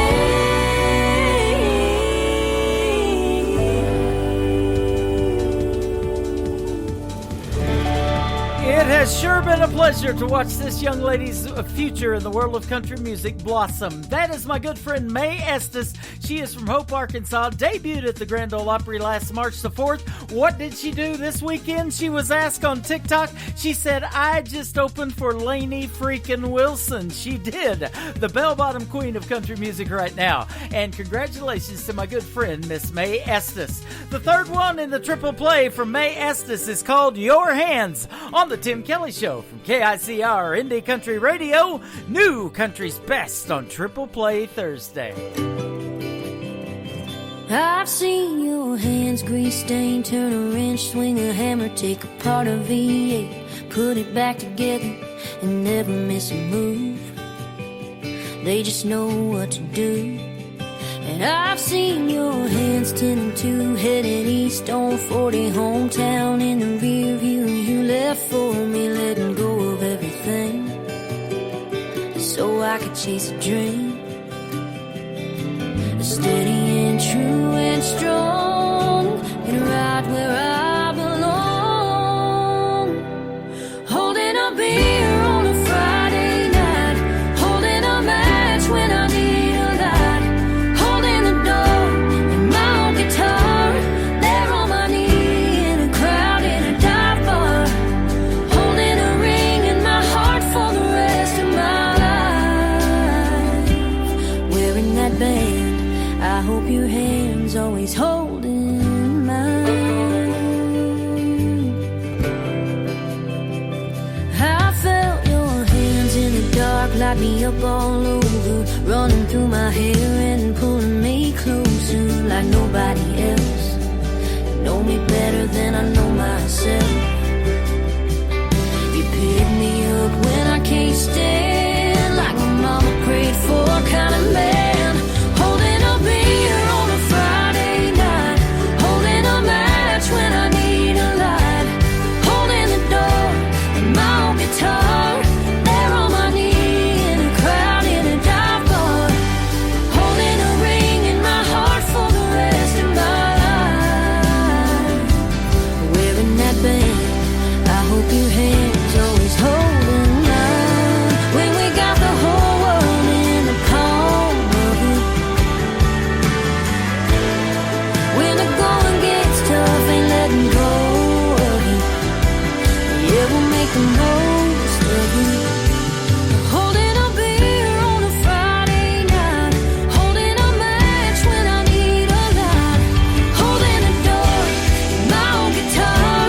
It has sure been a pleasure to watch this young lady's future in the world of country music blossom. That is my good friend Mae Estes. She is from Hope, Arkansas, debuted at the Grand Ole Opry last March the 4th. What did she do this weekend? She was asked on TikTok. She said, I just opened for Lainey freaking Wilson. She did. The bell-bottom queen of country music right now. And congratulations to my good friend, Miss Mae Estes. The third one in the triple play from Mae Estes is called Your Hands on the Tim Kelly Show from KICR Indie Country Radio. New country's best on Triple Play Thursday. I've seen your hands grease stain, turn a wrench, swing a hammer, take apart a V8, put it back together and never miss a move. They just know what to do. And I've seen your hands 10 and 2, headed east on 40, hometown in the rear view. You left for me, letting go of everything so I could chase a dream. Steady and true and strong, and right where I belong. Holding a beer on a Friday night, holding a match when I need a light, holding the door and my old guitar, there on my knee in a crowd in a dive bar, holding a ring in my heart for the rest of my life, wearing that band. I hope your hand's always holding mine. got me up all over, running through my hair and pulling me closer like nobody else. You know me better than I know myself. You pick me up when I can't stand, like my mama prayed for, kind of man. Holding a beer on a Friday night, holding a match when I need a light, holding the door and my own guitar, there on my knee in a crowd in a dive bar, holding a ring in my heart for the rest of my life. Wearing that band, I hope your hands always holding mine. When we got the whole world in the palm of it, when the going gets tough, ain't letting go of it. Yeah, we'll make the most of it. Holding a beer on a Friday night, holding a match when I need a light, holding the door in my own guitar,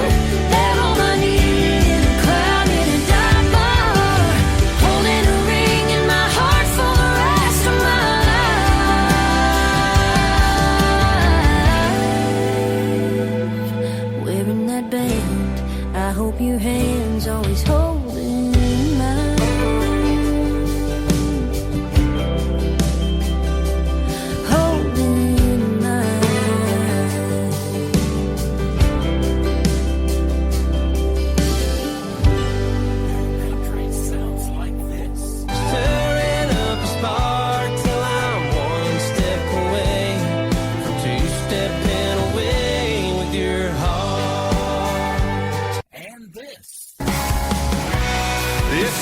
there on my knee in a crowd in a dive bar, holding a ring in my heart for the rest of my life. Wearing that band, I hope your hands always holding mine. Holding mine. Stirring up a spark till I'm one step away from two-stepping away with your heart. And this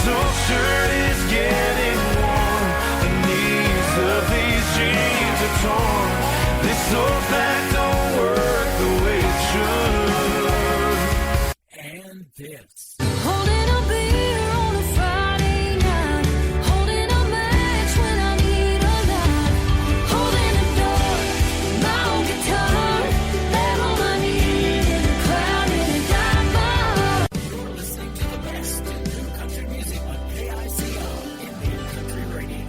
old shirt is getting worn. The knees of these jeans are torn. This old back don't work the way it should. And this. Holding a beer on a Friday night, holding a match when I need a light, holding a door, my own guitar, there on my knee in a crowd in a dive bar. You're listening to the best in new country music on KICR, Indian Country Radio.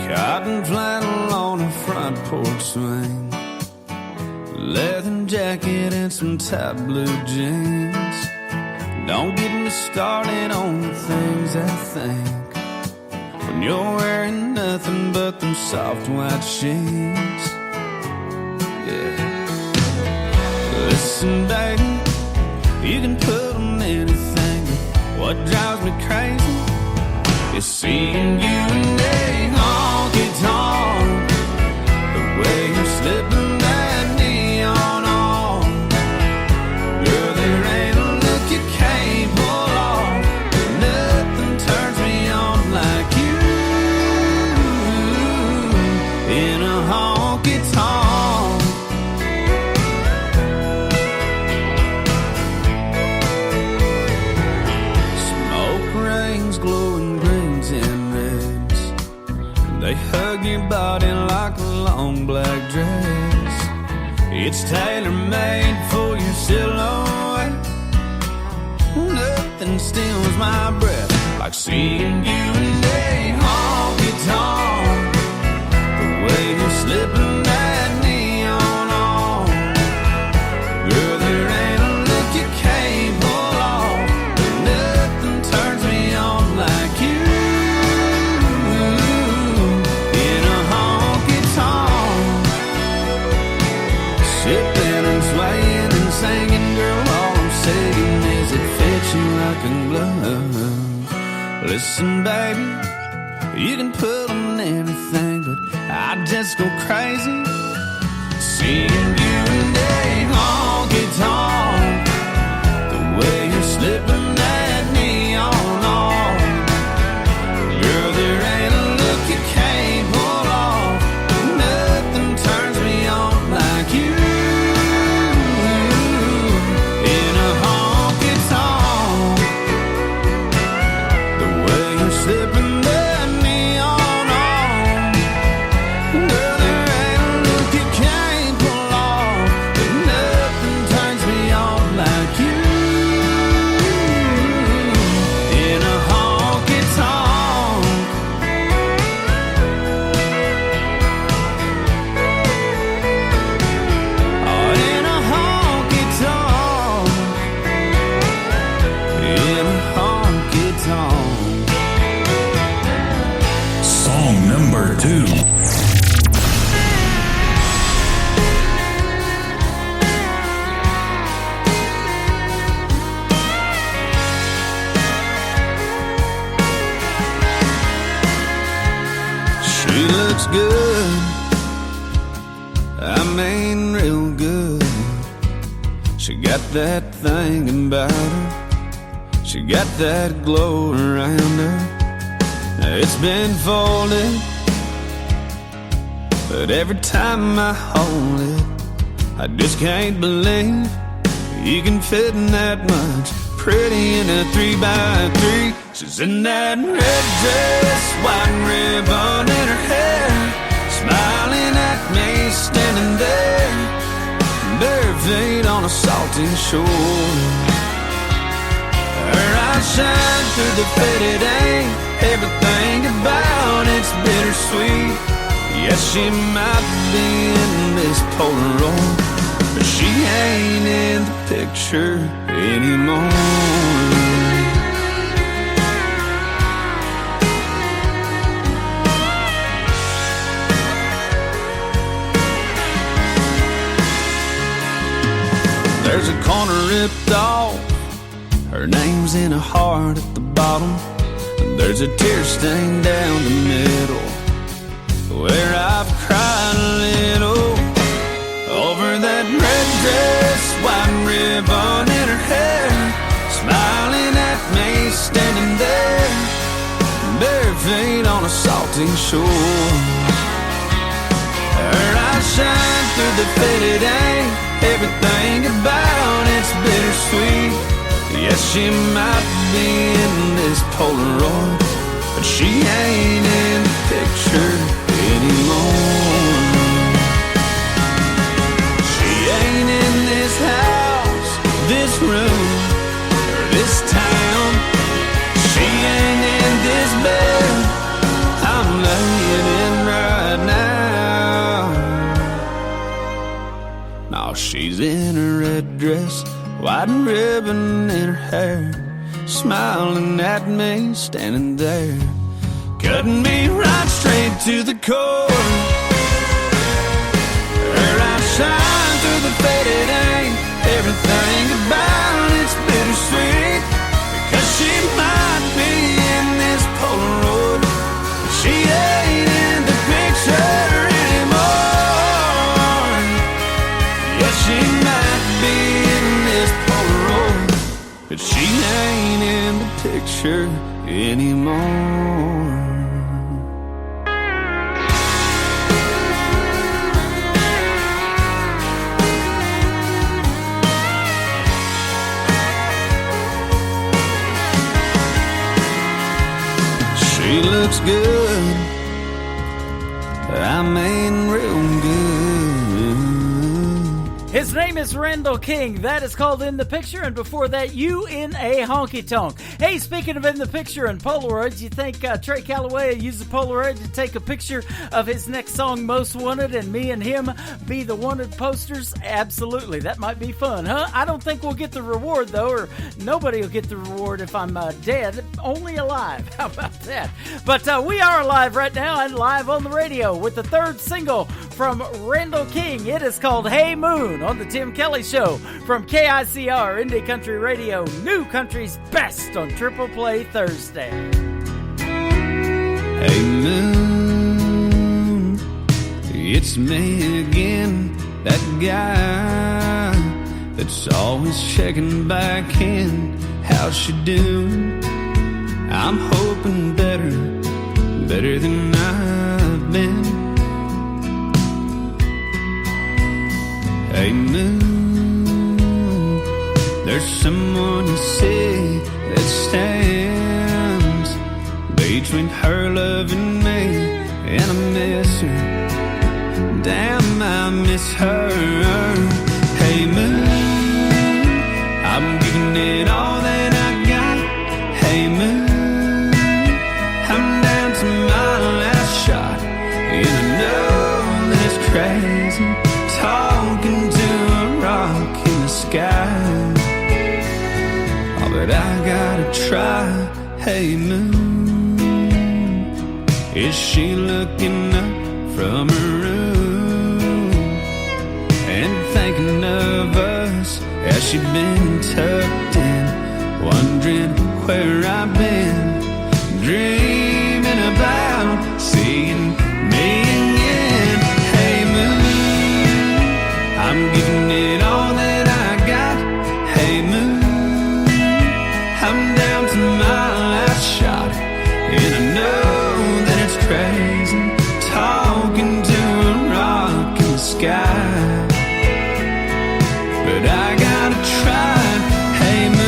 Cotton flannel on a front porch swing, leather jacket and some tight blue jeans. Don't get me started on the things I think when you're wearing nothing but them soft white sheets. Yeah. Listen, baby, you can put on anything, but what drives me crazy is seeing you in a honky-tonk, the way you're slipping that neon on. Girl, there ain't a look you can't pull off. Nothing turns me on like you in a honky-tonk. Smoke rings, glowing greens and reds, they hug your body like a long black dress. It's tailor-made for your silhouette. Nothing steals my breath like seeing you in a honky-tonk, the way you're slipping that neon on. Girl, there ain't a look you can't pull off. Nothing turns me on like you in a honky-tonk. Sipping and swaying and singing, girl, all I'm saying is it fits you like a glove. Listen, baby, you can put on anything, but I just go crazy seeing you in a honky-tonk, the way you're slipping that neon on. Girl, there ain't a look you can't pull off. Nothing turns me on like you in a honky-tonk, the way you're slipping that neon on. Girl, there ain't a look you can't pull off. 2. She looks good, I mean real good. She got that thing about her, she got that glow around her. It's been folded, but every time I hold it, I just can't believe you can fit in that much. Pretty in a 3x3. She's in that red dress, white ribbon in her hair, smiling at me standing there, bare feet on a salty shore. Her eyes shine through the faded ink, everything about it's bittersweet. Yes, she might be in this Polaroid, but she ain't in the picture anymore. There's a corner ripped off, her name's in a heart at the bottom. There's a tear stain down the middle, where I've cried a little over that red dress, white ribbon in her hair, smiling at me standing there, bare feet on a salty shore. Her eyes shine through the faded ink, everything about it's bittersweet. Yes, she might be in this Polaroid, but she ain't in the picture anymore. She ain't in this house, this room, or this town. She ain't in this bed I'm laying in right now. No, she's in a red dress, white ribbon in her hair, smiling at me standing there, cutting me right straight to the core. Her eyes shine through the faded ink, everything about it's bittersweet. Because she might be in this Polaroid, but she ain't in the picture anymore. Yeah, she might be in this Polaroid, but she ain't in the picture anymore. She looks good, I mean real good. His name is Randall King. That is called In the Picture, and before that, You in a Honky Tonk. Hey, speaking of In the Picture and Polaroids, you think Trey Calloway will use a Polaroid to take a picture of his next song, Most Wanted, and me and him be the wanted posters? Absolutely. That might be fun, huh? I don't think we'll get the reward, though, or nobody will get the reward if I'm dead. Only alive. How about that? But we are alive right now and live on the radio with the third single from Randall King. It is called Hey Moon on the Tim Kelly Show from KICR Indie Country Radio, New Country's best on Triple Play Thursday. Hey moon, it's me again, that guy that's always checking back in. How's she doing? I'm hoping better than I've been. Hey moon, there's someone you see that stands between her love and me, and I miss her. Damn, I miss her. Hey moon, I'm giving it all that I got. Hey moon, I'm down to my last shot, and I know that's crazy, talking to a rock in the sky. Oh, but I gotta try. Hey moon, Is she looking up from her room and thinking of us as she been tucked in, wondering where I've been, dreaming about seeing me again? Hey moon, I'm giving it all that I got. Hey moon, I'm down to my last shot, and I know that it's crazy talking to a rock in the sky, but I gotta try. Hey moon,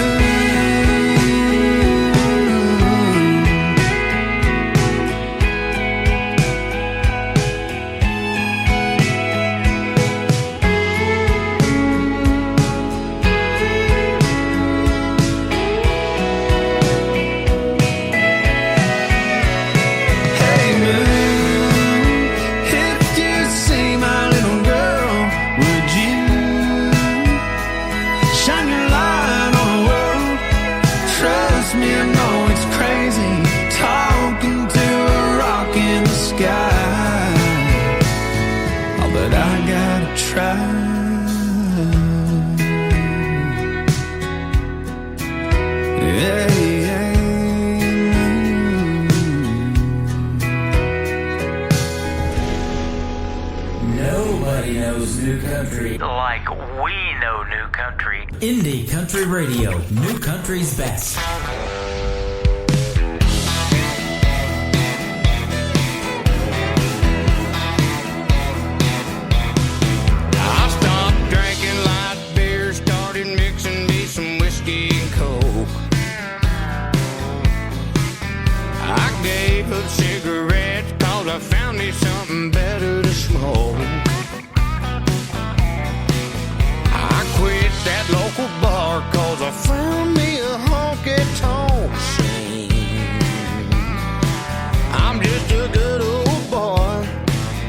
like we know new country. Indie Country Radio, New Country's best. I stopped drinking light beer, started mixing me some whiskey and coke. I gave up cigarettes cause I found me something better to smoke. Quit that local bar cause I found me a honky-tonk scene. I'm just a good old boy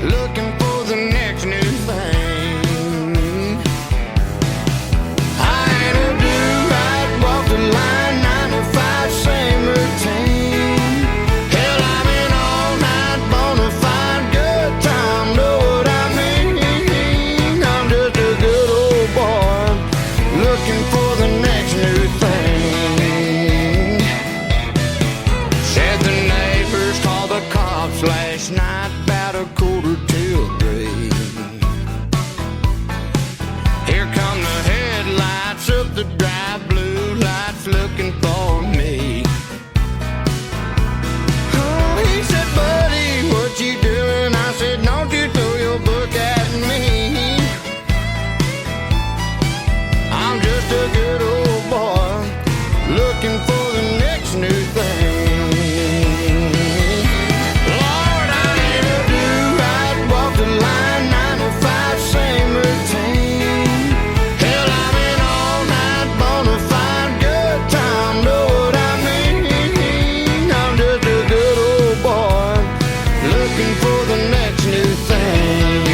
looking for the next new thing. I ain't a do-right, walk the line, 9 to 5, same routine. Hell, I'm an all-night bona fide good time, know what I mean? I'm just a good old boy looking for the next new thing. Said the neighbors called the cops last night about 2:45. Here come the headlights of the dry blue lights looking for me. Oh, he said, buddy, what you doing? I said, don't you throw your book at me. I'm just a good old boy looking for the next new thing. Lord, I need a do-right, walk the line, 9 to 5, same routine. Hell, I'm an all-night bona fide good time, know what I mean? I'm just a good old boy looking for the next new thing.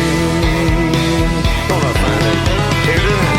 Gonna find it. Here's it.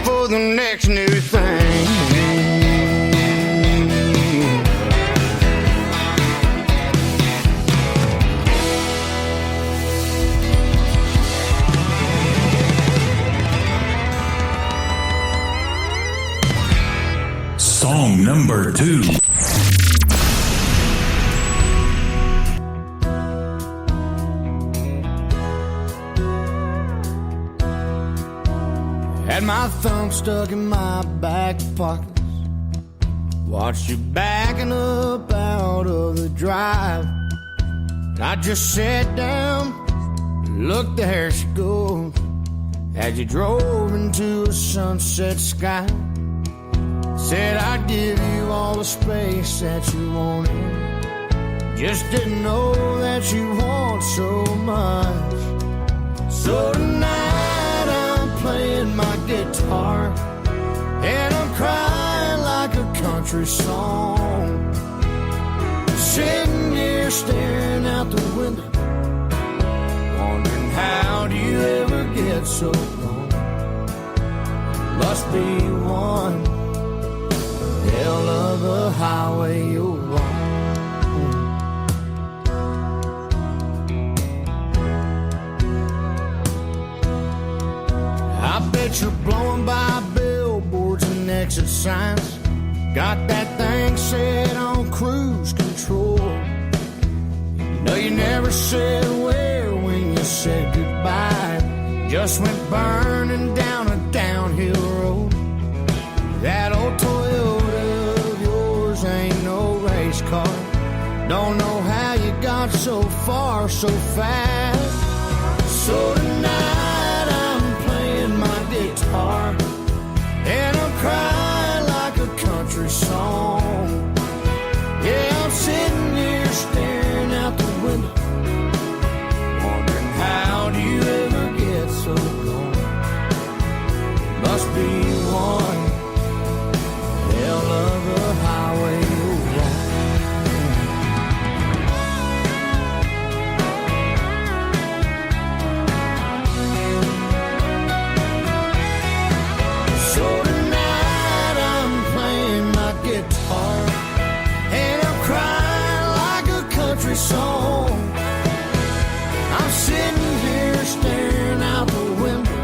For the next new thing. Song number 2. Had my thumb stuck in my back pockets, Watched you backing up out of the drive. I just sat down, looked, there she goes, as you drove into a sunset sky. Said I'd give you all the space that you wanted. Just didn't know that you want so much. So tonight I'm playing my guitar, and I'm crying like a country song. Sitting here staring out the window, wondering how do you ever get so long? Must be one hell of a highway you're on. I bet you're blowing by billboards and exit signs. Got that thing set on cruise control. You know you never said where when you said goodbye. Just went burning down a downhill road. That old Toyota of yours ain't no race car. Don't know how you got so far so fast. So tonight I'm playing my guitar, and I'm crying like a country song. Yeah, I'm sitting here staring out the window, wondering how do you ever get so gone? Must be one hell of a highway you're on. So tonight I'm playing my guitar, and I'm crying like a country song. I'm sitting here staring out the window,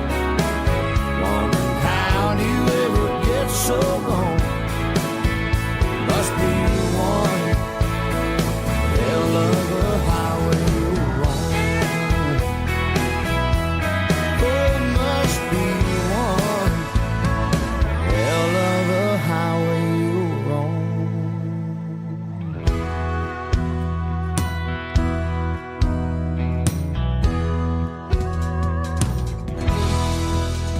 wondering how do you ever get so gone? Must be one hell of a highway you're on. Oh, must be one hell of a highway you're on.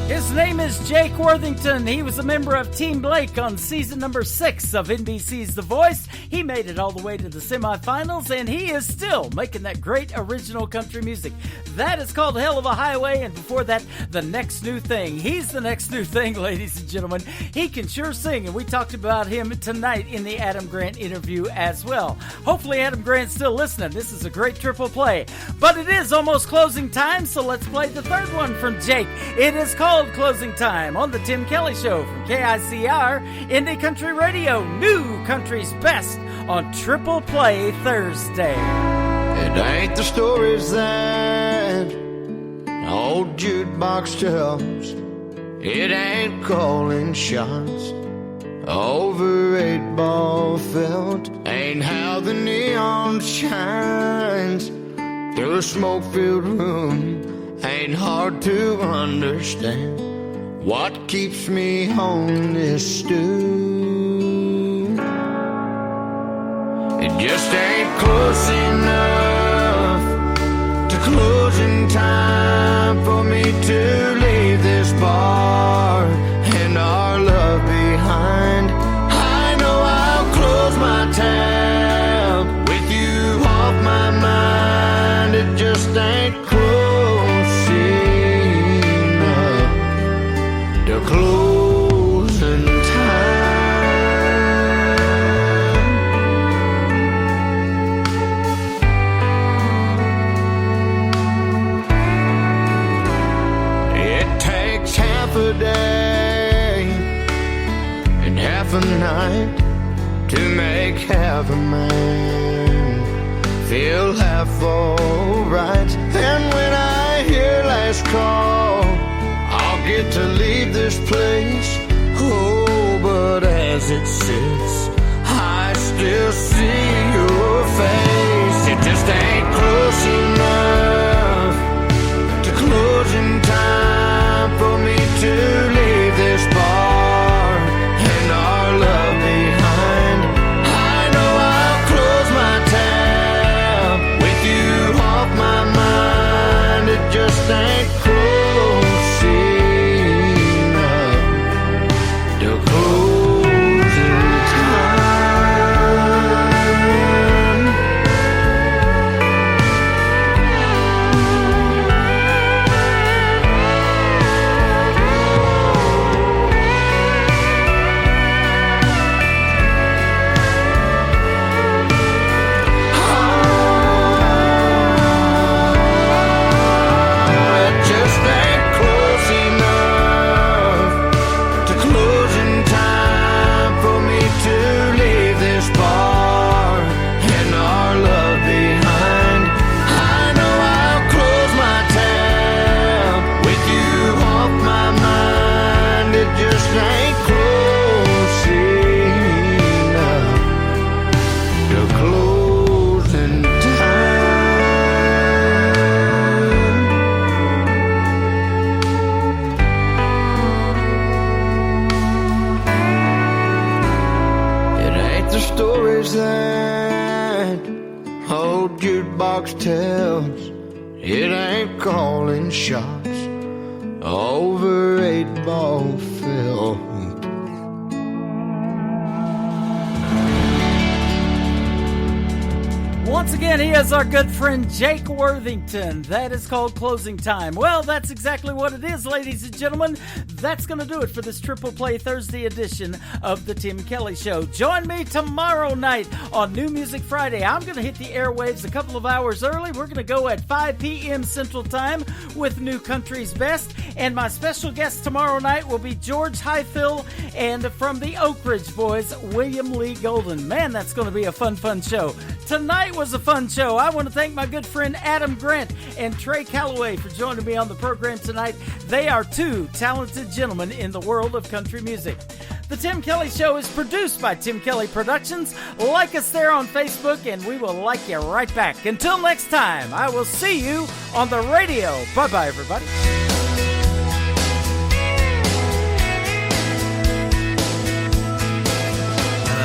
His name is Jake Worthington. He was a member of Team Blake on season number 6 of NBC's The Voice. He made it all the way to the semifinals, and he is still making that great original country music. That is called Hell of a Highway, and before that, The Next New Thing. He's the next new thing, ladies and gentlemen. He can sure sing, and we talked about him tonight in the Adam Grant interview as well. Hopefully Adam Grant's still listening. This is a great triple play. But it is almost closing time, so let's play the third one from Jake. It is called Closing Time on the Tim Kelly Show from KICR, Indie Country Radio, New Country's Best on Triple Play Thursday. It ain't the stories that old jukebox tells. It ain't calling shots over 8-ball felt. Ain't how the neon shines through a smoke-filled room. Ain't hard to understand what keeps me on this stool. It just ain't close enough to closing time for me to leave this bar and our love behind. I know I'll close my tab with you off my mind. It just ain't close enough to closing time. A day and half a night to make half a man feel half alright. And when I hear last call, I'll get to leave this place. Oh, but as it sits, I still see your face. It just ain't close enough to closing time for me to leave this bar and our love behind. songs that old jukebox tells. It ain't calling shots over 8-ball film. Once again, he is our good friend Jake Worthington. That is called Closing Time. Well, that's exactly what it is, ladies and gentlemen. That's going to do it for this Triple Play Thursday edition of The Tim Kelly Show. Join me tomorrow night on New Music Friday. I'm going to hit the airwaves a couple of hours early. We're going to go at 5 p.m. Central Time with New Country's Best. And my special guest tomorrow night will be George Highfill, and from the Oak Ridge Boys, William Lee Golden. Man, that's going to be a fun show. Tonight was a fun show. I want to thank my good friend Adam Grant and Trey Calloway for joining me on the program tonight. They are two talented gentlemen in the world of country music. The Tim Kelly Show is produced by Tim Kelly Productions. Like us there on Facebook, and we will like you right back. Until next time, I will see you on the radio. Bye-bye, everybody.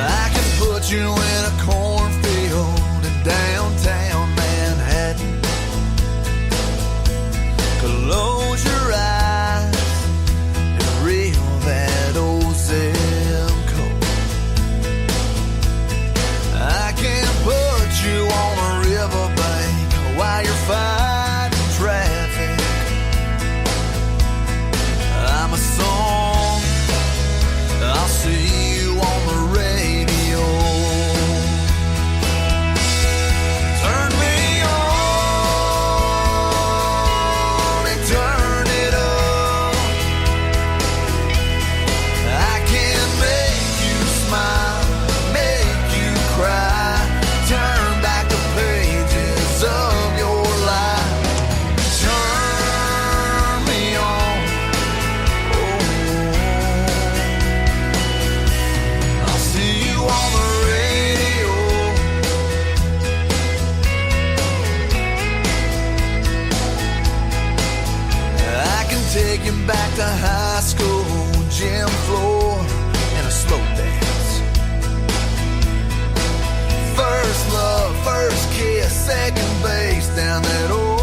I can put you in a cornfield in downtown Manhattan. Close your eyes and reel that old zip code. I can put you on a riverbank while you're fighting traffic. I'm a song, I'll see you on the radio. Turn me on and turn it up. I can make you smile, make you cry, turn back the pages of your life. Turn me on, I'll see you on the radio. I can take you back to high school, gym floor, and a slow dance. First love, first kiss, second base down that old